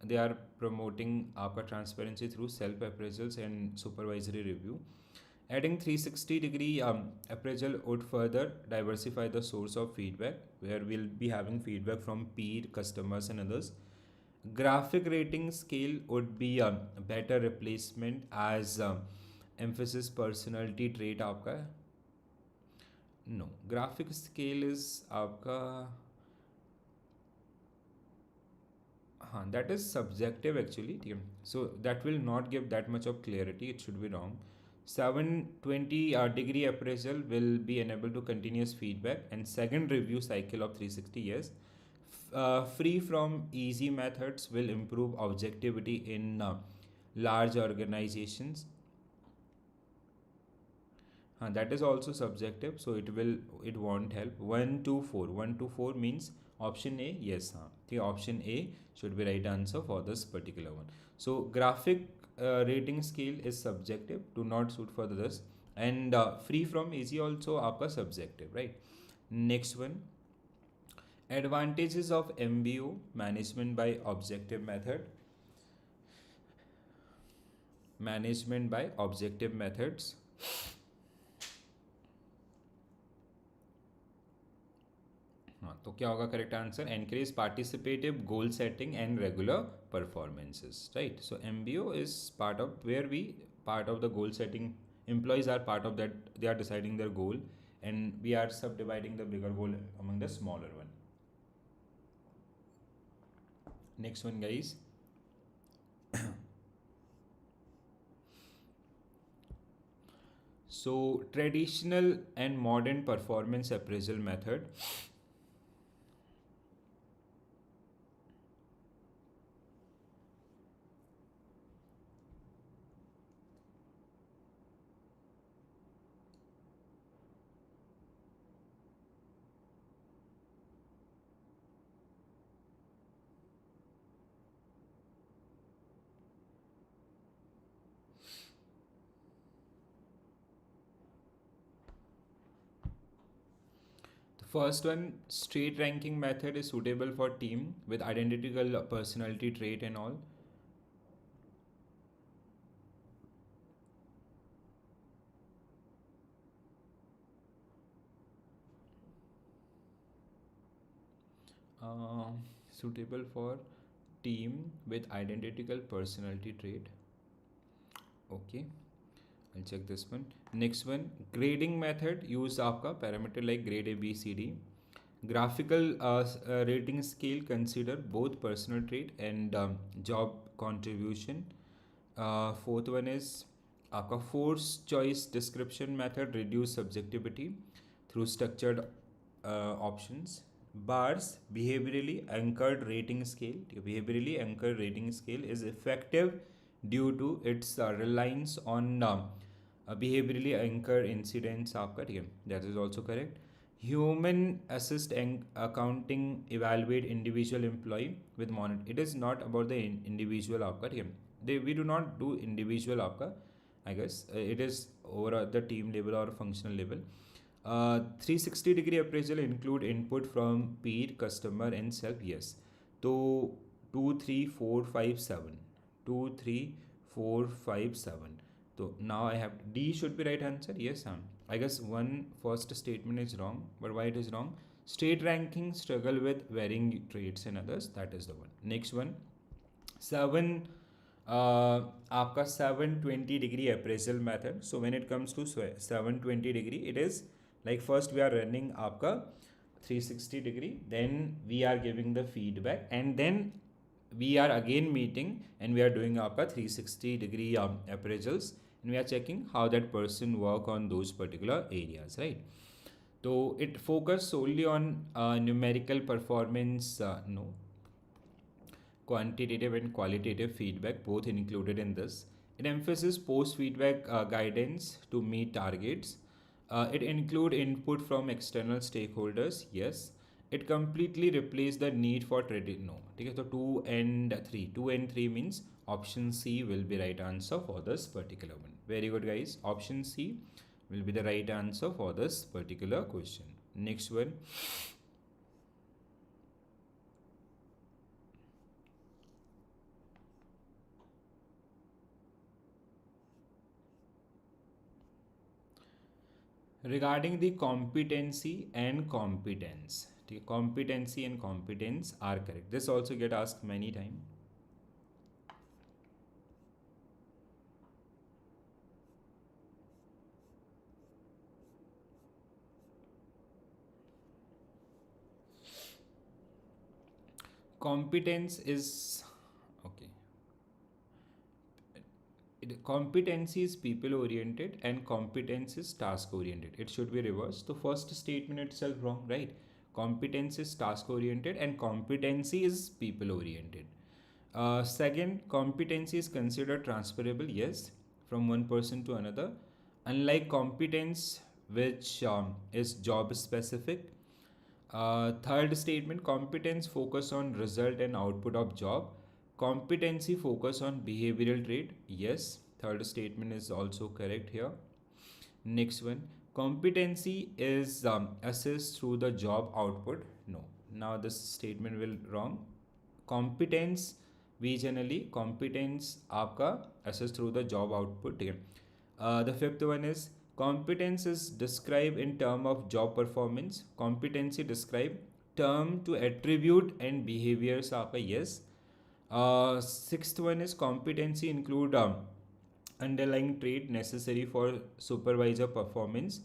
They are promoting आपका transparency through self-appraisals and supervisory review. Adding 360 degree appraisal would further diversify the source of feedback, where we'll be having feedback from peer, customers and others. Graphic rating scale would be a better replacement as emphasis personality trait आपका. No, graphic scale is आपका, हाँ, that is subjective actually, ठीक है. So that will not give that much of clarity, it should be wrong. 720 degree appraisal will be enabled to continuous feedback and second review cycle of 360 years. Free from easy methods will improve objectivity in large organizations. That is also subjective, so it won't help. 1 to 4, 1 to 4 means option A, yes. The option A should be right answer for this particular one. So graphic rating scale is subjective, do not suit for this, and free from easy also आपका subjective, right? Next one, advantages of MBO, management by objective method. Management by objective methods. तो क्या होगा correct answer? Encourage participative goal setting and regular performances, right? So MBO is part of where we part of the goal setting. Employees are part of that, they are deciding their goal and we are subdividing the bigger goal among the smaller one. Next one, guys. So traditional and modern performance appraisal method. First one, straight ranking method is suitable for team with identical personality trait and all. Suitable for team with identical personality trait. Okay, I'll check this one. Next one, grading method, use आपका parameter like grade A, B, C, D. Graphical rating scale, consider both personal trait and job contribution. Fourth one is आपका force choice description method, reduce subjectivity through structured options. Bars, behaviorally anchored rating scale. Behaviorally anchored rating scale is effective due to its reliance on behaviorally anchored incidents आपका, ठीक है, that is also correct. Human assist accounting evaluate individual employee with monitor. It is not about the individual आपका, ठीक है, we do not do individual आपका, I guess it is over the team level or functional level. 360 degree appraisal include input from peer, customer and self. Yes, so 2 3 4 5 7, 2 3 4 5 7. So now I have D should be right answer. Yes, I guess one first statement is wrong, but why it is wrong? State ranking struggle with varying traits and others. That is the one. Next one, 7 आपका 720 degree appraisal method. So when it comes to 720 degree, it is like first we are running आपका 360 degree, then we are giving the feedback, and then we are again meeting and we are doing आपका 360 degree appraisals, and we are checking how that person work on those particular areas, right? So it focus solely on numerical performance, no, quantitative and qualitative feedback both included in this. It emphasizes post feedback guidance to meet targets. It include input from external stakeholders. Yes. It completely replaced the need for trading. No. Okay, so 2 and 3. 2 and 3 means option C will be right answer for this particular one. Very good, guys. Option C will be the right answer for this particular question. Next one. Regarding the competency and competence. Competency and competence are correct. This also get asked many times. Competence is okay. Competency is people oriented and competence is task oriented. It should be reversed. The first statement itself wrong, right? Competence is task oriented and competency is people oriented. Second, competency is considered transferable, yes, from one person to another, unlike competence, which is job specific. Third statement, competence focus on result and output of job. Competency focus on behavioral trait. Yes, third statement is also correct here. Next one, competency is assessed through the job output. No, now this statement will wrong. Competence, we generally competence आपका assess through the job output. ठीक है. The fifth one is competence is described in term of job performance. Competency describe term to attribute and behaviors आपका. Yes. Sixth one is competency include underlying trait necessary for supervisor performance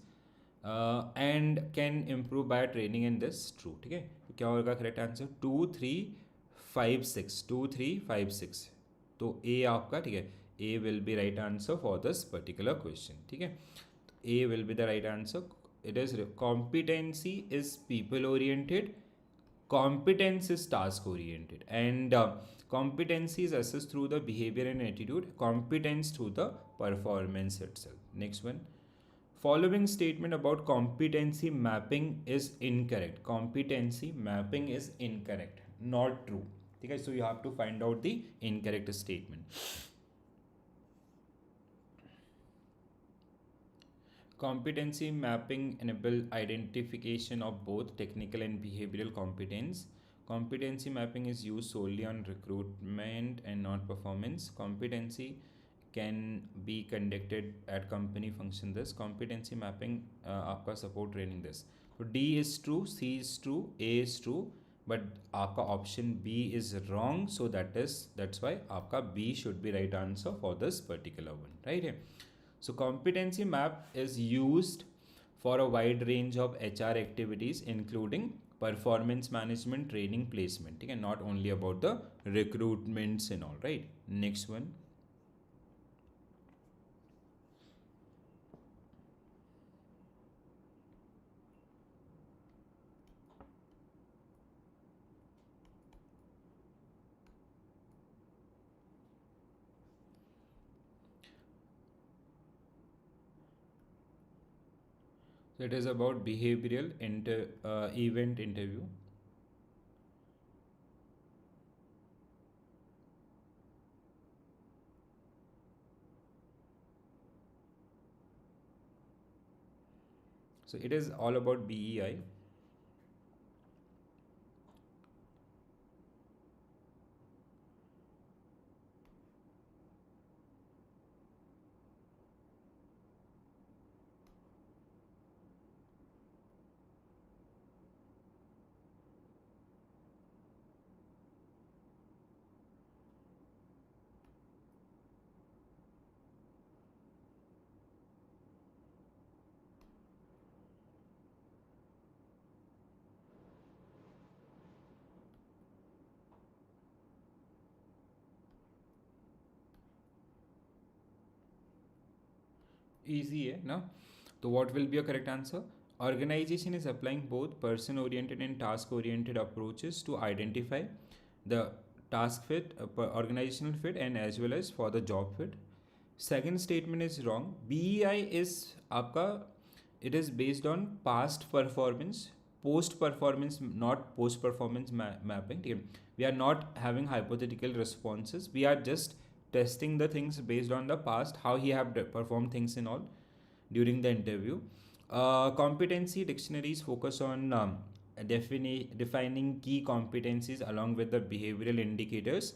and can improve by training, and this true. ठीक है. तो क्या होगा correct answer? 2 3 5 6. 2 3 5 6. तो ए आपका ठीक है. A will be right answer for this particular question. ठीक है. A will be the right answer. It is competency is people oriented, competence is task oriented, and competency is assessed through the behavior and attitude, competence through the performance itself. Next one, following statement about competency mapping is incorrect. Competency mapping is incorrect, not true. Okay, so you have to find out the incorrect statement. Competency mapping enable identification of both technical and behavioral competence. Competency mapping is used solely on recruitment and not performance. Competency can be conducted at company function. This competency mapping आपका support training this. So D is true, C is true, A is true, but आपका option B is wrong. So that's why आपका B should be right answer for this particular one, right? So competency map is used for a wide range of HR activities, including performance management, training, placement, and not only about the recruitments and all, right? Next one. So it is about behavioral event interview. So it is all about BEI. Easy है ना. So what will be a correct answer? Organization is applying both person oriented and task oriented approaches to identify the task fit, organizational fit, and as well as for the job fit. Second statement is wrong. BEI is आपका, it is based on past performance, post performance, not post performance mapping. ठीक है. We are not having hypothetical responses. We are just testing the things based on the past, how he have performed things in all during the interview. Competency dictionaries focus on defining key competencies along with the behavioral indicators.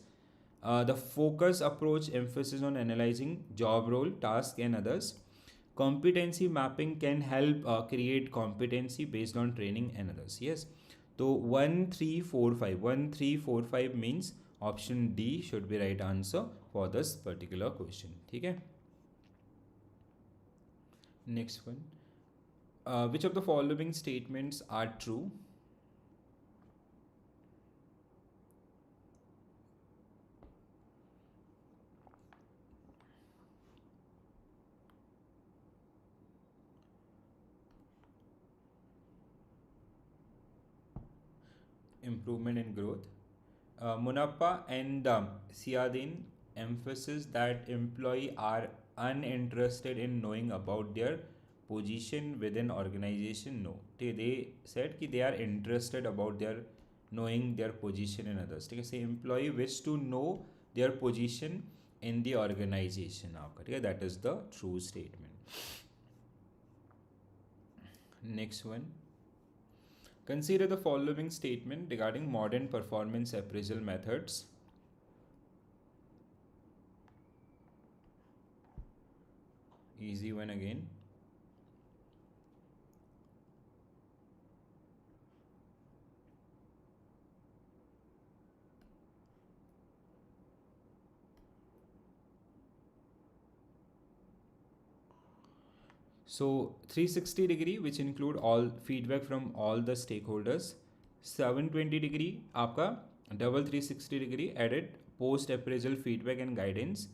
The focus approach emphasis on analyzing job role, task, and others. Competency mapping can help create competency based on training and others. Yes. So 1345. 1345 means option D should be right answer for this particular question. Okay. Next one. Which of the following statements are true? Improvement and growth. Munappa and Siadin emphasize that employees are uninterested in knowing about their position within organization. No, they said that they are interested about their knowing their position in others. ठीक है, say employee wish to know their position in the organization. आपका ठीक है, that is the true statement. Next one. Consider the following statement regarding modern performance appraisal methods. Easy one again. So 360 degree, which include all feedback from all the stakeholders. 720 degree आपका double 360 degree added post appraisal feedback and guidance.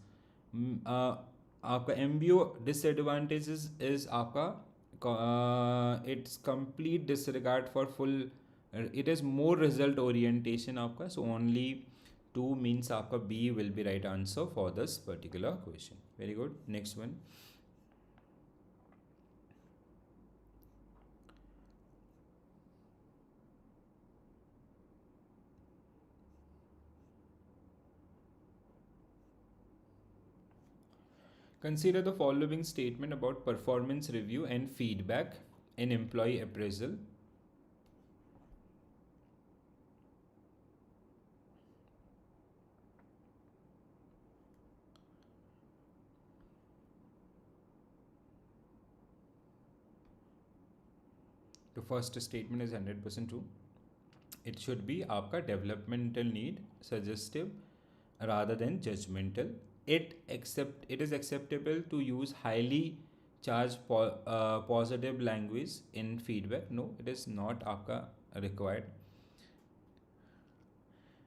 आपका MBO disadvantages is आपका it's complete disregard for full. It is more result orientation आपका, so only 2 means आपका B will be right answer for this particular question. Very good. Next one. Consider the following statement about performance review and feedback in employee appraisal. The first statement is 100% true. It should be आपका developmental need, suggestive rather than judgmental. It is acceptable to use highly charged positive language in feedback. No, it is not आपका required.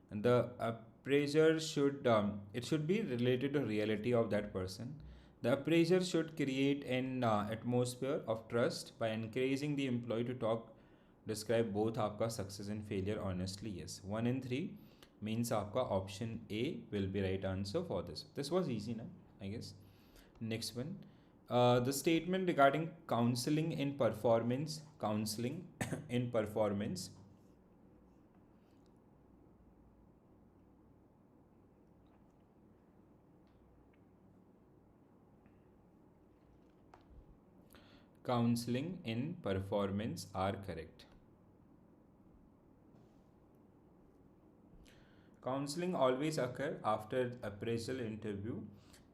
And the appraiser should it should be related to reality of that person. The appraiser should create an atmosphere of trust by encouraging the employee to describe both आपका success and failure honestly. Yes, 1 and 3 means आपका option A will be right answer for this. This was easy, na? I guess. Next one. The statement regarding counseling in performance. Counseling in performance. Counseling in performance are correct. Counseling always occur after appraisal interview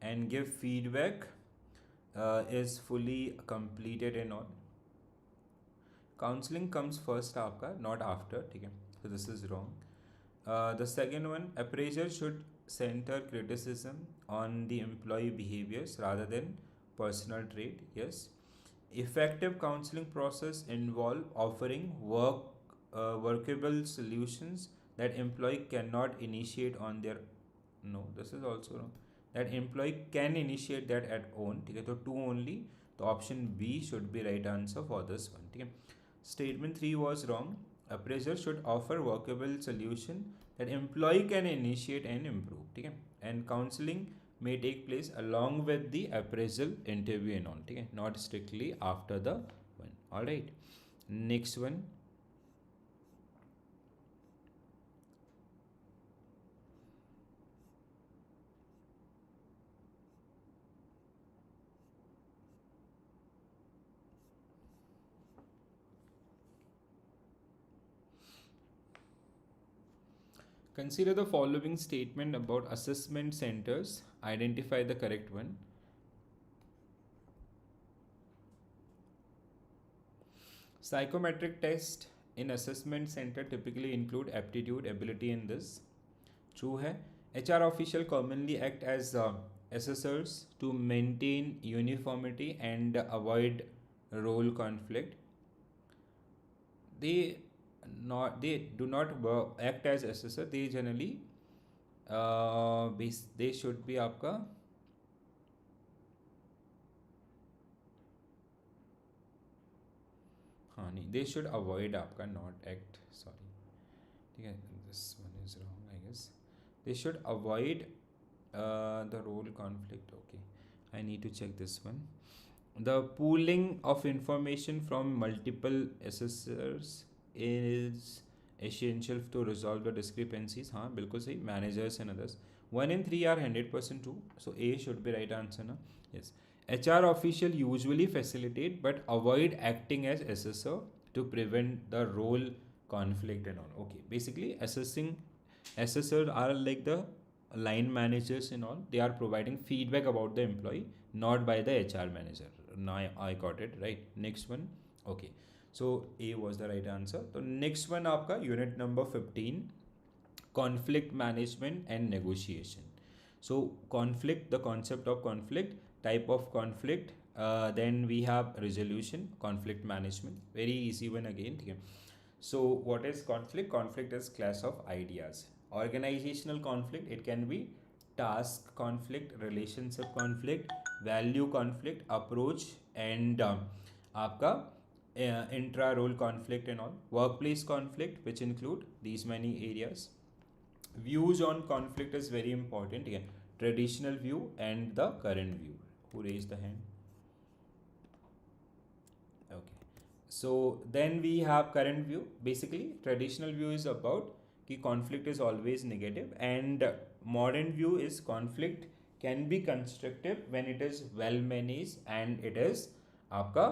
and give feedback is fully completed and all. Counseling comes first आपका, not after. ठीक है, so this is wrong. The second one, appraiser should center criticism on the employee behaviors rather than personal trait. Yes. Effective counseling process involve offering workable solutions that employee cannot initiate on their. No, this is also wrong. That employee can initiate that at own. ठीक है, तो 2 only. तो option B should be right answer for this one, ठीक है. Statement 3 was wrong. Appraiser should offer workable solution that employ can initiate and improve, ठीक है. And counselling may take place along with the appraisal interview and all, ठीक है, not strictly after the one. All right, next one. Consider the following statement about assessment centers. Identify the correct one. Psychometric tests in assessment center typically include aptitude, ability in this. True है. HR official commonly act as assessors to maintain uniformity and avoid role conflict. They do not act as assessor. They generally they should be आपका हाँ नहीं, they should avoid आपका not act, sorry, ठीक है, this one is wrong I guess. They should avoid the role conflict. Okay, I need to check this one. The pooling of information from multiple assessors is essential to resolve the discrepancies. हाँ बिल्कुल सही. Managers and others. 1 and 3 are 100% true. So A should be right answer ना. Yes. HR official usually facilitate but avoid acting as assessor to prevent the role conflict and all. Okay, basically assessors are like the line managers and all. They are providing feedback about the employee, not by the HR manager. Now I got it right. Next one. Okay, so A was the right answer. So next one आपका unit number 15, conflict management and negotiation. So conflict, the concept of conflict, type of conflict, then we have resolution, conflict management. Very easy one again. Okay. So what is conflict? Conflict is clash of ideas. Organizational conflict, it can be task conflict, relationship conflict, value conflict, approach, and आपका intra role conflict and all. Workplace conflict, which include these many areas. Views on conflict is very important. Again, traditional view and the current view. Who raised the hand? Okay, so then we have current view. Basically traditional view is about कि conflict is always negative, and modern view is conflict can be constructive when it is well managed and it is आपका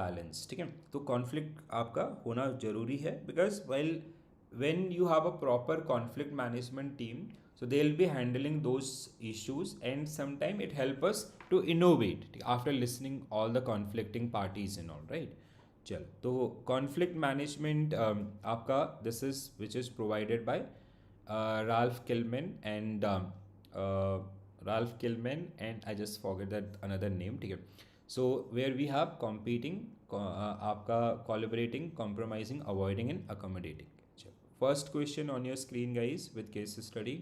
balance. ठीक है, तो conflict आपका होना जरूरी है, because when you have a proper conflict management team, so they'll be handling those issues, and sometime it help us to innovate after listening all the conflicting parties and all, right. चल, तो conflict management आपका this is which is provided by Ralph Kilman and I just forget that another name, ठीक है. So where we have competing, आपका collaborating, compromising, avoiding and accommodating. First question on your screen guys with case study.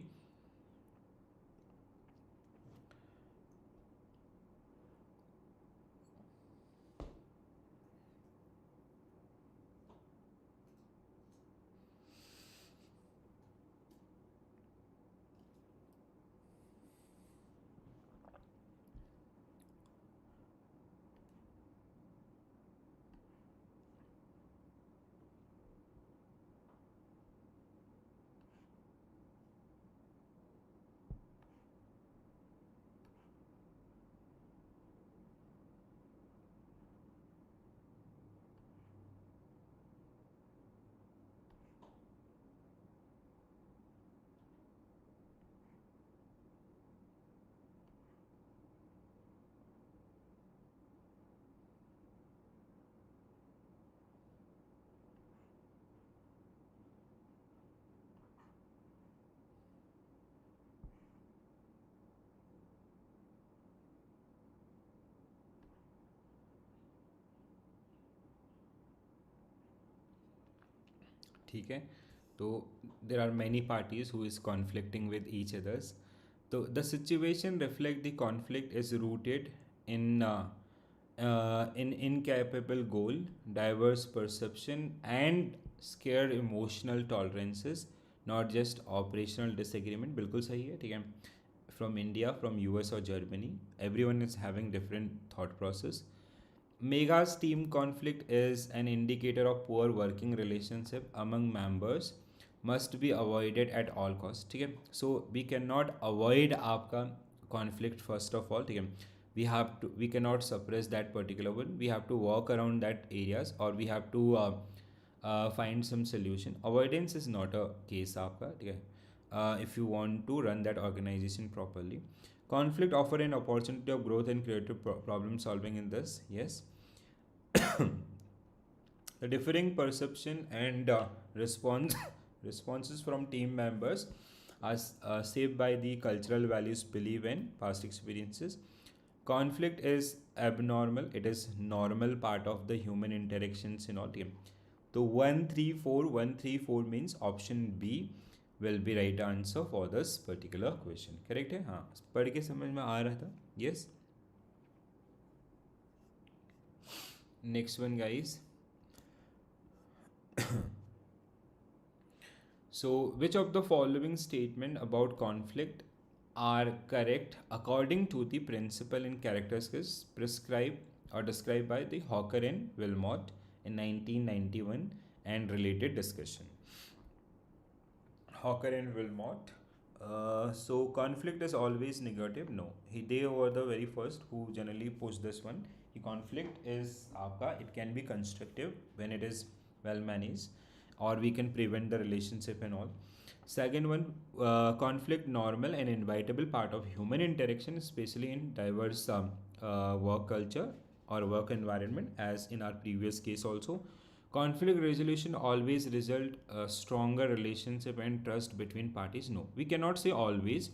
ठीक है, तो there are many parties who is conflicting with each others. So the situation reflect the conflict is rooted in in incapable goal, diverse perception, and scared emotional tolerances, not just operational disagreement. बिल्कुल सही है, ठीक है. From India, from US or Germany, everyone is having different thought process. Mega's team conflict is an indicator of poor working relationship among members, must be avoided at all costs, ठीक है. So we cannot avoid आपका conflict first of all, ठीक है. We cannot suppress that particular one. We have to walk around that areas, or we have to find some solution. Avoidance is not a case आपका, ठीक है. If you want to run that organization properly, conflict offer an opportunity of growth and creative problem solving in this, yes. The differing perception and responses from team members are shaped by the cultural values, belief, and past experiences. Conflict is abnormal. It is normal part of the human interactions in all team. So 134 means option B will be right answer for this particular question. Correct है? हाँ, पढ़ के समझ में आ रहा था? Yes. Next one, guys. So, which of the following statement about conflict are correct according to the principle and characteristics prescribed or described by the Hawker and Wilmot in 1991 and related discussion? Hawker and Wilmot. So conflict is always negative. No, they were the very first who generally pushed this one. The conflict is आपका, it can be constructive when it is well managed, or we can prevent the relationship and all. Second one, conflict normal and inevitable part of human interaction, especially in diverse work culture or work environment, as in our previous case also. Conflict resolution always result a stronger relationship and trust between parties. No, we cannot say always,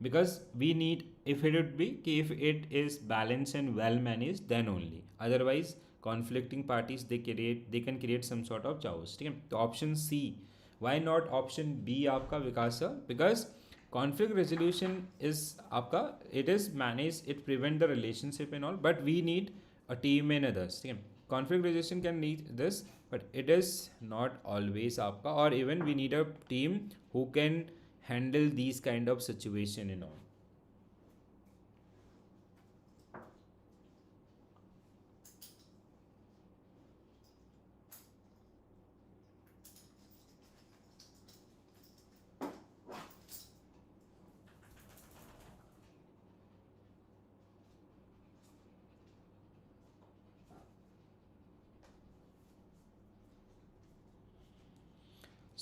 because we need, if it would be, if it is balanced and well managed, then only. Otherwise, conflicting parties, they can create some sort of chaos. ठीक है. तो option C. Why not option B आपका, विकास sir? Because conflict resolution is आपका, it is managed, it prevent the relationship and all, but we need a team and others. ठीक है. Conflict resolution can need this, but it is not always आपका, or even we need a team who can handle these kind of situation and all.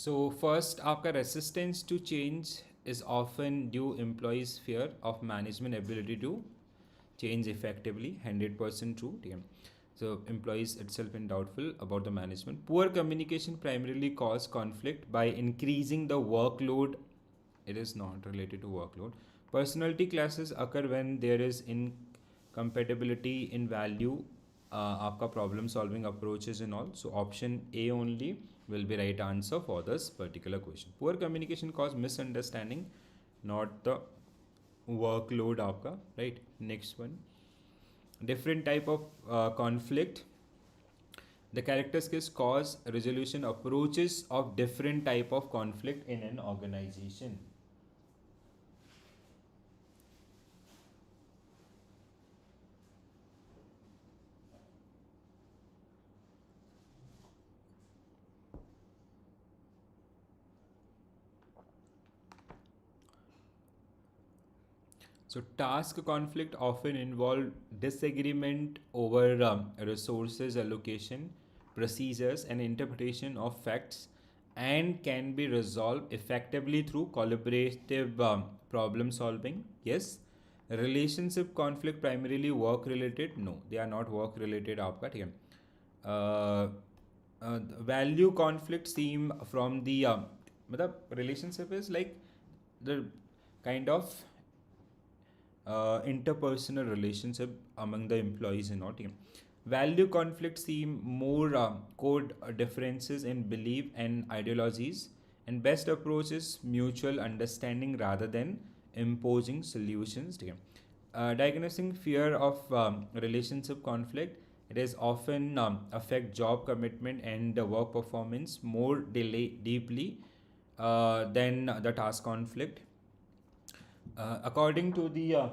So first, आपका resistance to change is often due employees' fear of management ability to change effectively. 100% true. ठीक है. So employees itself in doubtful about the management. Poor communication primarily cause conflict by increasing the workload. It is not related to workload. Personality clashes occur when there is incompatibility in value, आपका problem solving approaches and all. So option A only will be right answer for this particular question. Poor communication cause misunderstanding, not the workload आपका, right? Next one, different type of conflict. The characteristics cause resolution approaches of different type of conflict in an organization. So task conflict often involve disagreement over resources allocation, procedures, and interpretation of facts, and can be resolved effectively through collaborative problem solving. Yes. Relationship conflict primarily work related. No, they are not work related. आपका ठीक है. Value conflict seem from the मतलब relationship is like the kind of interpersonal relationship among the employees in our team. Value conflicts seem more code differences in belief and ideologies, and best approach is mutual understanding rather than imposing solutions. Diagnosing fear of relationship conflict, it is often affect job commitment and work performance more deeply than the task conflict. According to the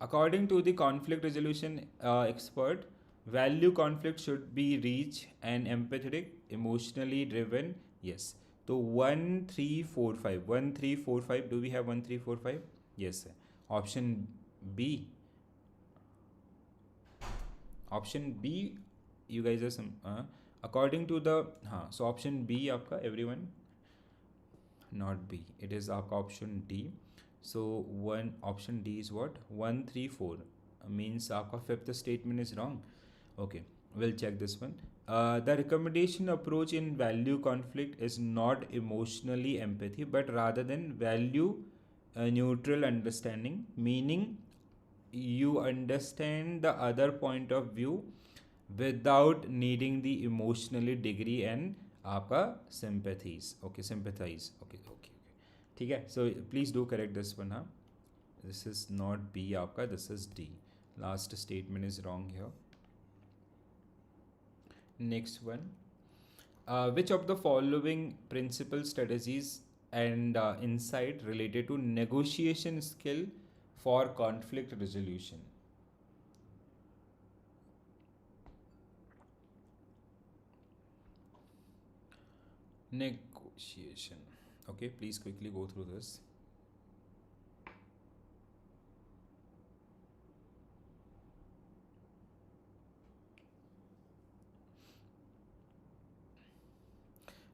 According to the conflict resolution expert, value conflict should be rich and empathetic, emotionally driven. Yes. So 1, 3, 4, 5. 1, 3, 4, 5. Do we have 1, 3, 4, 5? Yes, sir. Option B. Option B. You guys are some. According to the. So option B, आपका everyone. Not B. It is आपका option D. So one option D is what? 1, 3, 4 means आपका fifth statement is wrong. Okay, we'll check this one. The recommendation approach in value conflict is not emotionally empathy, but rather than value neutral understanding, meaning you understand the other point of view without needing the emotionally degree and आपका sympathies. Okay, sympathize. Okay. ठीक है. So please do correct this one. This is not B आपका, this is D. Last statement is wrong here. Next one. Which of the following principal strategies and insight related to negotiation skill for conflict resolution? Negotiation. Okay, please quickly go through this.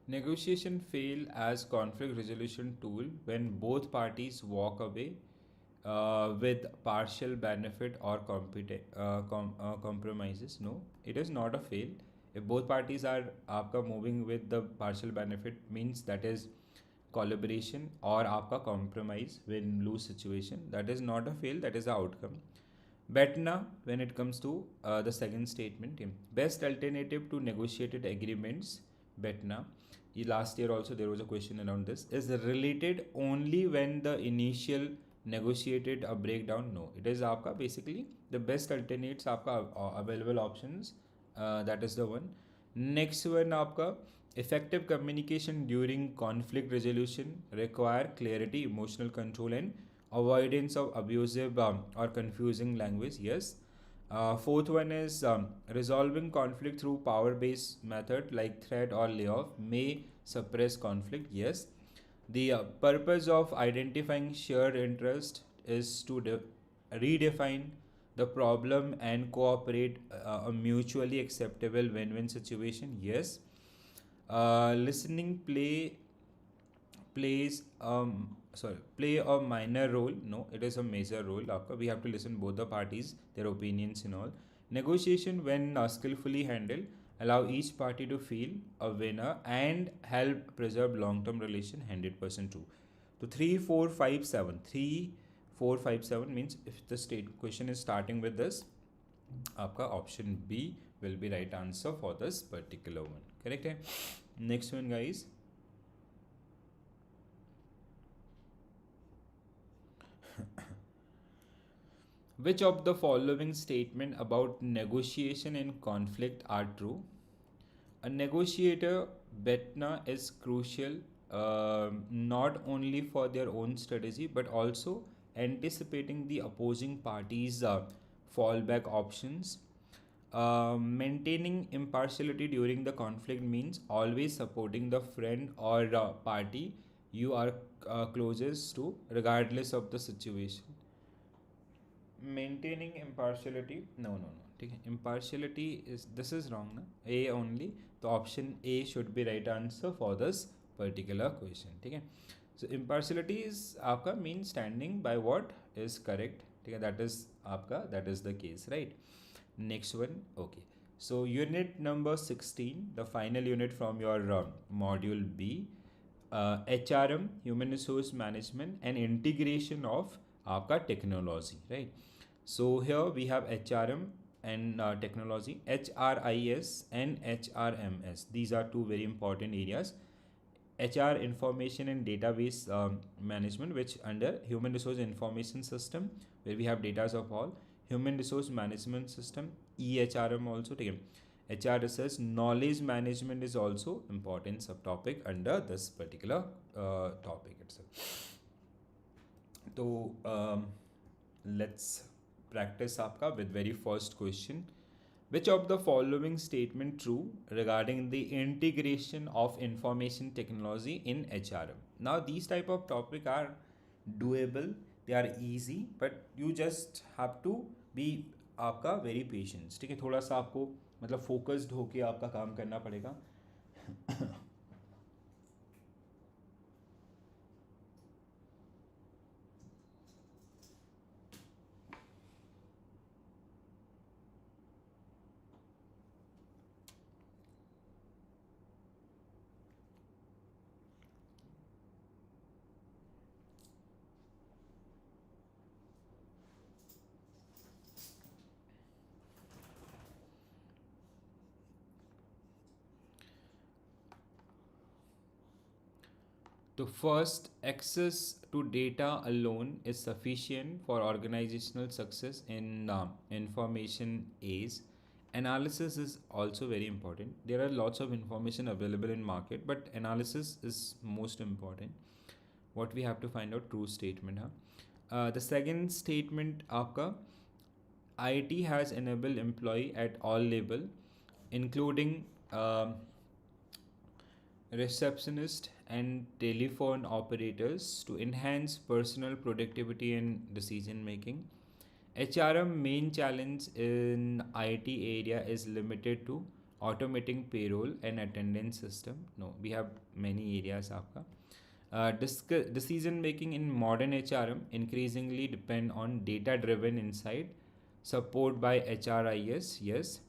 Negotiation fail as conflict resolution tool when both parties walk away with partial benefit or compromises. No, it is not a fail. If both parties are आपका moving with the partial benefit, means that is collaboration, or आपका compromise win lose situation, that is not a fail, that is the outcome. Betna, when it comes to the second statement, best alternative to negotiated agreements, Betna, last year also there was a question around this, is related only when the initial negotiated a breakdown. No, it is आपका basically the best alternates आपका available options, that is the one. Next one आपका effective communication during conflict resolution require clarity, emotional control and avoidance of abusive or confusing language. Yes. Fourth one is resolving conflict through power-based method like threat or layoff may suppress conflict. Yes. The purpose of identifying shared interest is to redefine the problem and cooperate a mutually acceptable win-win situation. Yes. Listening plays play a minor role. No, it is a major role. We have to listen both the parties, their opinions and all. Negotiation, when skillfully handled, allow each party to feel a winner and help preserve long-term relation 100% true. So 3, 4, 5, 7. 3, 4, 5, 7 means if the state question is starting with this, आपका option B will be right answer for this particular one. Correct है? Next one, guys. Which of the following statement about negotiation and conflict are true? A negotiator, Betna, is crucial not only for their own strategy but also anticipating the opposing parties' fallback options. Maintaining impartiality during the conflict means always supporting the friend or party you are closest to, regardless of the situation. Maintaining impartiality, no. Impartiality is, this is wrong, na? A only. The option A should be right answer for this particular question. Okay. So impartiality is आपका means standing by what is correct. Okay, that is आपका, that is the case, right? Next one. Okay, so unit number 16, the final unit from your module B, HRM, human resource management and integration of आपका technology, right? So here we have HRM and technology, HRIS and HRMS. These are two very important areas. HR information and database management, which under human resource information system, where we have data of all human resource management system, E-HRM also. ठीक है, HR research knowledge management is also important subtopic under this particular topic itself. तो let's practice आपका with very first question. Which of the following statement true regarding the integration of information technology in HRM? Now these type of topic are doable, they are easy, but you just have to be आपका very patient. ठीक है, थोड़ा सा आपको मतलब focused होके आपका काम करना पड़ेगा. The first, access to data alone is sufficient for organizational success in information age. Analysis is also very important. There are lots of information available in market, but analysis is most important. What we have to find out, true statement. The second statement, आपका IT has enabled employee at all level, including receptionist and telephone operators, to enhance personal productivity and decision making. HRM main challenge in IT area is limited to automating payroll and attendance system. No, we have many areas आपका. Decision making in modern HRM increasingly depend on data driven insight, support by HRIS. Yes,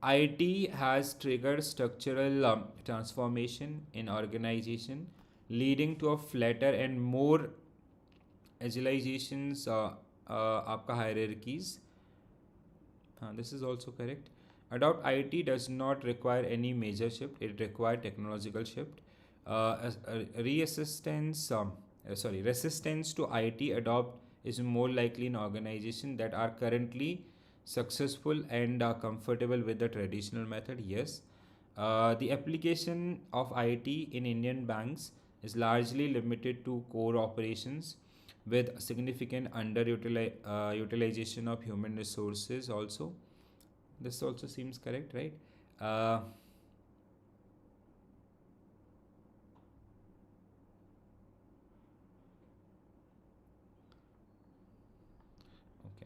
IT has triggered structural transformation in organization, leading to a flatter and more agilizations आपका hierarchies. This is also correct. Adopt IT does not require any major shift; it requires technological shift. Resistance to IT adopt is more likely in organizations that are currently successful and comfortable with the traditional method. Yes, the application of IT in Indian banks is largely limited to core operations with significant utilization of human resources also. This also seems correct, right? Okay,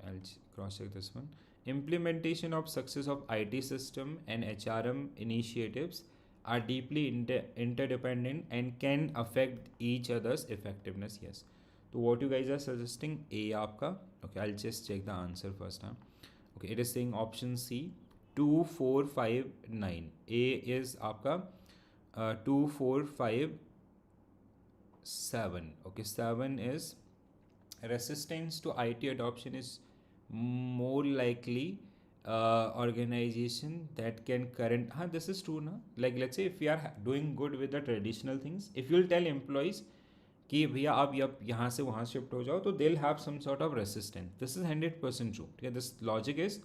I'll cross check this one. Implementation of success of IT system and HRM initiatives are deeply interdependent and can affect each other's effectiveness. Yes. So what you guys are suggesting, A आपका. Okay, I'll just check the answer first. Okay, it is saying option C, 2, 4, 5, 9. A is आपका 2, 4, 5, 7. Okay, 7 is resistance to IT adoption is more likely organization that can current. This is true, na? Like let's say if we are doing good with the traditional things, if you'll tell employees कि भैया आप यहाँ से वहाँ shift हो जाओ, तो they'll have some sort of resistance. This is 100% true. Okay, this logic is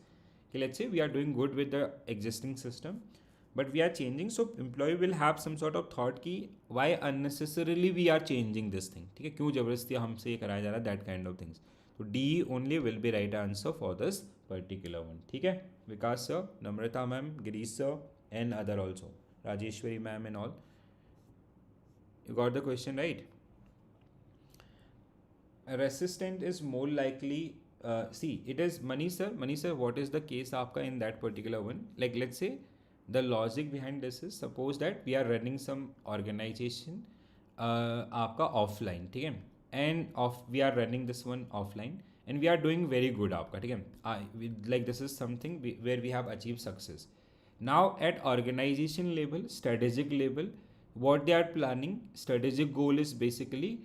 कि let's say we are doing good with the existing system, but we are changing, so employee will have some sort of thought कि why unnecessarily we are changing this thing. ठीक है, क्यों जबरदस्ती हमसे ये कराया जा रहा है, that kind of things. So D only will be right answer for this particular one. ठीक है, Vikas sir, Namrata ma'am, Girish sir, and other also, Rajeshwari ma'am and all. You got the question right. Resistant is more likely. See, it is Manish sir, what is the case आपका in that particular one? Like let's say the logic behind this is, suppose that we are running some organization आपका offline, ठीक है, and we are running this one offline and we are doing very good आपका, ठीक है, like this is something where we have achieved success. Now at organization level, strategic level, what they are planning, strategic goal is basically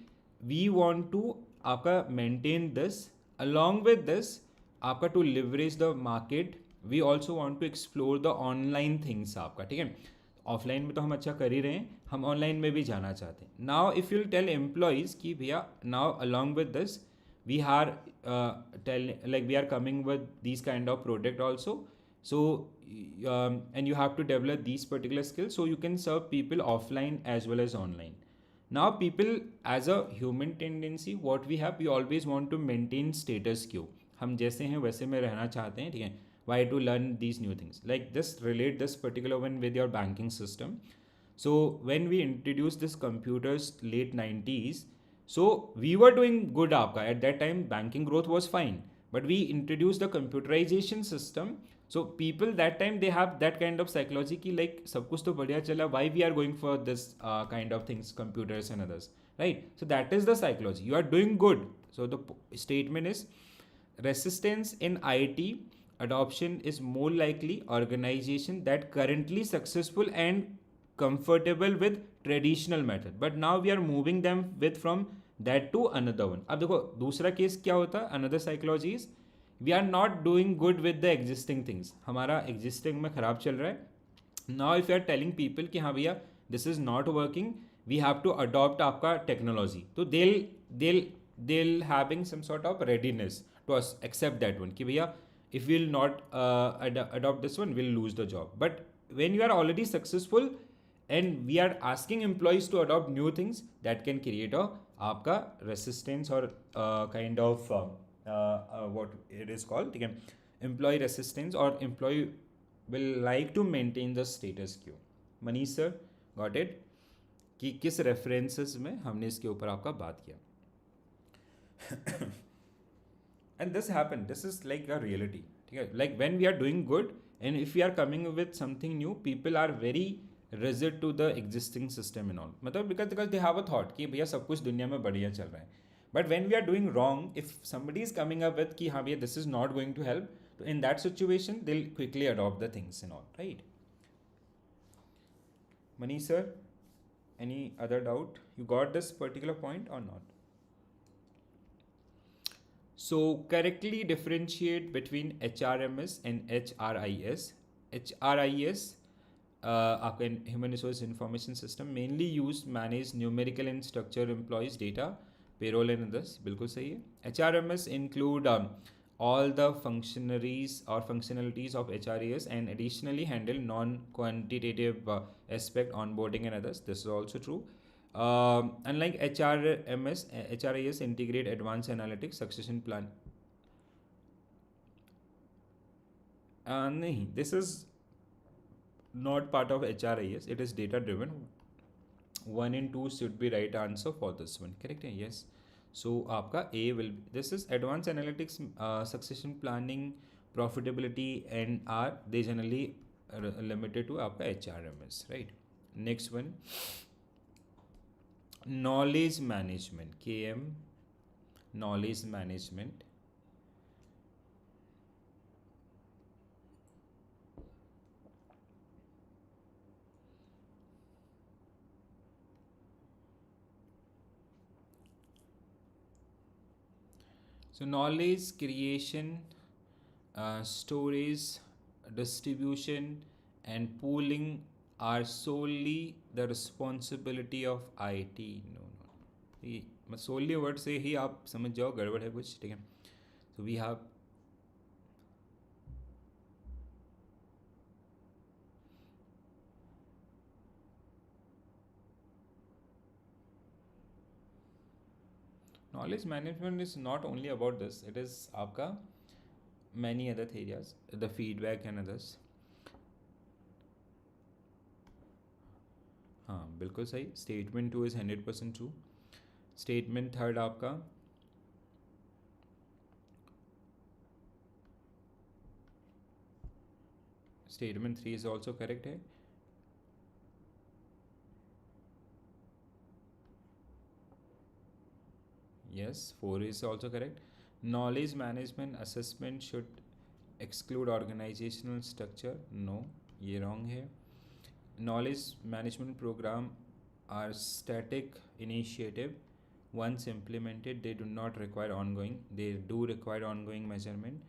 we want to आपका maintain this. Along with this, आपका to leverage the market, we also want to explore the online things आपका, ठीक है. Offline में तो हम अच्छा कर ही रहे हैं, हम ऑनलाइन में भी जाना चाहते हैं. Now if you tell employees कि भैया now along with this we are we are coming with these kind of product also, so and you have to develop these particular skills so you can serve people offline as well as online. Now people as a human tendency what we have, we always want to maintain status quo. हम जैसे हैं वैसे में रहना चाहते हैं, ठीक है. Why to learn these new things? Like this relate this particular one with your banking system. So when we introduced this computers late 90s, so we were doing good आपका at that time, banking growth was fine, but we introduced the computerization system. So people that time they have that kind of psychology ki like सब कुछ तो बढ़िया चला, why we are going for this kind of things, computers and others, right? So that is the psychology. You are doing good. So the statement is resistance in IT adoption is more likely organization that currently successful and comfortable with traditional method, but now we are moving them with from that to another one. अब देखो दूसरा case क्या होता है, another psychology is we are not doing good with the existing things. हमारा existing में खराब चल रहा है. Now if you are telling people कि हाँ भैया this is not working, we have to adopt आपका technology, तो they'll having some sort of readiness to accept that one कि भैया if we'll not adopt this one, we'll lose the job. But when you are already successful and we are asking employees to adopt new things, that can create a आपका resistance or kind of what it is called, ठीक है, employee resistance, or employee will like to maintain the status quo. Manish sir got it कि किस references में हमने इसके ऊपर आपका बात किया. And this happened, this is like a reality, ठीक है. Like when we are doing good and if we are coming with something new, people are very rigid to the existing system and all, मतलब because they have a thought कि भैया सब कुछ दुनिया में बढ़िया चल रहा है. But when we are doing wrong, if somebody is coming up with कि हाँ भैया this is not going to help, so in that situation they'll quickly adopt the things and all, right? Manish sir, any other doubt? You got this particular point or not? So correctly differentiate between HRMS and HRIS. HRIS आपका Human Resource Information System mainly used manage numerical and structure employees data, payroll and others. बिल्कुल सही है. HRMS include all the functionaries or functionalities of HRIS and additionally handle non-quantitative aspect onboarding and others. This is also true. Unlike HRMS, HRIS integrate advanced analytics, succession plan. नहीं, this is not part of HRIS. It is data driven. 1 and 2 should be right answer for this one. Correct? Yes. So आपका A will be, this is advanced analytics, succession planning, profitability and R, they generally limited to आपका HRMS, right? Next one, knowledge management, KM, knowledge management. So knowledge creation, storage, distribution and pooling are solely the responsibility of IT. No. solely word से ही आप समझ जाओ गड़बड़ है कुछ, ठीक है. So we have knowledge management is not only about this, it is आपका many other areas, the feedback and others. हाँ बिल्कुल सही. Statement 2 is 100% true. Statement 3 आपका Statement 3 is also correct है. Yes, 4 is also correct. Knowledge management assessment should exclude organizational structure. No, ये wrong है. Knowledge management program are static initiative. Once implemented, they do not require ongoing. They do require ongoing measurement.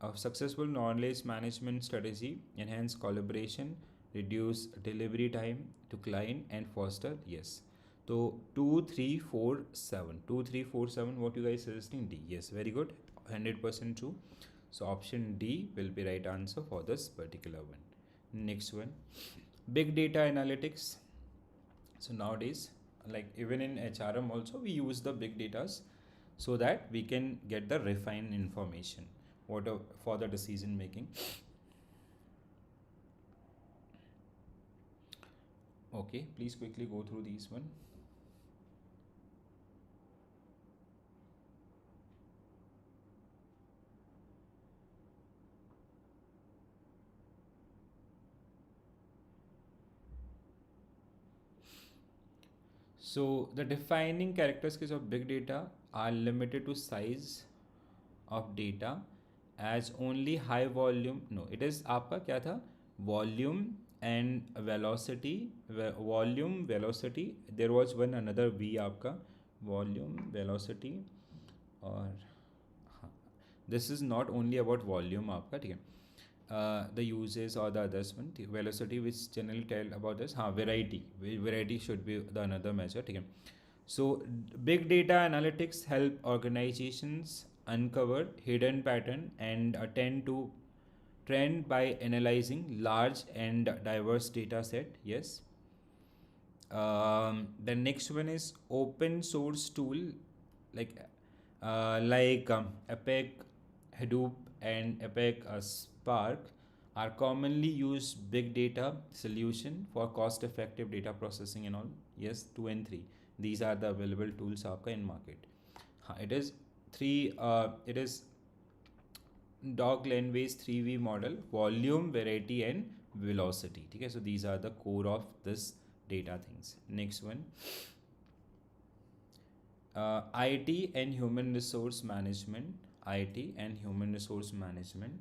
A successful knowledge management strategy enhance collaboration, reduce delivery time to client and foster, yes. So 2 3 4 7, 2 3 4 7, what you guys suggesting? D. Yes, very good, 100% true. So option D will be right answer for this particular one. Next one, big data analytics. So nowadays, like even in HRM also, we use the big datas so that we can get the refined information for the decision making. Okay, please quickly go through these one. So the defining characteristics of big data are limited to size of data as only high volume. No, it is आपका क्या था? Volume and velocity. Volume, velocity. There was one another V आपका. Volume, velocity, और this is not only about volume आपका, ठीक है. The uses or the others one, velocity which generally tell about this. हाँ, variety should be the another measure, ठीक है. So big data analytics help organizations uncover hidden pattern and attend to trend by analyzing large and diverse data set, yes. The next one is open source tool like Epic, Hadoop, and Epic Spark are commonly used big data solution for cost effective data processing and all. Yes, 2 and 3. These are the available tools आपका in market. It is 3. It is dog language 3V model, volume, variety, and velocity. Okay, so these are the core of this data things. Next one, IT and human resource management. IT and human resource management.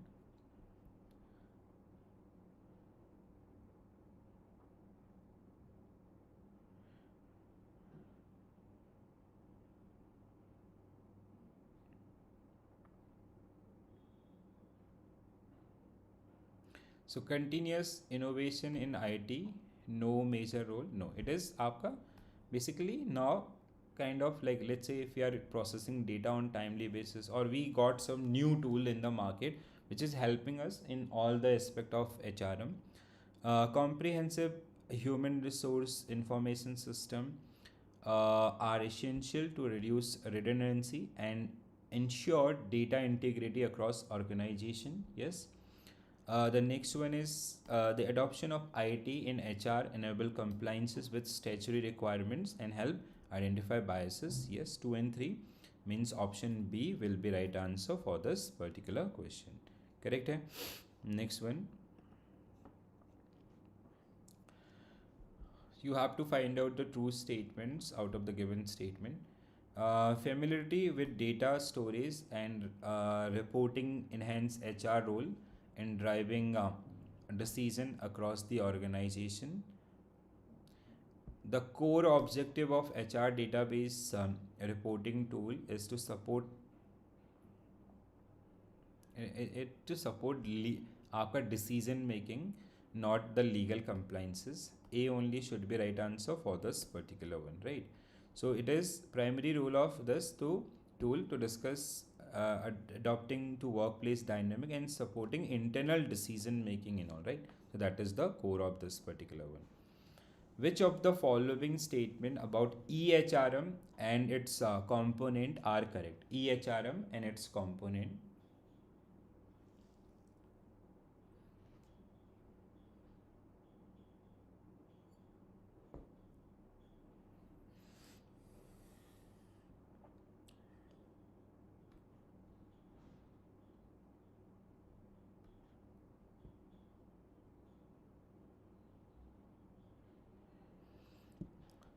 So continuous innovation in IT, no major role. No, it is आपका basically now kind of like, let's say if we are processing data on timely basis, or we got some new tool in the market which is helping us in all the aspect of HRM. Comprehensive human resource information system are essential to reduce redundancy and ensure data integrity across organization, yes. The next one is the adoption of IT in HR enable compliances with statutory requirements and help identify biases. Yes, 2 and 3 means option B will be right answer for this particular question. Correct hai? Next one. You have to find out the true statements out of the given statement. Familiarity with data storage and reporting enhance HR role in driving decision across the organization. The core objective of HR database reporting tool is to support आपका decision making, not the legal compliances. A only should be right answer for this particular one, right? So it is primary role of this tool to discuss adopting to workplace dynamic and supporting internal decision making and all, right? So that is the core of this particular one. Which of the following statement about E-HRM and its component are correct? E-HRM and its component.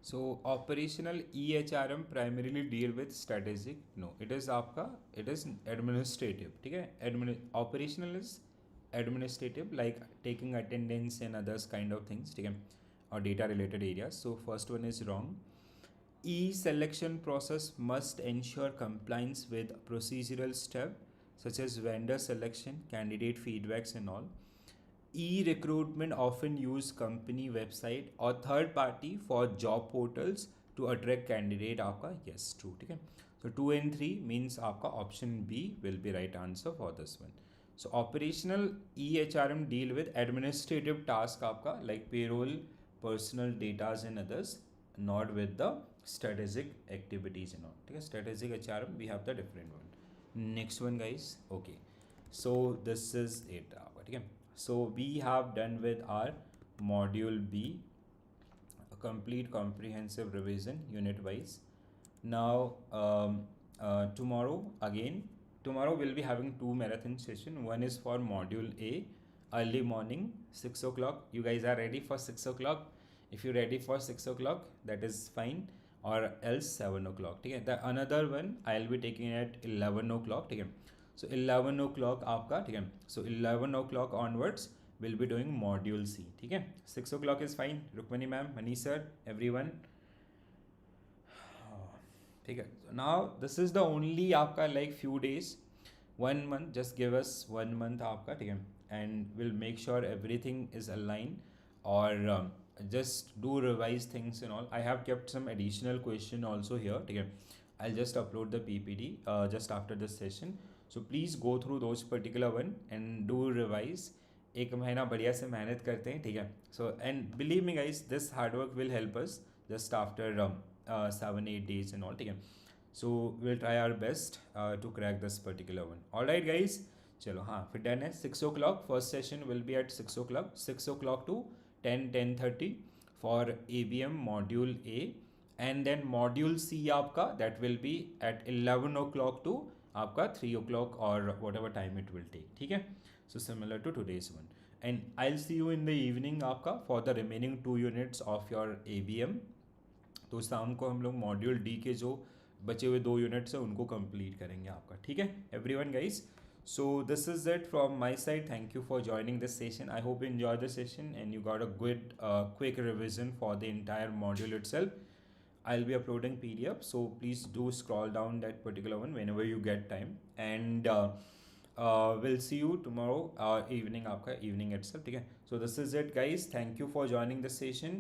So operational E-HRM primarily deal with strategic. No, it is आपका, it is administrative, ठीक है. Operational is administrative, like taking attendance and others kind of things, ठीक है, or data related areas. So first one is wrong. E-selection process must ensure compliance with procedural steps such as vendor selection, candidate feedbacks and all. E-recruitment often use company website or third party for job portals to attract candidate. आपका yes true. ठीक है. So 2 and 3 means आपका option B will be right answer for this one. So operational E-HRM deal with administrative task आपका like payroll, personal data and others, not with the strategic activities and all. ठीक है. Strategic HRM we have the different one. Next one guys. Okay. So this is it. ठीक है. So we have done with our module B, a complete comprehensive revision unit wise. Now tomorrow we'll be having 2 marathon session. One is for module A, early morning 6 o'clock. You guys are ready for 6 o'clock? If you're ready for 6 o'clock, that is fine, or else 7 o'clock. ठीक है. The another one I'll be taking at 11 o'clock. ठीक है. So 11 o'clock आपका. ठीक है. So 11 o'clock onwards we'll be doing module C. ठीक है. 6 o'clock is fine. Rukmani ma'am, Manish sir, everyone. ठीक है. So now this is the only आपका like few days, 1 month. Just give us 1 month आपका. ठीक है. And we'll make sure everything is aligned, or just do revise things and all. I have kept some additional question also here. ठीक है. I'll just upload the PPT just after this session. So please go through those particular one and do revise. एक महीना बढ़िया से मेहनत करते हैं. ठीक है. So and believe me guys, this hard work will help us just after 7-8 days and all. ठीक है. So we'll try our best to crack this particular one. All right guys. चलो हाँ फिर डन है. 6 o'clock first session will be at 6 o'clock. 6 o'clock to 10:30 for ABM module A, and then module C आपका that will be at 11 o'clock to आपका 3 o'clock or whatever time it will take. ठीक है. So similar to today's one, and I'll see you in the evening आपका for the remaining 2 units of your ABM. तो शाम को हम लोग module D के जो बचे हुए 2 यूनिट्स हैं उनको कंप्लीट करेंगे आपका. ठीक है everyone guys. So this is it from my side. Thank you for joining this session. I hope you enjoyed the session and you got a good quick revision for the entire module itself. I'll be uploading PDF, so please do scroll down that particular one whenever you get time, and we'll see you tomorrow evening आपका evening itself. ठीक है. So this is it guys. Thank you for joining the session.